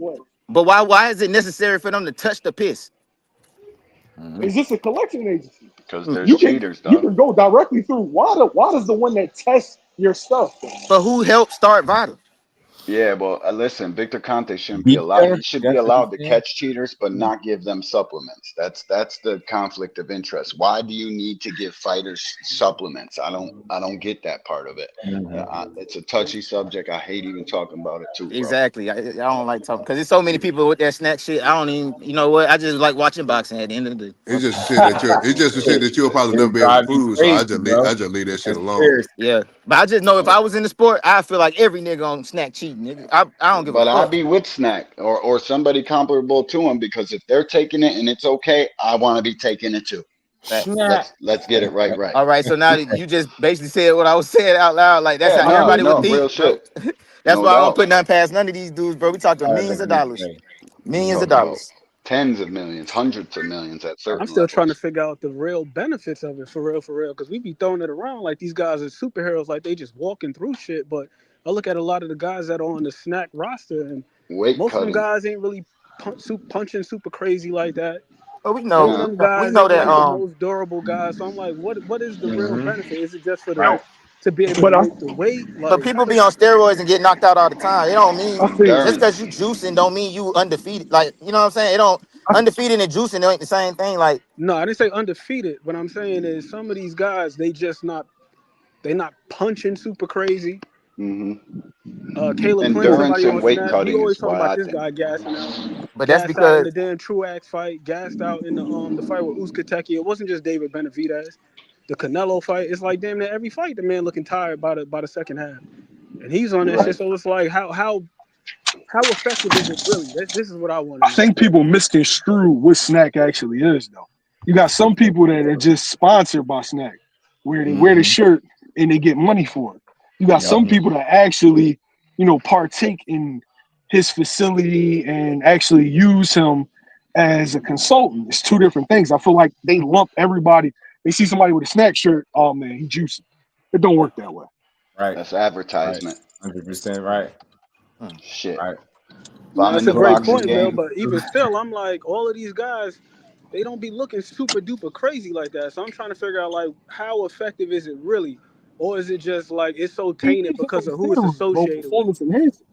But why is it necessary for them to touch the piss? Is this a collection agency? Because there's cheaters, You can go directly through WADA. WADA's the one that tests your stuff. But who helped start VADA? Yeah, well, listen, Victor Conte shouldn't be allowed. He should be allowed to catch cheaters, but not give them supplements. That's the conflict of interest. Why do you need to give fighters supplements? I don't get that part of it. It's a touchy subject. I hate even talking about it too. Bro. Exactly. I don't like talking because there's so many people with that snack shit. I don't even. You know what? I just like watching boxing. At the end of the day, it's just shit that you'll probably never be able to prove. So I just leave that shit alone. Yeah, but I just know if I was in the sport, I feel like every nigga on Snack cheating. Nigga. I don't give a fuck. But I'd be with Snack or somebody comparable to him because if they're taking it and it's okay, I want to be taking it too. Let's get it right. All right, so now you just basically said what I was saying out loud. Like that's how everybody would think. Real shit. That's why I don't put nothing past none of these dudes, bro. We talking millions of dollars. Millions of dollars. tens of millions, hundreds of millions at certain I'm still trying to levels. figure out the real benefits of it, for real, because we be throwing it around like these guys are superheroes, like they just walking through shit. But I look at a lot of the guys that are on the snack roster, and Weight most of them cutting. guys ain't really punching super crazy like that. But we Some of know them guys that ain't like the most durable guys. So I'm like, what is the real benefit? Is it just for the to be able to But make the weight? but Like, people be on steroids and get knocked out all the time. It don't mean I think just because Endurance. you juicing don't mean you undefeated. Like, you know what I'm saying? It don't undefeated and juicing ain't the same thing. Like, no, I didn't say undefeated. What I'm saying is some of these guys, they not punching super crazy. Caleb Plant, Endurance somebody and on weight Snap, he cutting always is talking why about I this think. guy gassing out. but that's Gassed out in because the damn Truax fight, gassed out in the fight with Uzcategui. It wasn't just David Benavidez. The Canelo fight, it's like damn near every fight the man looking tired by the second half. And he's on that shit, so it's like how effective is it really? This is what I want to I know. think people misconstrue what Snack actually is, though. You got some people that are just sponsored by Snack, where they wear the shirt and they get money for it. You got some people that actually, partake in his facility and actually use him as a consultant. It's two different things. I feel like they lump everybody. They see somebody with a Snack shirt, oh man, he juicing. It don't work that way. Right. That's advertisement. 100% right. Shit. Right. If No, I'm that's in a the great boxing point, Bill. game, But even still, I'm like, all of these guys, they don't be looking super duper crazy like that. So I'm trying to figure out like how effective is it really, or is it just like it's so tainted It's because on of who it's steroids, bro. associated with? Performance enhancing.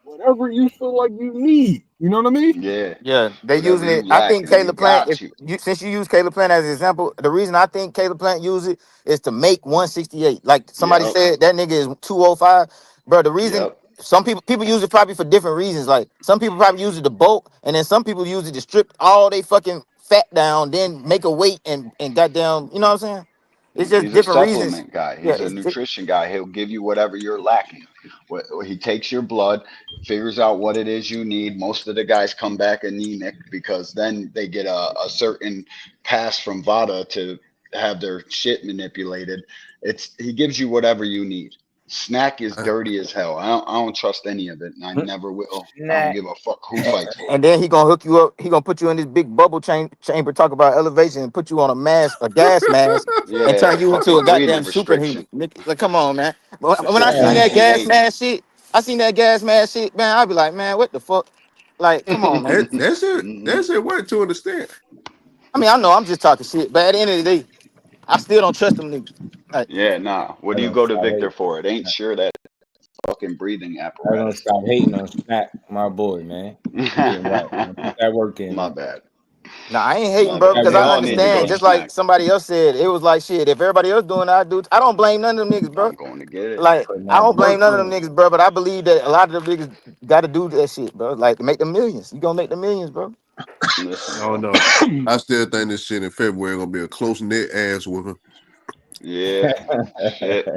Whatever you feel like you need. You know what I mean? yeah, yeah, they whatever using you it. I lack think and we Caleb Plant, got you. since you use Caleb Plant as an example, the reason I think Caleb Plant use it is to make 168. Like somebody Yep. said, that nigga is 205. Bro, the reason Yep. some people use it probably for different reasons. Like some people probably use it to bulk, and then some people use it to strip all they fucking fat down, then make a weight and goddamn, you know what I'm saying? It's just He's a different reasons. supplement guy. Yeah, He's a nutrition guy. He'll give you whatever you're lacking. He takes your blood, figures out what it is you need. Most of the guys come back anemic because then they get a certain pass from VADA to have their shit manipulated. He gives you whatever you need. Snack is dirty as hell. I don't trust any of it, and I never will. I don't give a fuck who fights for and then he gonna hook you up. He gonna put you in this big bubble chamber, talk about elevation, and put you on a gas mask, it. and Yeah, turn you into a fucking breathing goddamn restriction. superhuman. Like, come on, man. The When I shit seen that that gas innate. mask shit, man, I'd be like, man, what the fuck? Like, come on, man. That shit worked to an extent. I mean, I know I'm just talking shit, but at the end of the day, I still don't trust them niggas. Like, Yeah, nah. What I do you don't go to stop Victor hating. for? It ain't sure that fucking breathing I don't apparatus. stop hating on Snack, my boy, man. He getting right. Put that work in, My man. bad. nah, I ain't hating, My bro, bad. because We I all need to go understand. to Just like snack. somebody else said, it was like shit. If everybody else doing it, I do. I don't blame none of them niggas, bro. I'm going to get it. Like, Putting I that don't blame work none of them in. niggas, bro, but I believe that a lot of them niggas got to do that shit, bro. Like, to make the millions. You gonna make the millions, bro. Listen, I don't bro. know. I still think this shit in February gonna be a close knit ass whooping. Yeah. Shit.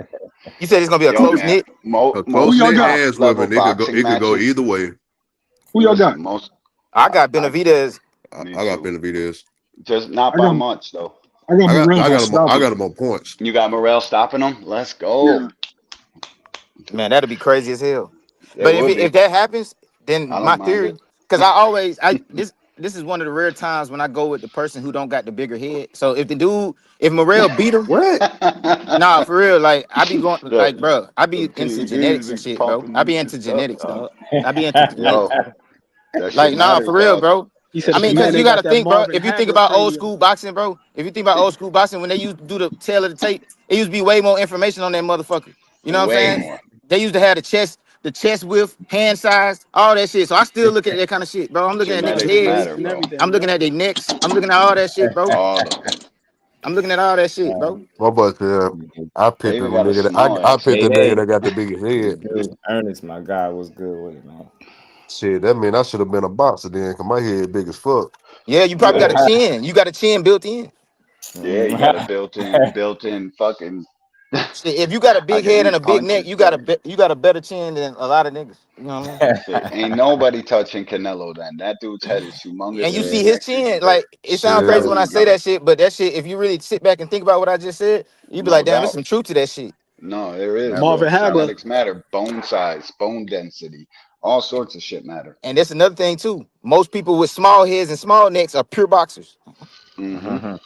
You said it's gonna be a Yo, close man. knit. A Who close Most y'all knit got? top ass level whooping. boxing It could go matches. either way. Who y'all got? Listen, most. I got I Benavidez. me I got too. Benavidez. Just not I by got much though. Morrell gonna I stop him. got him on points. You got Morrell stopping him. Let's Yeah. go. Man, that'd be crazy as hell. It But would if be. that happens, I then my don't mind theory, it. because this is one of the rare times when I go with the person who don't got the bigger head. So if Morrell beat him, What? nah, for real, like I be going like, the bro, I the be into PEDs genetics be and shit, bro. pumping I you be to into stuff. genetics, dog. I be into Yo, that shit like nah, matters, for real, dog. bro. He said I if mean, the because man you ain't got to got that think, bro. Marvin If you think Hagler about old cranium. school boxing, bro. If you think about old school boxing, when they used to do the tail of the tape, it used to be way more information on that motherfucker. You know what Way I'm saying? more. They used to have the chest width, hand size, all that shit. So I still look at that kind of shit, bro. I'm looking at niggas' Genetics heads. matter, Weights and bro. I'm everything. looking Yep. at their necks. I'm looking at all that shit, bro. All of it. I'm looking at all that shit, bro. My boy said I picked the David got a nigga small I ass picked head. the Hey, nigga hey. that got the biggest What's head. good? Ernest, my guy, was good with it, man. Shit, that mean I should have been a boxer then, cause my head big as fuck. Yeah, you probably got a Yeah. chin. You got a chin built in. Yeah, you got a built-in fucking. Shit, if you got a I big can head and reach a big neck, punches, bro. you got a better chin than a lot of niggas. You know what I mean? Shit, ain't nobody touching Canelo. Then that dude's head is humongous And you and see his Yeah, his neck's even chin, bigger. like it I'm sounds Shit. crazy telling when I you, say brother. that shit, but that shit, if you really sit back and think about what I just said, you be No like, damn, there's doubt. some truth to that shit. No, there is, never. Marvin bro. Hagler. Genetics matter. Bone size, bone density, All sorts of shit matter. And that's another thing too. Most people with small heads and small necks are pure boxers. Mm-hmm.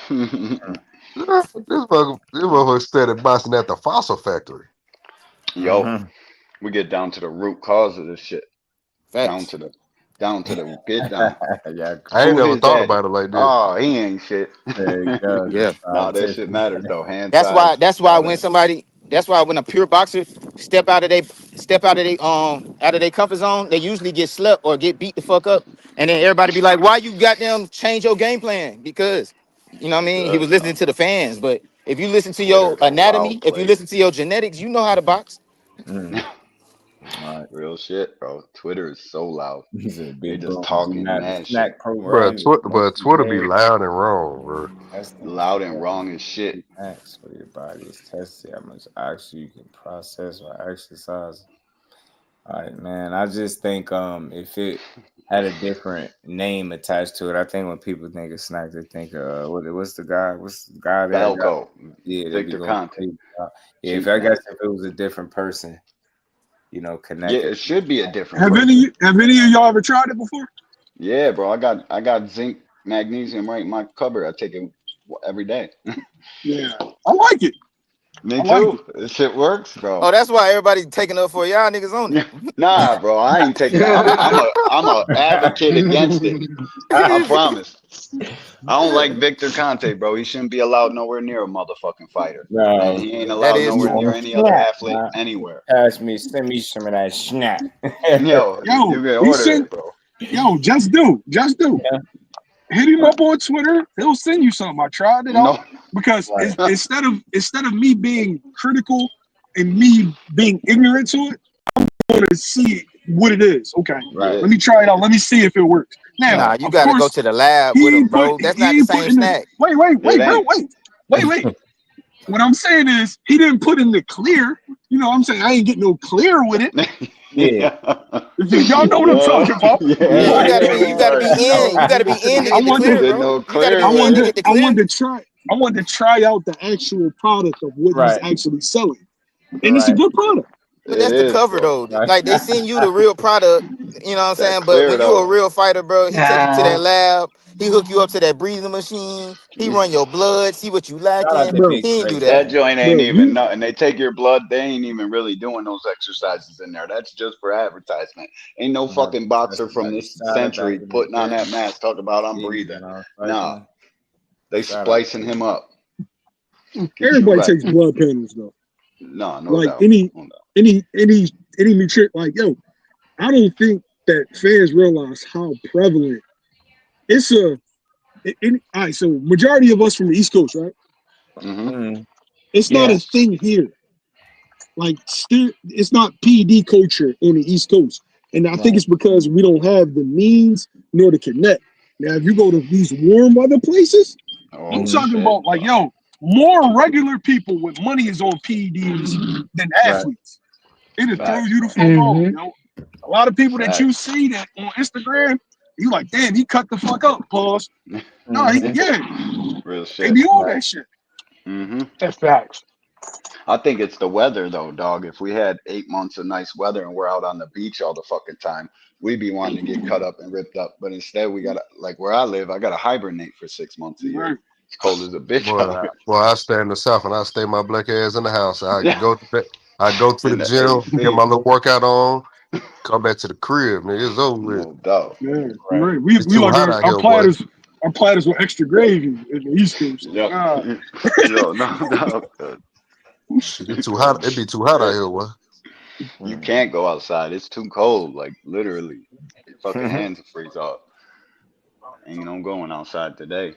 This motherfucker started boxing at the Fossil Factory. Yo, we get down to the root cause of this shit. Facts. Down to the get down. Yeah, I ain't never thought about it like that. Oh, he ain't shit. Yeah. Nah, that shit matters though. Hand That's size, why when a pure boxer step out of their comfort zone, they usually get slept or get beat the fuck up. And then everybody be like, why you goddamn change your game plan? Because you know what I mean, he was listening to the fans. But if you listen to your anatomy, if you listen to your genetics, you know how to box. Real shit, bro. Twitter is so loud. They just bro, talking mad shit. Bro, Twitter be loud and wrong, bro. Loud and wrong as shit. Max for your body is tested how much oxygen you can process or exercise. All right, man. I just think if it had a different name attached to it, I think when people think of snack, they think what's the guy that Falco. Yeah, Victor Conte. Yeah, if I guess if it was a different person, you know, connected. Yeah, it should be a different. Have any of y'all ever tried it before? Yeah, bro. I got zinc, magnesium right in my cupboard. I take it every day. Yeah, I like it. Me too. This shit works, bro. Oh, that's why everybody's taking up for y'all niggas on it. Nah, bro. I ain't taking it. I'm a advocate against it. I promise. I don't like Victor Conte, bro. He shouldn't be allowed nowhere near a motherfucking fighter. No, and he ain't allowed nowhere near any other athlete anywhere. Send me some of that snap. Yo, you can order it, bro. Yo, just do. Yeah. Hit him up on Twitter. He'll send you something. I tried it out because instead of me being critical and me being ignorant to it, I'm going to see what it is. Okay, let me try it out. Let me see if it works. Now, you got to go to the lab with him, bro. That's not the same snack. Wait, bro. Wait. What I'm saying is he didn't put in the clear. You know what I'm saying? I ain't getting no clear with it. Yeah. Y'all know what I'm talking about. You gotta be in to get the clear, bro. I wanted to try out the actual product of what he's actually selling. And it's a good product. But that's the cover though. Like they send you the real product, you know what I'm saying? But when you're a real fighter, bro, he take you to that lab, he hook you up to that breathing machine, he run your blood, see what you lacking. He ain't do that. That joint ain't even nothing. They take your blood, they ain't even really doing those exercises in there. That's just for advertisement. Ain't no fucking boxer from this century putting on that mask talking about I'm breathing. Nah. They splicing him up. Everybody takes blood panels though. No like doubt. any nutrient, like yo, I don't think that fans realize how prevalent it's all right, so majority of us from the East Coast, right? It's not a thing here. Like still, it's not PED culture on the East Coast. And I think it's because we don't have the means nor the connect. Now, if you go to these warm weather places, I'm talking about like, yo, more regular people with money is on PEDs than athletes. It'll throw you the fuck off, yo. A lot of people that you see that on Instagram, you like, damn, he cut the fuck up, pause. No, real shit. They be on that shit. That's facts. I think it's the weather though, dog. If we had 8 months of nice weather and we're out on the beach all the fucking time, we'd be wanting to get cut up and ripped up. But instead, we gotta, like where I live, I gotta hibernate for 6 months a year. It's cold as a bitch. Well, I stay in the South and I stay my black ass in the house. I go to the gym, get my little workout on, come back to the crib, nigga. It's over with. No doubt. Yeah, right. We like our platters with extra gravy in the East Coast. No doubt. It's too hot. It'd be too hot out here, boy. You can't go outside. It's too cold. Like literally, your fucking hands will freeze off. Ain't no going outside today,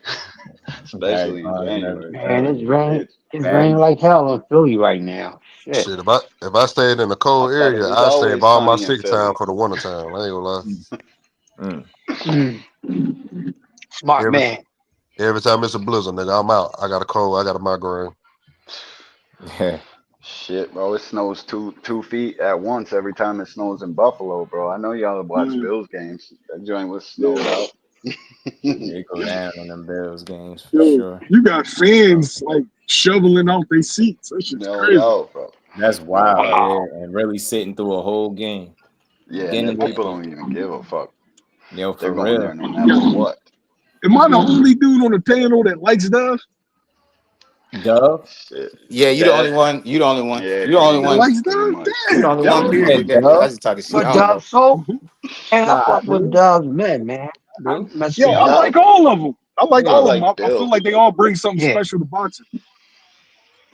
especially in January. Man, it's raining like hell in Philly right now. Shit. If I stayed in a cold area, I'd save all my sick time for the winter time. I ain't gonna lie. Smart man. Every time it's a blizzard, nigga, I'm out. I got a cold. I got a migraine. Shit, bro. It snows two feet at once every time it snows in Buffalo, bro. I know y'all have watched Bills games. That joint was snowed out. They go down on them Bills games for sure. You got fans like shoveling out their seats. That's just crazy. Bro. That's wild, and really sitting through a whole game. Yeah, and then people don't even give a fuck. Yo, they're for going real. there no matter what. Am I the only dude on the panel that likes Dove? Dove? Yeah, you the only one. You the only one. Yeah, You the only one. Likes pretty Dove? much. You the only one. Period. That I just talking shit. But I don't know. Dove so, and I Nah, I fuck with do. Dove's men, man. I Do. mess Yo, with I Dove. like all of them. I like I all of them. like I feel Bill. like they all bring something Yeah. special to boxing.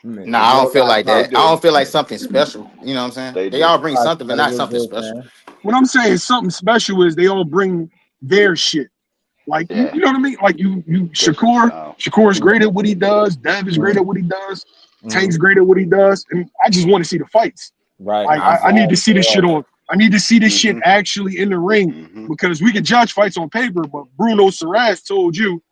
Man, Nah, I Bill don't feel got like They that. I do. don't feel like something special. You know what I'm saying? They They do. all bring something, but a not real something good special. fan. What I'm saying something special is they all bring their shit. Like Yeah. you know what I mean? Like you Different Shakur. style. Shakur's great at what he does. Dev is great at what he does. Tank's great at what he does. And I just want to see the fights. Right. Like Nah, I need to see this shit on. I need to see this shit Mhm. actually in the ring Mhm. because we can judge fights on paper, but Bruno Saraz told you,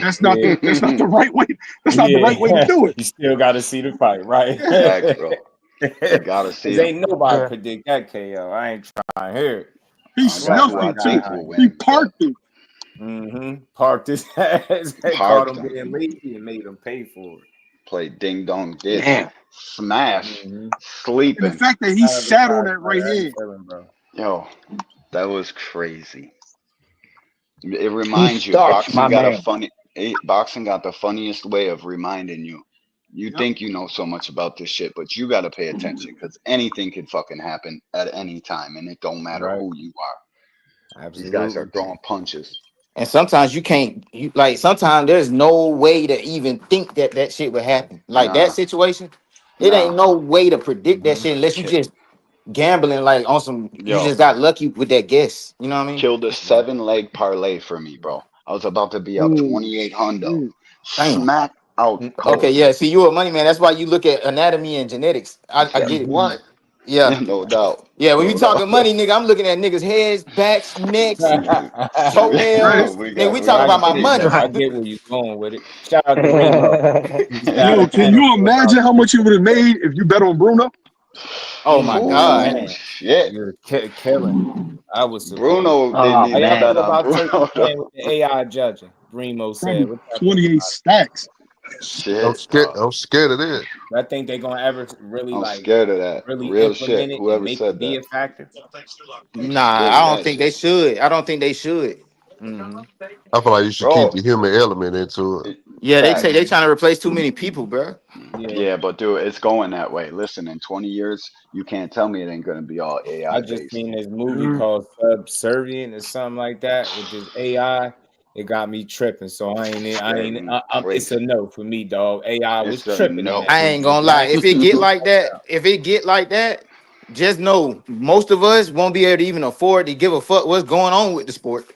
that's not Yeah. the right way. That's not the right way to do it. You still got to see the fight, right? Facts, bro. You gotta see Cause him. ain't nobody Yeah. predict that KO. I ain't trying to hear it. He That's snuffed who I it too. think will He win. parked it. Parked his ass, caught Parked him him. being lazy and made him pay for it. Play ding dong ditch. Damn. Smash. And the Sleeping. fact that he Kind of a sat on prize that fight. right I ain't hand. feeling, bro. Yo, that was crazy. It He reminds you, starched my man. boxing got the funniest way of reminding you. You think you know so much about this shit, but you got to pay attention because anything could fucking happen at any time, and it don't matter Right. who you are. Absolutely. These guys are throwing punches. and sometimes you can't. You like sometimes there's no way to even think that shit would happen. Like Nah, that situation, it ain't no way to predict that shit unless you Ki- just gambling like on some. You Yo, just got lucky with that guess. You know what I mean? killed a 7-leg parlay for me, bro. I was about to be up 28 hundo. Damn. Smack out Okay, cold. yeah. See, you a money man. That's why you look at anatomy and genetics. I get it. What? Yeah. No doubt. Yeah, when you No doubt. talking money, nigga, I'm looking at niggas' heads, backs, necks, Right. toenails. we Nigga, we got talking I about my get it, money. though. I get where you're going with it. Shout out to Remo. He just got Yo, a can channel you for imagine about how much you would have made if you bet on Bruno? Oh my God. Ooh, man. shit. You're killing. I was surprised. Bruno didn't Oh How even y'all man. feel bet on about Turkey Bruno. playing with the AI judging? Bremo said. Probably What y'all think 28 about stacks. Shit. I'm scared of that. it? I think they're gonna ever really I'm scared of that. really Real shit. implement it and Whoever make it said be that. a factor. Nah, Scary I don't that think they shit. should. I don't think they should. Mhm. I feel like you should keep Bro, the human element into it. Yeah, they facts. trying to replace too many people, bro. Yeah. Yeah, but dude, it's going that way. Listen, in 20 years, you can't tell me it ain't gonna be all I AI just based. seen this movie called Subservient or something like that with this AI. It got me tripping. So it's a no for me, dog. AI was It's a tripping in no. that I movie. ain't gonna lie. If it get like that, just know most of us won't be able to even afford to give a fuck what's going on with the sport.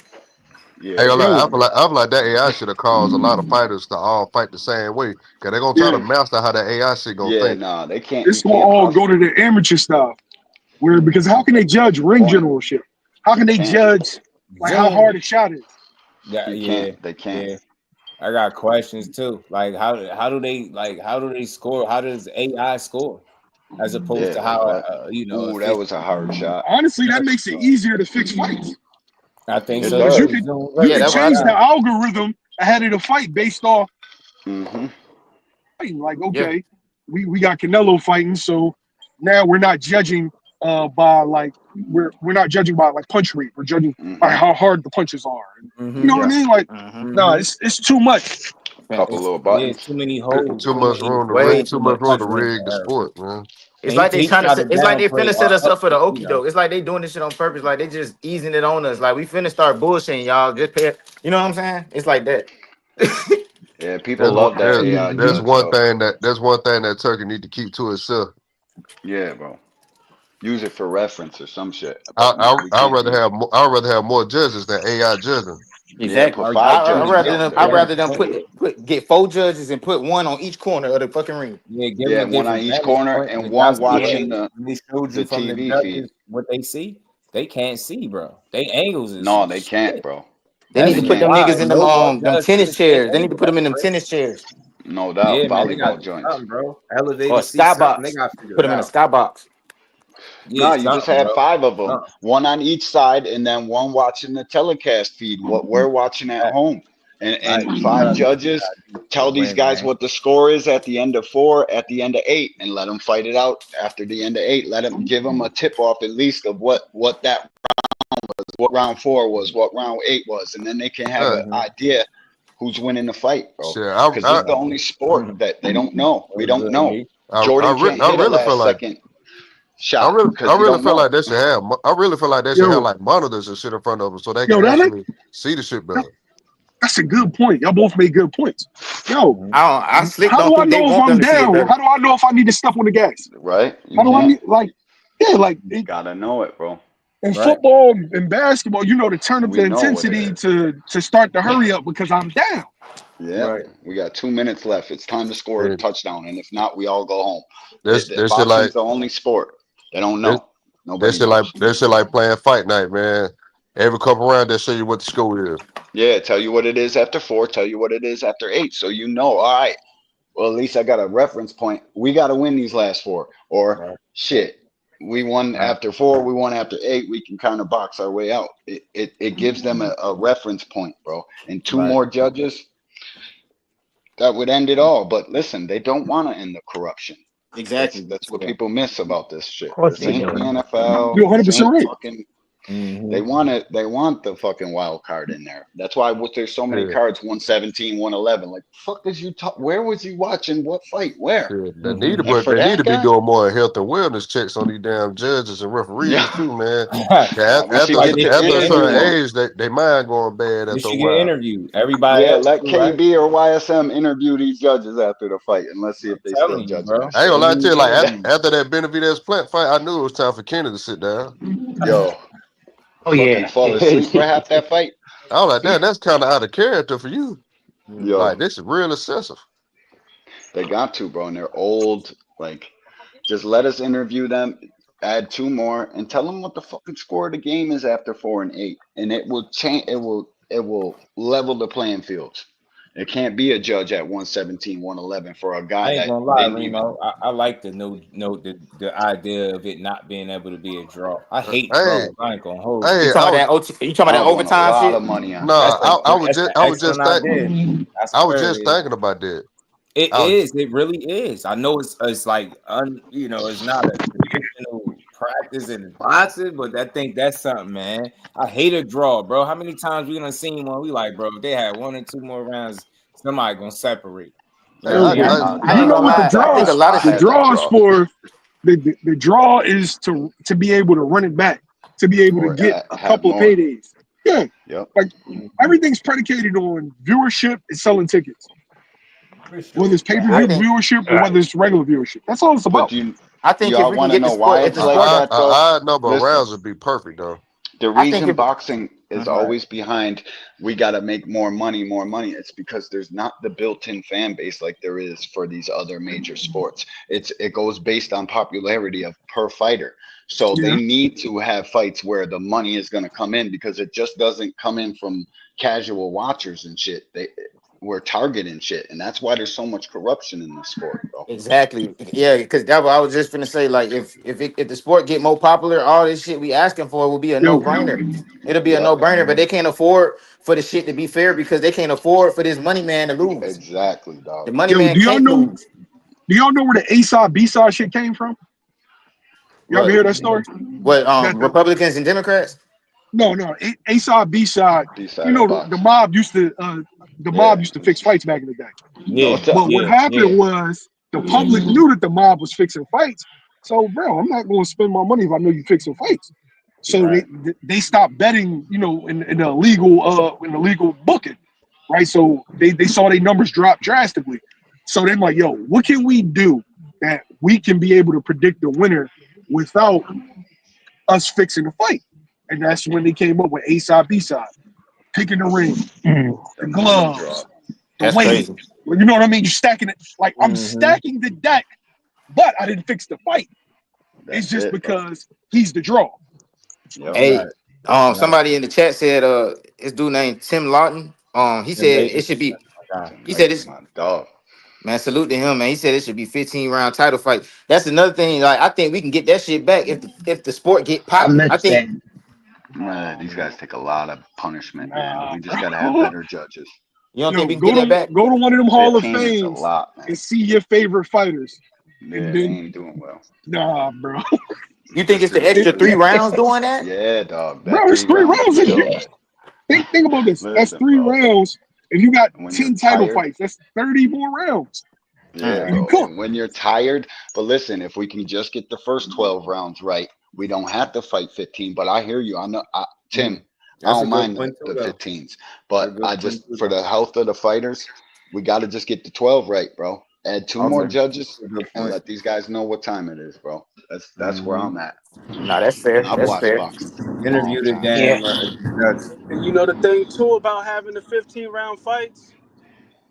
Yeah, Ain't gonna lie, Yo, I feel like that AI should have caused a lot of fighters to all fight the same way. Cause they're gonna try to yeah, master how that AI shit gonna yeah, think. nah, they can't. You it's gonna can't all go custom. to the amateur style. Because how can they judge ring Point. generalship? How can You they can't. judge like how hard a shot is? You Yeah. can't. They can't. Yeah. I got questions too. Like how do they score? How does AI score as opposed Yeah, to like how what? Ooh, that was a efficient? hard shot. Honestly, that makes it easier to fix fights. I think It so Because too. you does. could Zoom you right Yeah, could that's on what I change the think. shot. algorithm ahead of the fight based off Mm-hmm. like, Yeah. okay, we got Canelo fighting, so now we're not judging by like we're not judging by like punch rate. We're judging by Mm-hmm. how hard the punches are. You know Mm-hmm. what I Yeah. mean? Like, no, Mm-hmm. it's too much. Couple little buttons. It's too many holes. Too much room to Way rig, too too much much. room to Judgment rig the error. sport, man. It's And like they he trying to. tried to It's like they downplay finna set us up for the okie you know. doke. It's like they doing this shit on purpose. Like they just easing it on us. Like we finna start bullshitting y'all. Just pay. You know what I'm saying? It's like that. Yeah, people That's one love that that's, AI that's judge one though. thing that Turkey need to keep to itself. Yeah, bro. Use it for reference or some shit. I But I no, we I'd can't rather use have it. more judges than AI judging. Yeah, Exactly. put 5 I judges rather out them. there. I rather them get 4 judges and put one on each corner of the fucking ring. Yeah, give them Yeah, a one on different each vantage corner point. and But y'all one see watching when they showed the you from the TV feed. judges what they see, they can't see, bro. They angles is No, they can't, shit. bro. They They need That's to just put can't. them why niggas in no them judge to tennis the same chairs. They need to angle. put them That's in them crazy. tennis chairs No doubt. Yeah, man, they Volleyball got to do joints. something, bro. or Elevated a seat, something. They skybox. got to figure Put it them in a out. skybox. Yeah, No, you just something, have bro. 5 of them, Something. one on each side, and then one watching the telecast feed. What we're watching at home, And 5 judges tell these guys what the score is at the end of 4, at the end of 8, and let them fight it out after the end of 8. Let them give them a tip off at least of what that round was, what round 4 was, what round 8 was, and then they can have an idea who's winning the fight, bro. Because it's the only sport that they don't know. We don't know. Jordan can't hit a last second shot. I really feel like they should have. I really feel like they should have like monitors and shit in front of them so they can actually see the shit better. That's a good point. Y'all both made good points. Yo, I slick how do I know if I'm down? How do I know if I need to step on the gas? Right. How do I need you gotta know it, bro. In football and basketball, you know, to turn up the intensity to start the hurry up because I'm down. Yeah, we got 2 minutes left. It's time to score a touchdown, and if not, we all go home. Boxing's the only sport. They don't know. They should like playing fight night, man. Every couple rounds, they show you what the score is. Yeah, tell you what it is after 4, tell you what it is after 8, so you know, all right, well, at least I got a reference point. We got to win these last 4. Or, shit, we won after 4, we won after 8, we can kind of box our way out. It gives them a reference point, bro. And 2 more judges, that would end it all. But listen, they don't want to end the corruption. Exactly. That's what people miss about this shit. Of course This ain't they the do. NFL. You're 100% right. They want it. They want the fucking wild card in there. That's why there's so many cards, 117, 111. Like, fuck is you talk? Where was you watching? What fight? Where? They need to be doing more health and wellness checks on these damn judges and referees too, man. After a certain age, they mind going bad after a while. Interview everybody. Yeah, let KB or YSM interview these judges after the fight, and let's see if they still judge them. I ain't gonna lie to you, like after that Benavidez Plant fight, I knew it was time for Kenny to sit down. Yo. Oh yeah, fall asleep for half that fight. I was like, damn, that's kind of out of character for you. Yo. Like, this is real excessive. They got to, bro, and they're old. Like, just let us interview them, add 2 more, and tell them what the fucking score of the game is after 4 and 8, and it will change. It will level the playing fields. It can't be a judge at 117, 111 for a guy. I ain't gonna lie, Remo. I like the the idea of it not being able to be a draw. I hate draws. I ain't gonna hold. You talking about that overtime shit? A lot of money on. No, I was just thinking about that. It is. It really is. I know it's like it's not a traditional practice in boxing, but I think that's something, man. I hate a draw, bro. How many times we done seen one? We like, bro, if they had 1 or 2 more rounds, somebody gonna separate. You know what the draw is to be able to run it back, to be able to get a couple of paydays. Yeah. Yep. Like everything's predicated on viewership and selling tickets. Whether it's pay-per-view viewership or whether it's regular viewership. That's all it's about. I think if we can get the sport, I know, but rounds would be perfect though. The reason boxing is always behind, we got to make more money. It's because there's not the built-in fan base like there is for these other major sports. It goes based on popularity of per fighter. So they need to have fights where the money is going to come in, because it just doesn't come in from casual watchers and shit. We're targeting shit, and that's why there's so much corruption in the sport, bro. Exactly. Yeah, because that's what I was just gonna say. Like, if the sport get more popular, all this shit we asking for will be a no-brainer. It'll be a no-brainer, but they can't afford for the shit to be fair because they can't afford for this money man to lose. Exactly, dog. The money man can't lose. Do y'all know where the A-side, B-side shit came from? Y'all ever hear that story? What, Republicans and Democrats? No, A-side, B-side. You know, the mob used to fix fights back in the day. Yeah. But what happened was the public knew that the mob was fixing fights. So, bro, I'm not going to spend my money if I know you fixing fights. So they stopped betting, in the legal booking, right? So they saw their numbers drop drastically. So they're like, yo, what can we do that we can be able to predict the winner without us fixing the fight? And that's when they came up with A-side, B-side. Picking the ring, the gloves, the weight. You know what I mean? You're stacking it. Like, I'm stacking the deck, but I didn't fix the fight. It's just because he's the draw. Hey, somebody in the chat said this dude named Tim Lawton. He said it should be. He said it's dog. Man, salute to him, man. He said it should be 15-round title fight. That's another thing. Like, I think we can get that shit back if the sport get popular. I think. These guys take a lot of punishment, man. We just gotta have better judges. You don't think we can go get that to back? go to one of them Hall of 15 is a Fames lot, man. and see your favorite fighters. Yeah, And they then, ain't doing well. nah, bro. You think it's the extra 3 rounds doing that? Yeah, dog. Bro, That it's 3 3 rounds rounds. killed it. Think about this. That's Listen, 3 bro. rounds. If you got When you're 10 title tired, fights, that's 30 more rounds. yeah, And you bro. cook. And when you're tired, but listen, if we can just get the first 12 rounds right, we don't have to fight 15. But I hear you. I know, Tim. I That's a don't good mind point too, the though. 15s, That's a but good I point just too, for though. the health of the fighters, we got to just get the 12 right, bro. Add 2 more Also, judges a good and point. let these guys know what time it is, bro. That's where I'm at. Nah, that's fair. And I've That's watched fair. boxing for a long Interview the time. Yeah. damn judge. And you know the thing too about having the 15-round fights.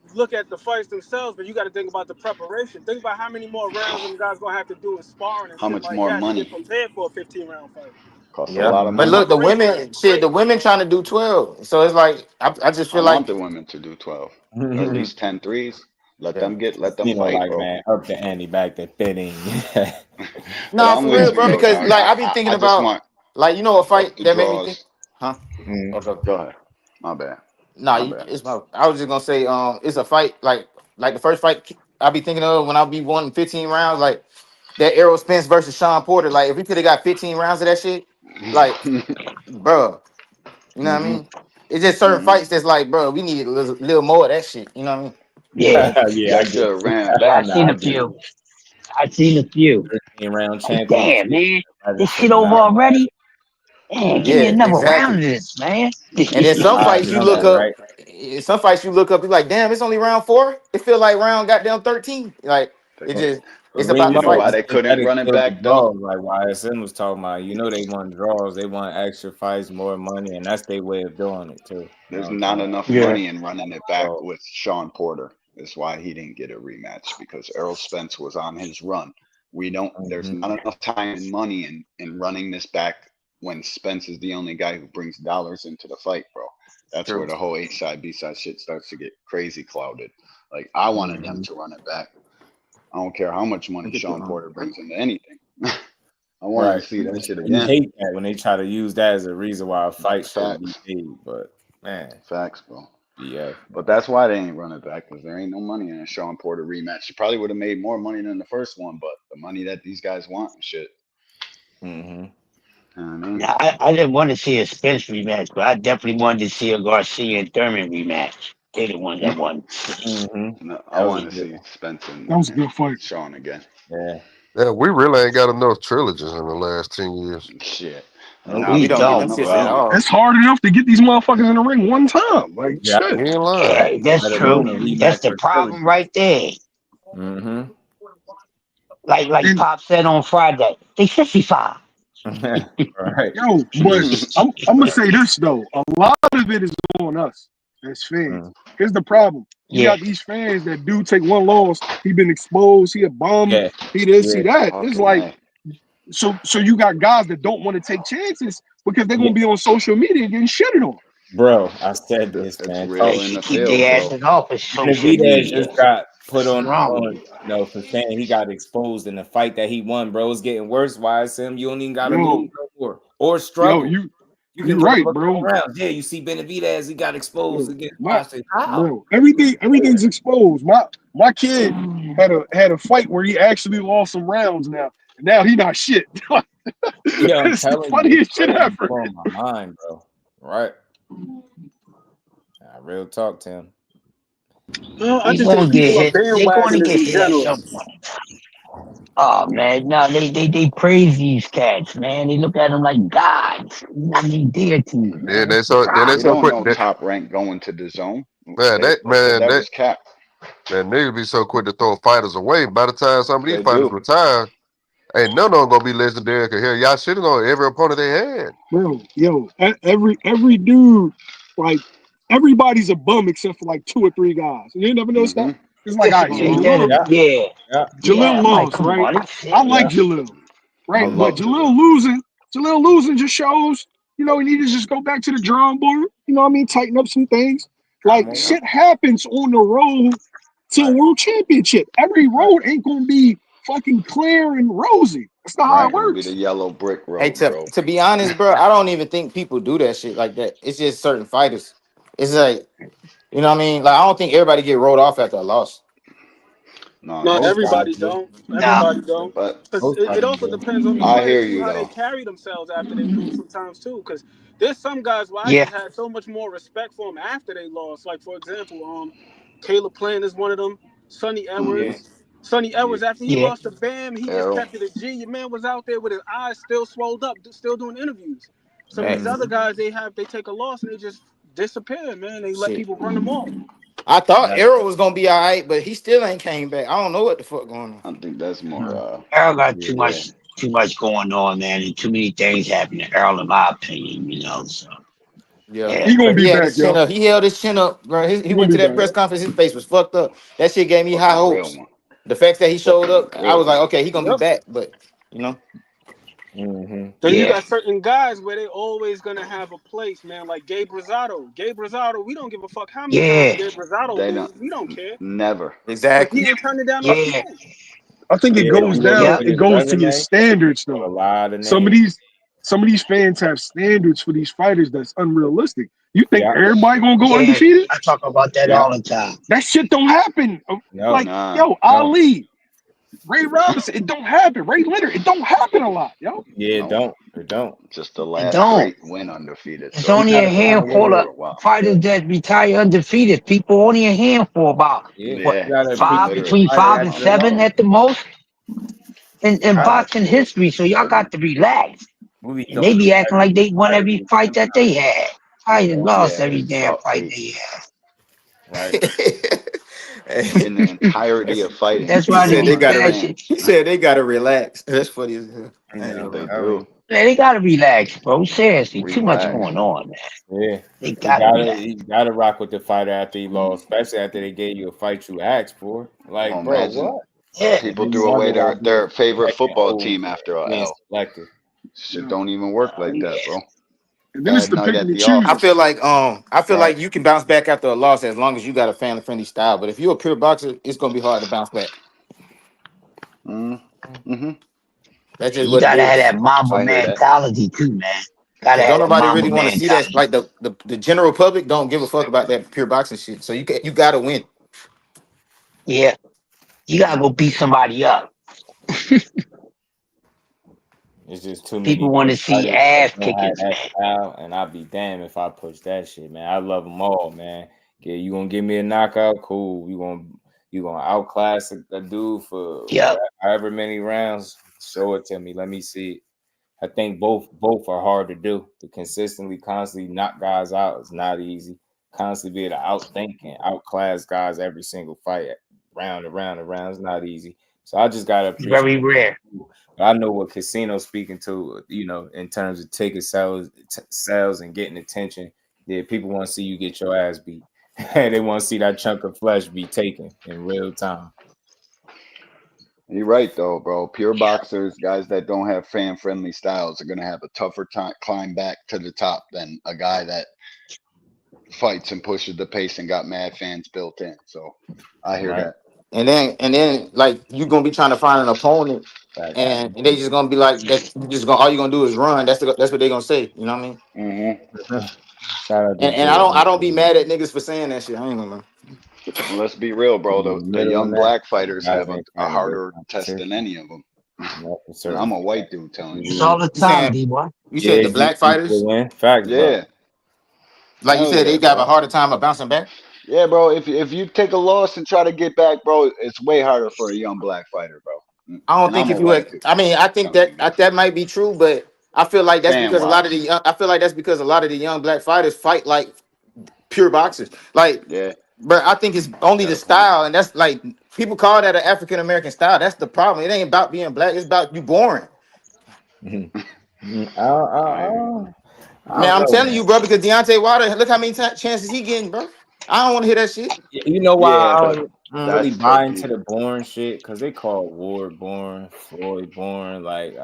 You look at the fights themselves, but you got to think about the preparation. Think about how many more rounds them guys gonna have to do in sparring and How shit much like more that to get money? prepared for a 15-round fight. Costs a Yeah, lot of but The money. look, the preparation is women, shit, the crazy. women trying to do 12. So it's like I just I feel like, want the women to do 12, at least 10 threes. Let yeah. them fight, Like, bro. man, up the ante, back to fitting. But Nah, I'm for with real, you bro. though, Because dog. like I've been thinking I just about, want like, you know, a up fight the that made me think, draws. huh? Go ahead. My bad. Nah, My bad. it's my. I was just gonna say, it's a fight like the first fight I be thinking of when I be wanting 15 rounds, like that Errol Spence versus Sean Porter. Like if we could have got 15 rounds of that shit, like, bro, you know what I hmm mean? It's just certain fights that's like, bro, we need a little more of that shit. You know what I mean? Yeah. Yeah, I Y'all get should it. have ran it Yeah, I back, seen I a bro. get it. few. I seen a few. 13-round Like, damn, championship. man. I This just shit said, over nah. already? Man, give me Yeah, another round exactly. of this, man. And then some Nah, fights you look number, up, right? you like, damn, it's only round 4. It feel like round goddamn 13. Like it Take- But, just, but it's about You the know why I fights. they think couldn't that run it exposed the back though? draws, like YSM was talking about. You know, they want draws, they want extra fights, more money, and that's their way of doing it too. You know There's what I'm not saying? enough Yeah. money in running it back So, with Sean Porter. That's why he didn't get a rematch because Errol Spence was on his run. There's not enough time and money in running this back when Spence is the only guy who brings dollars into the fight, bro. That's where True. the whole A side, B side shit starts to get crazy clouded. Like I wanted them to run it back. I don't care how much money Sean Porter brings into anything. I wanted to right. see that shit You again. hate that when they try to use that as a reason why a fight shouldn't be Facts. made, but man, Facts, bro. yeah. But that's why they ain't run it back because there ain't no money in a Sean Porter rematch. You probably would have made more money than the first one, but the money that these guys want and shit. Mm-hmm. You know what I mean? Now, I didn't want to see a Spence rematch, but I definitely wanted to see a Garcia and Thurman rematch. They the ones that won. Mm-hmm. No, I That was a want to good see one. Spence That was a and good fight. Sean again. Yeah. Yeah, we really ain't got enough trilogies in the last 10 years. Shit. I don't Nah, think we We we don't need get them don't, enough shits at bro. either. all. It's hard enough to get these motherfuckers in the ring one time. Like, Yeah. shit. You ain't lying. Yeah, that's Let true. alone a That's rematch the for problem trilogy. right there. Mm-hmm. Like And Pop said on Friday, they 55. Right. yo, but I'm gonna say this though. A lot of it is on us as fans. Mm. Here's the problem. You Yeah. got these fans that do take one loss. He been exposed. He a bum. Yeah. He this. He Yeah. that. It's Fucking like A. so you got guys that don't want to take chances because they're Yeah. gonna be on social media getting shitted on. Bro, I said this, It's man. real They in the should keep field, their bro. asses off of social Benavidez media. just got put What's on, wrong with you? for saying he got exposed in the fight that he won, bro. It's getting worse. YSM, you don't even got to lose Yo, no more or yo, struggle. You can you're drop right, a couple bro. rounds. Yeah, you see Benavidez, he got exposed Yo, against my Washington. How? bro, everything's exposed. My kid had a fight where he actually lost some rounds now. And now he not shit. Yeah, I'm It's the telling you, it's funniest shit crazy. ever. Blowing my mind, bro. Right. Real talk, Tim. Well, I They just gonna think get people are hit. They gonna bandwagoners get in hit at general. some point. Oh man, no, they praise these cats, man. They look at them like gods. I mean, deities, Then man. they It's the so then they We so problem. don't quick know that Top Rank going to the zone. man, They said that was cap. man niggas be so quick to throw fighters away. By the time some of these They fighters do. retire, ain't none of them gonna be legendary. Cause hell, y'all shitting on every opponent they had. Bro, yo, every dude, like everybody's a bum except for like 2 or 3 guys. You never noticed that? It's like, all right, so Ain't that Jalil, a, yeah, yeah. Jalil I'm like, lost, come right? on, it's I simple. like Jalil, I right? But love Jalil. Jalil losing just shows, he need to just go back to the drawing board. You know what I mean? Tighten up some things. Like Yeah. shit happens on the road to a world championship. Every road ain't gonna be fucking clear and rosy. That's not how Ain't it gonna be the works. yellow brick Hey, road, bro. to be honest, bro, I don't even think people do that shit like that. It's just certain fighters. It's like You know what I mean? Like I don't think everybody get rolled off after a loss. No, No, most everybody times, don't. Nah. Everybody don't. but Because I, it also depends on the I player hear too, you how they though. carry themselves after they lose sometimes too. Because there's some guys where I Yeah. just had so much more respect for them after they lost. Like for example, Caleb Plant is one of them. Sonny Yeah, Edwards. Sonny yeah. Edwards, after he Yeah. lost to Bam, he just Errol. kept it a G. Your man was out there with his eyes still swolled up, still doing interviews. Some of these Facts. other guys, they take a loss and they just disappear, man. They let Shit. people run them off. I thought Arrow was gonna be all right, but he still ain't came back. I don't know what the fuck going on. I think that's more. Earl got Yeah. too much going on, man, and too many things happening to Earl, in my opinion. So Yeah, yeah. He gonna but he be had back, his chin yo. up. He held his chin up, bro. He He gonna went be to that back. press conference. His face was fucked up. That shit gave me high Fucking real hopes. one. The fact that he showed Fucking up, I real was like, one. okay, he gonna be Yep. back. But you know, Then you Yeah. got certain guys where they always gonna have a place, man. Like Gabe Rosado. Gabe Rosado, we don't give a fuck how many times Yeah. Gabe Rosado They lose. don't We don't care never. because exactly. he ain't turning down no Yeah. smoke. I think it Yeah, if goes you look down. up Yep. It his goes to your resume, standards, a though. lot of Some of names. these fans have standards for these fighters that's unrealistic. You think Yeah, everybody gonna go Yeah. undefeated? I talk about that yeah, all the time. That shit don't happen. no, Like, Nah. yo, no. Ali, Ray Robinson, it don't happen. Ray Leonard, it don't happen a lot, yo. Yeah, it No. don't. It don't. Just the It last don't. great win undefeated. It's You So only a gotta find a way handful to. of for a while. fighters that retire undefeated. People only a handful, about Yeah, you what, Yeah. gotta five, appreciate the between Literally. fighter 5 and after the 7 loss. at the most in I, boxing history. So y'all got to relax. we be And they throwing be acting every like they won fighter every we fight can that they had. I fight. lost Yeah. every damn Talk fight they had. Right. in the entirety of fighting. That's he why they People said don't they be gotta. understand. bashing. He said they gotta relax. That's funny as hell. I ain't I'm gonna They lie. telling do. you. Man, they gotta relax, bro. Seriously, too much Relax. going on, man. Yeah. They gotta relax. You gotta rock with the fighter after he lost, especially after they gave you a fight you asked for. Well, Like, bro, imagine what? Yeah. And people then you threw wonder away why their people favorite second football team over after a being L. selected. Shit don't even work like that, bro. And then it's Bad the night picking at and the I choosing. feel office. like you can bounce back after a loss as long as you got a family friendly style. But if you're a pure boxer, it's gonna be hard to bounce back. Mm-hmm. That's just You what it gotta have is. that Mamba I hear that. mentality too, man. Gotta Because don't have that nobody Mamba really want to see that. mentality. Like the general public don't give a fuck about that pure boxing shit. So you gotta win. Yeah. You gotta go beat somebody up. It's just too many People want good to see fighters that ass don't have kickings, that man. style, and I'd be damned if I push that shit, man. I love them all, man. Yeah, you gonna give me a knockout? Cool. You gonna outclass a dude for Yep. however many rounds? Show it to me. Let me see it. I think both are hard to do. To consistently, constantly knock guys out is not easy. Constantly be able to outthink and outclass guys every single fight, round and round and round is not easy. So I just gotta It's appreciate very rare. but I know what Casino's speaking to, in terms of ticket sales and getting attention. Yeah, people want to see you get your ass beat. They want to see that chunk of flesh be taken in real time. You're right though, bro. Pure Yeah. boxers, guys that don't have fan friendly styles, are gonna have a tougher time climb back to the top than a guy that fights and pushes the pace and got mad fans built in. So I hear Right. that. And then like you gonna be trying to find an opponent, Right. and they just gonna be like that. You just gonna all you gonna do is run. That's what they gonna say. You know what I mean? Mm-hmm. Shout out to And Jay. I don't be mad at niggas for saying that shit. I ain't gonna lie. Well, let's be real, bro. In the The middle of young that, black fighters guys have a ain't trying to get harder test than competition. any of them. No, for And certain. I'm a white dude telling you It's that. all the You time, saying D-boy. you said Yeah, the black fighters, win. Facts, bro. Yeah. like you Hell said, yeah, they got a bro. harder time of bouncing back. Yeah, bro. If you take a loss and try to get back, bro, it's way harder for a young black fighter, bro. I don't And think I'm a if you white had, dude I mean, I think telling you this. that might be true, but I feel like that's Fan because a lot of wise. the I feel like that's because a lot of the young black fighters fight like pure boxers. Like, Yeah. but I think it's only Got the a point. style, and that's like people call that an African American style. That's the problem. It ain't about being black. It's about you boring. I hear you. I Man, don't I'm know, telling man. you, bro, because Deontay Wilder, look how many chances he getting, bro. I don't want to hear that shit. You know why Yeah, I but don't really that's buy what into the the boring shit? Because they call Ward boring, Floyd boring. Like,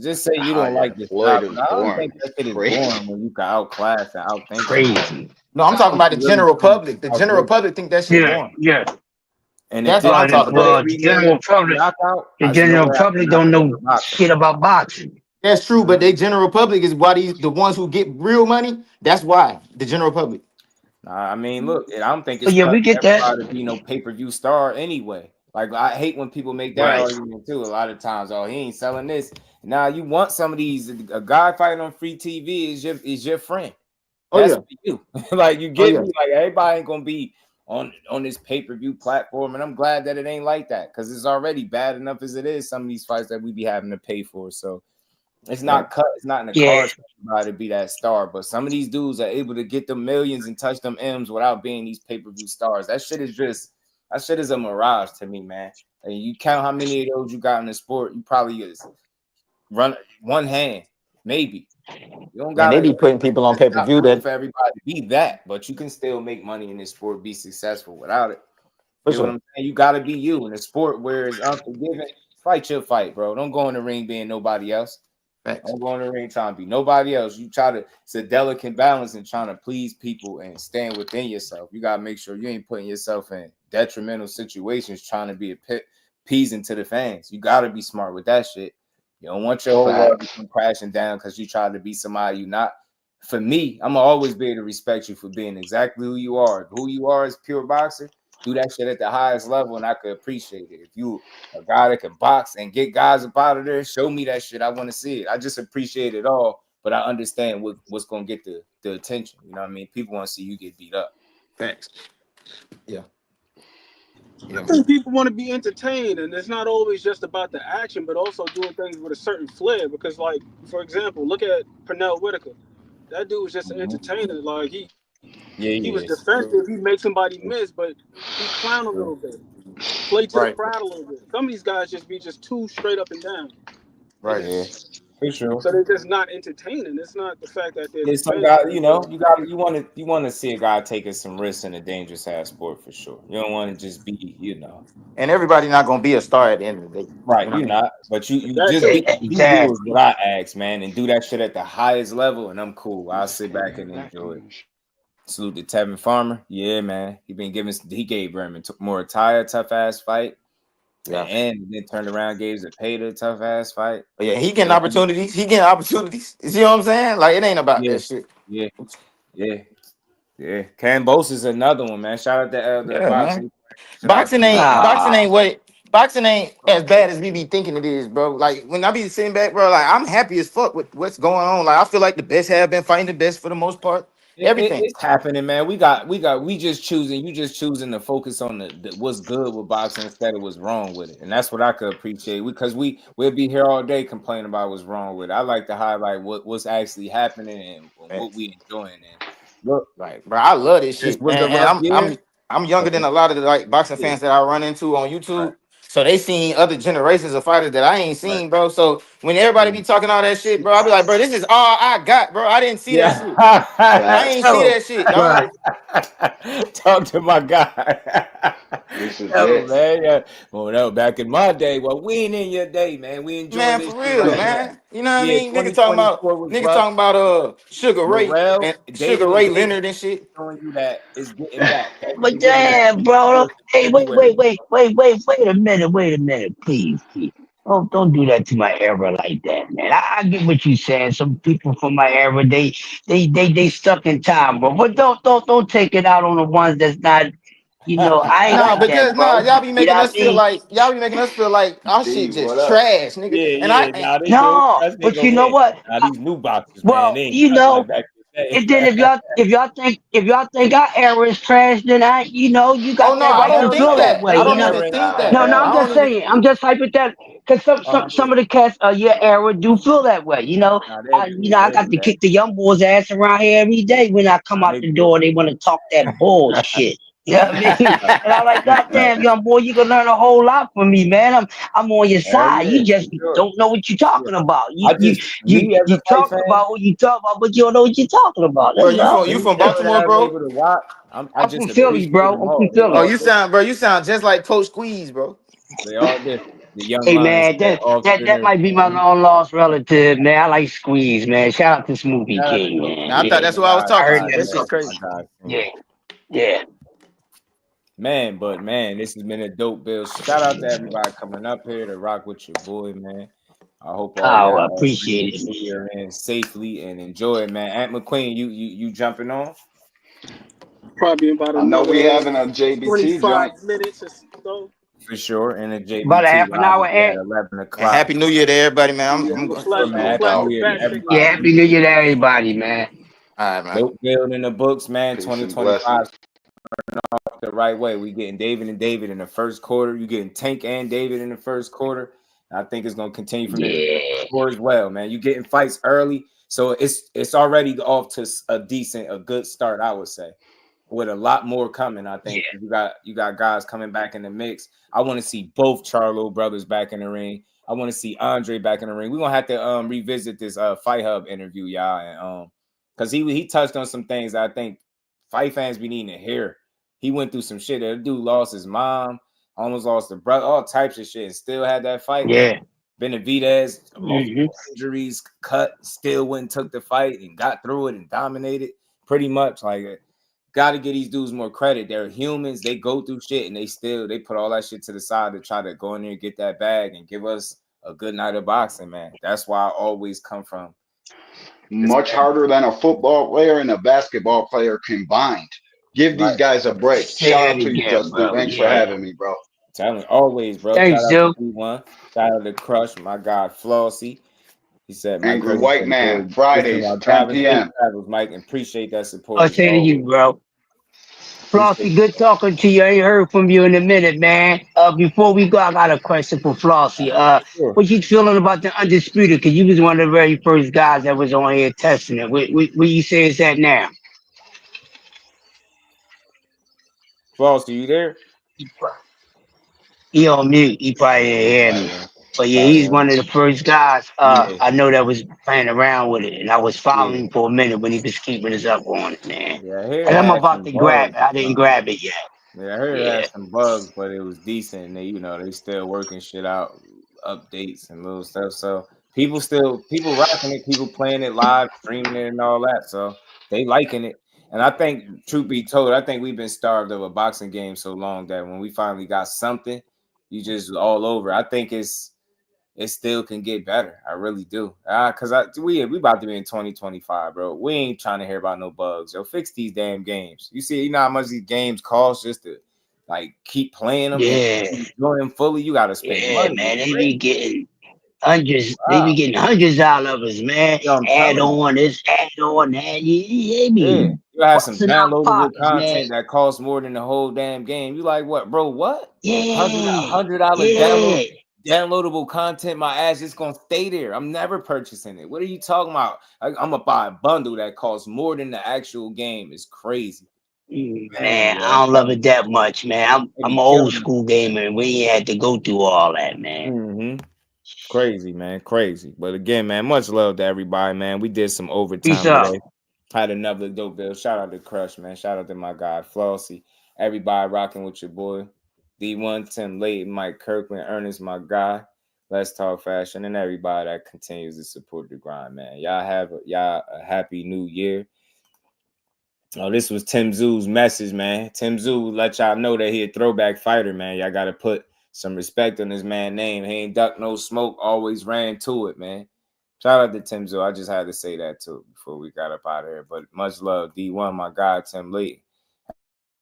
just say you don't yeah, like the Floyd style, is but I don't boring. think that shit is Crazy. boring when you can outclass and outthink a motherfucker. Crazy. No, I'm I talking think about the you really general trying to public. The general outlook. public think that shit Yeah, boring. yeah. And if That's they what I'm give you talking about. The 3 minutes general public, knockout, the there's no general way I public cannot don't put know the boxer. shit about boxing. That's true, but they general public is why the ones who get real money. That's why the general public. I mean, look, I don't think Oh it's yeah, we cut get that. everybody to be no pay-per-view star anyway. Like, I hate when people make that Right. argument too. A lot of times, oh, he ain't selling this. Now you want some of these. A guy fighting on free TV is your friend. Oh That's yeah. for you. Like, you Oh get yeah. me. Like, everybody ain't gonna be on this pay-per-view platform, and I'm glad that it ain't like that, because it's already bad enough as it is. Some of these fights that we be having to pay for, so it's not cut. It's not in the cards for somebody to be that star. But some of these dudes are able to get them millions and touch them M's without being these pay-per-view stars. That shit is a mirage to me, man. And you count how many of those you got in the sport, you probably is run one hand, maybe. You don't Man, they gotta. be putting people on It's not pay-per-view built that for everybody to be that, but you can still make money in this sport, be successful without it. for You know what sure. I'm saying? You gotta be you in a sport where it's unforgiving. Fight your fight, bro. Don't go in the ring being nobody else. Thanks. Don't go in the ring trying to be nobody else. You try to, it's a delicate balance in trying to please people and stand within yourself. You gotta make sure you ain't putting yourself in detrimental situations trying to be appeasing to the fans. You gotta be smart with that shit. You don't want your whole world to come crashing down because you try to be somebody you're not. For me, I'm gonna always be able to respect you for being exactly who you are. Who you are as pure boxer, do that shit at the highest level, and I could appreciate it. If you a guy that can box and get guys up out of there, show me that shit. I want to see it. I just appreciate it all, but I understand what's gonna get the attention. You know what I mean? People want to see you get beat up. Thanks. Yeah. I think people want to be entertained, and it's not always just about the action, but also doing things with a certain flair. Because, like, for example, look at Pernell Whitaker. That dude was just an entertainer. Like, he was defensive. He make somebody miss, but he clown a little bit, play to the crowd a little bit. Some of these guys just be too straight up and down. Right. Yeah, for sure. So they're just not entertaining. It's not the fact that they're There's some defensive. guys, you want to see a guy taking some risks in a dangerous ass sport for sure. You don't want to just be, And everybody not gonna be a star at the end of the day. right. You know You're what I mean? not, but you just be you is what I ask, man, and do that shit at the highest level, and I'm cool. I'll sit back and enjoy it. Salute to Tevin Farmer. Yeah, man. He gave Berman more tough ass fight. Yeah. And then turned around, gave Zepeda a tough ass fight. But yeah, he getting opportunities. You see what I'm saying? Like, it ain't about that shit. Yeah. Cambos is another one, man. Shout out to the boxing. Boxing ain't as bad as we be thinking it is, bro. Like, when I be sitting back, bro, like, I'm happy as fuck with what's going on. Like, I feel like the best have been fighting the best for the most part. Everything. It's happening, man. We just choosing. You just choosing to focus on the what's good with boxing instead of what's wrong with it, and that's what I could appreciate. Because we'll be here all day complaining about what's wrong with it. I like to highlight what's actually happening and what we enjoying. And look, like, bro, I love this shit, man. And I'm younger than a lot of the like boxing fans that I run into on YouTube. So they seen other generations of fighters that I ain't seen, bro. So when everybody be talking all that shit, bro, I be like, bro, this is all I got, bro. I didn't see that shit. I ain't see that shit, dog. Talk to my guy. Man. Yeah. Well, no, back in my day, well, we ain't in your day, man. We enjoy this for real, right man. now. You know what I mean? Niggas talking about Sugar Ray Morrell, and Sugar Ray Leonard and shit. Showing you that it's getting back. But damn, bro. Hey, wait a minute, please. Don't do that to my era like that, man. I get what you're saying. Some people from my era, they stuck in time, bro. But don't take it out on the ones that's not. I ain't like that, bro. Y'all be making us feel like our shit just trash, nigga. No, but you know what? Now these new boxers, well, man, and then if y'all think our era is trash, then you got that right to feel that way. I don't even think that. No, I'm just saying. I'm just hypothetical. Because some of the cats of your era do feel that way. I got to kick the young boys' ass around here every day when I come out the door. They want to talk that bullshit. You know what I mean? And I'm like, God damn, young boy, you can learn a whole lot from me, man. I'm on your side. You just don't know what you're talking about. You talk about what you talk about, but you don't know what you're talking about. Bro, you from Baltimore, bro? I'm from Philly, bro. I'm from Philly. Oh, you sound just like Coach Squeeze, bro. They all different. The young hey man, that might be my long lost relative, man. I like Squeeze, man. Shout out to Smoothie King, man. I thought that's what I was talking about. That shit's crazy. Yeah. Man, this has been a dope build. Shout out to everybody coming up here to rock with your boy, man. I hope all y'all appreciate it, here in safely and enjoy it, man. Aunt McQueen, you jumping on? Probably about I know we another having a JBT 25 joint. minutes or so. For sure. And the About a JBT half an live hour, will be at Ed. 11 And o'clock. Happy New Year to everybody, man. Yeah, I'm No gonna doubt. flash the Year to bat signal. Yeah, everybody. happy New Year to everybody, man. All right, man. Nope, building the books, man. Peace and 2025 blessings. the right way. We getting David and David in the first quarter. You getting Tank and David in the first quarter. I think it's gonna continue from Yeah. there as well, man. You getting fights early, so it's already off to a good start, I would say, with a lot more coming. I think you got guys coming back in the mix. I want to see both Charlo brothers back in the ring. I want to see Andre back in the ring. We're gonna have to revisit this Fight Hub interview, y'all, and because he touched on some things that I think fight fans be needing to hear. He went through some shit. That dude lost his mom, almost lost a brother, all types of shit, and still had that fight. Yeah. Benavidez, multiple injuries, cut, still went and took the fight and got through it and dominated. Pretty much, like, got to get these dudes more credit. They're humans. They go through shit, and they put all that shit to the side to try to go in there and get that bag and give us a good night of boxing, man. That's why I always come from. Much harder than a football player and a basketball player combined. Give these guys a break. Shout out to you, Justin. Thanks for having me, bro. Telling always, bro. Thanks, Shout out to D1. Shout out to Crush, my God, Flossie. He said, Angry White Man, Fridays, 10 p.m. Mike, and appreciate that support. I'll say to you, bro. Flossie, good talking to you. I ain't heard from you in a minute, man. Before we go, I got a question for Flossie. Sure. What you feeling about the Undisputed? Because you was one of the very first guys that was on here testing it. What you say is that now? Flossie, you there? He on mute. He probably didn't hear me. But yeah, he's one of the first guys I know that was playing around with it. And I was following him for a minute when he was keeping us up on it, man. And I'm about to grab it. I didn't grab it yet. Yeah, I heard it had some bugs, but it was decent. And they still working shit out, updates and little stuff. So people rocking it, people playing it live, streaming it and all that. So they liking it. And I think, truth be told, I think we've been starved of a boxing game so long that when we finally got something, you just all over. I think it still can get better. I really do. Because we about to be in 2025, bro. We ain't trying to hear about no bugs. Yo, fix these damn games. You know how much these games cost just to keep playing them? Yeah. Enjoy them fully. You got to spend money. Man. They be getting hundreds. They be getting hundreds out of us, man. Add on this, add on that. They be you have some busting out downloadable pockets, content man. that costs more than the whole damn game. You like what, bro? What? Yeah. $100 downloadable content. My ass just gonna stay there. I'm never purchasing it. What are you talking about? I'm gonna buy a bundle that costs more than the actual game. It's crazy. Man, I don't love it that much, man. I'm an old school gamer, and we ain't had to go through all that, man. Crazy, man, crazy. But again, man, much love to everybody, man. We did some overtime Peace out. today. Had another dope bill. Shout out to Crush, man. Shout out to my guy Flossie. Everybody rocking with your boy D1, Tim Layton, Mike Kirkland, Ernest, my guy. Let's Talk Fashion, and everybody that continues to support the grind, man. Y'all have a happy new year. Oh, this was Tim Tszyu's message, man. Tim Tszyu let y'all know that he a throwback fighter, man. Y'all got to put some respect on this man's name. He ain't duck no smoke, always ran to it, man. Shout out to Tim Tszyu. I just had to say that too before we got up out of here. But much love, D1, my guy, Tim Layton.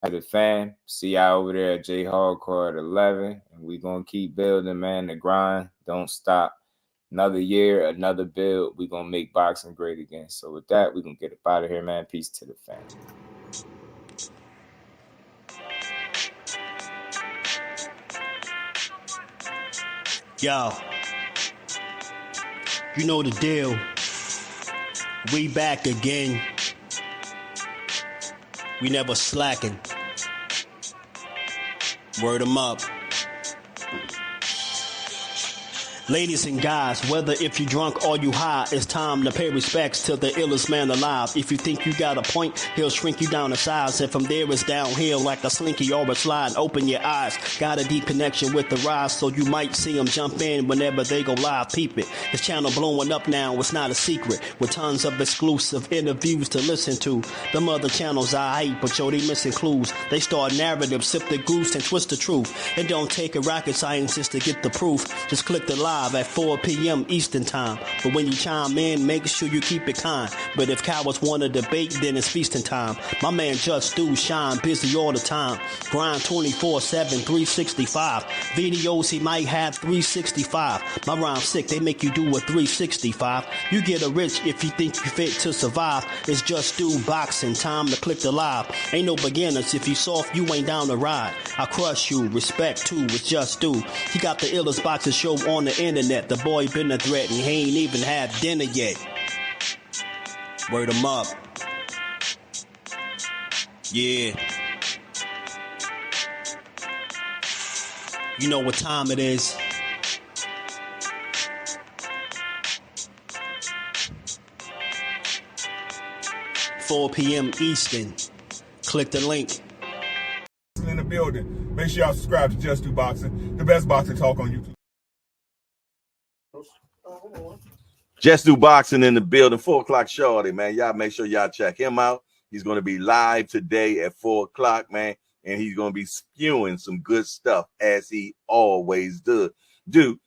The fan, see y'all over there at J Hardcore at 11. And we going to keep building, man. The grind don't stop. Another year, another build. We going to make boxing great again. So with that, we going to get up out of here, man. Peace to the fan. Yo, you know the deal. We back again. We never slacking. Word 'em up. Ladies and guys, whether if you drunk or you high, it's time to pay respects to the illest man alive. If you think you got a point, he'll shrink you down to size. And from there it's downhill like a slinky or a slide. Open your eyes, got a deep connection with the rise, so you might see them jump in whenever they go live. Peep it, this channel blowing up now, it's not a secret. With tons of exclusive interviews to listen to. Them other channels I hate, but yo, they missing clues. They start narratives, sip the goose and twist the truth. It don't take a rocket scientist to get the proof. Just click the live live at 4 p.m. Eastern time. But when you chime in, make sure you keep it kind. But if cowards want to debate, then it's feasting time. My man Jusdu shine busy all the time. Grind 24/7, 365. Videos he might have 365. My rhyme's sick, they make you do a 365. You get a rich if you think you fit to survive. It's Jusdueboxing, time to click the live. Ain't no beginners, if you soft, you ain't down to ride. I crush you, respect too, it's Jusdu. He got the illest boxing show on the internet. The boy been a threat and he ain't even had dinner yet. Word him up. Yeah. You know what time it is. $4 p.m. Eastern. Click the link. In the building. Make sure y'all subscribe to Jusdueboxing, the best boxing talk on YouTube. Jusdueboxing in the building, 4 o'clock shorty, man. Y'all make sure y'all check him out. He's going to be live today at 4 o'clock, man. And he's going to be spewing some good stuff as he always do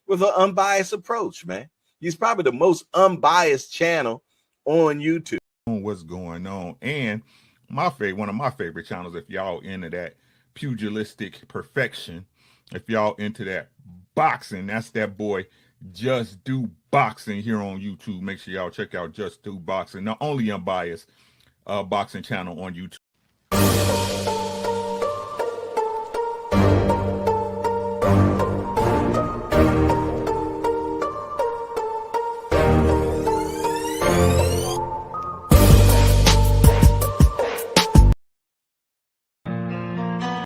with an unbiased approach, man. He's probably the most unbiased channel on YouTube. What's going on? And one of my favorite channels, if y'all into that pugilistic perfection, if y'all into that boxing, that's that boy Jusdueboxing here on YouTube. Make sure y'all check out Jusdueboxing, the only unbiased boxing channel on YouTube.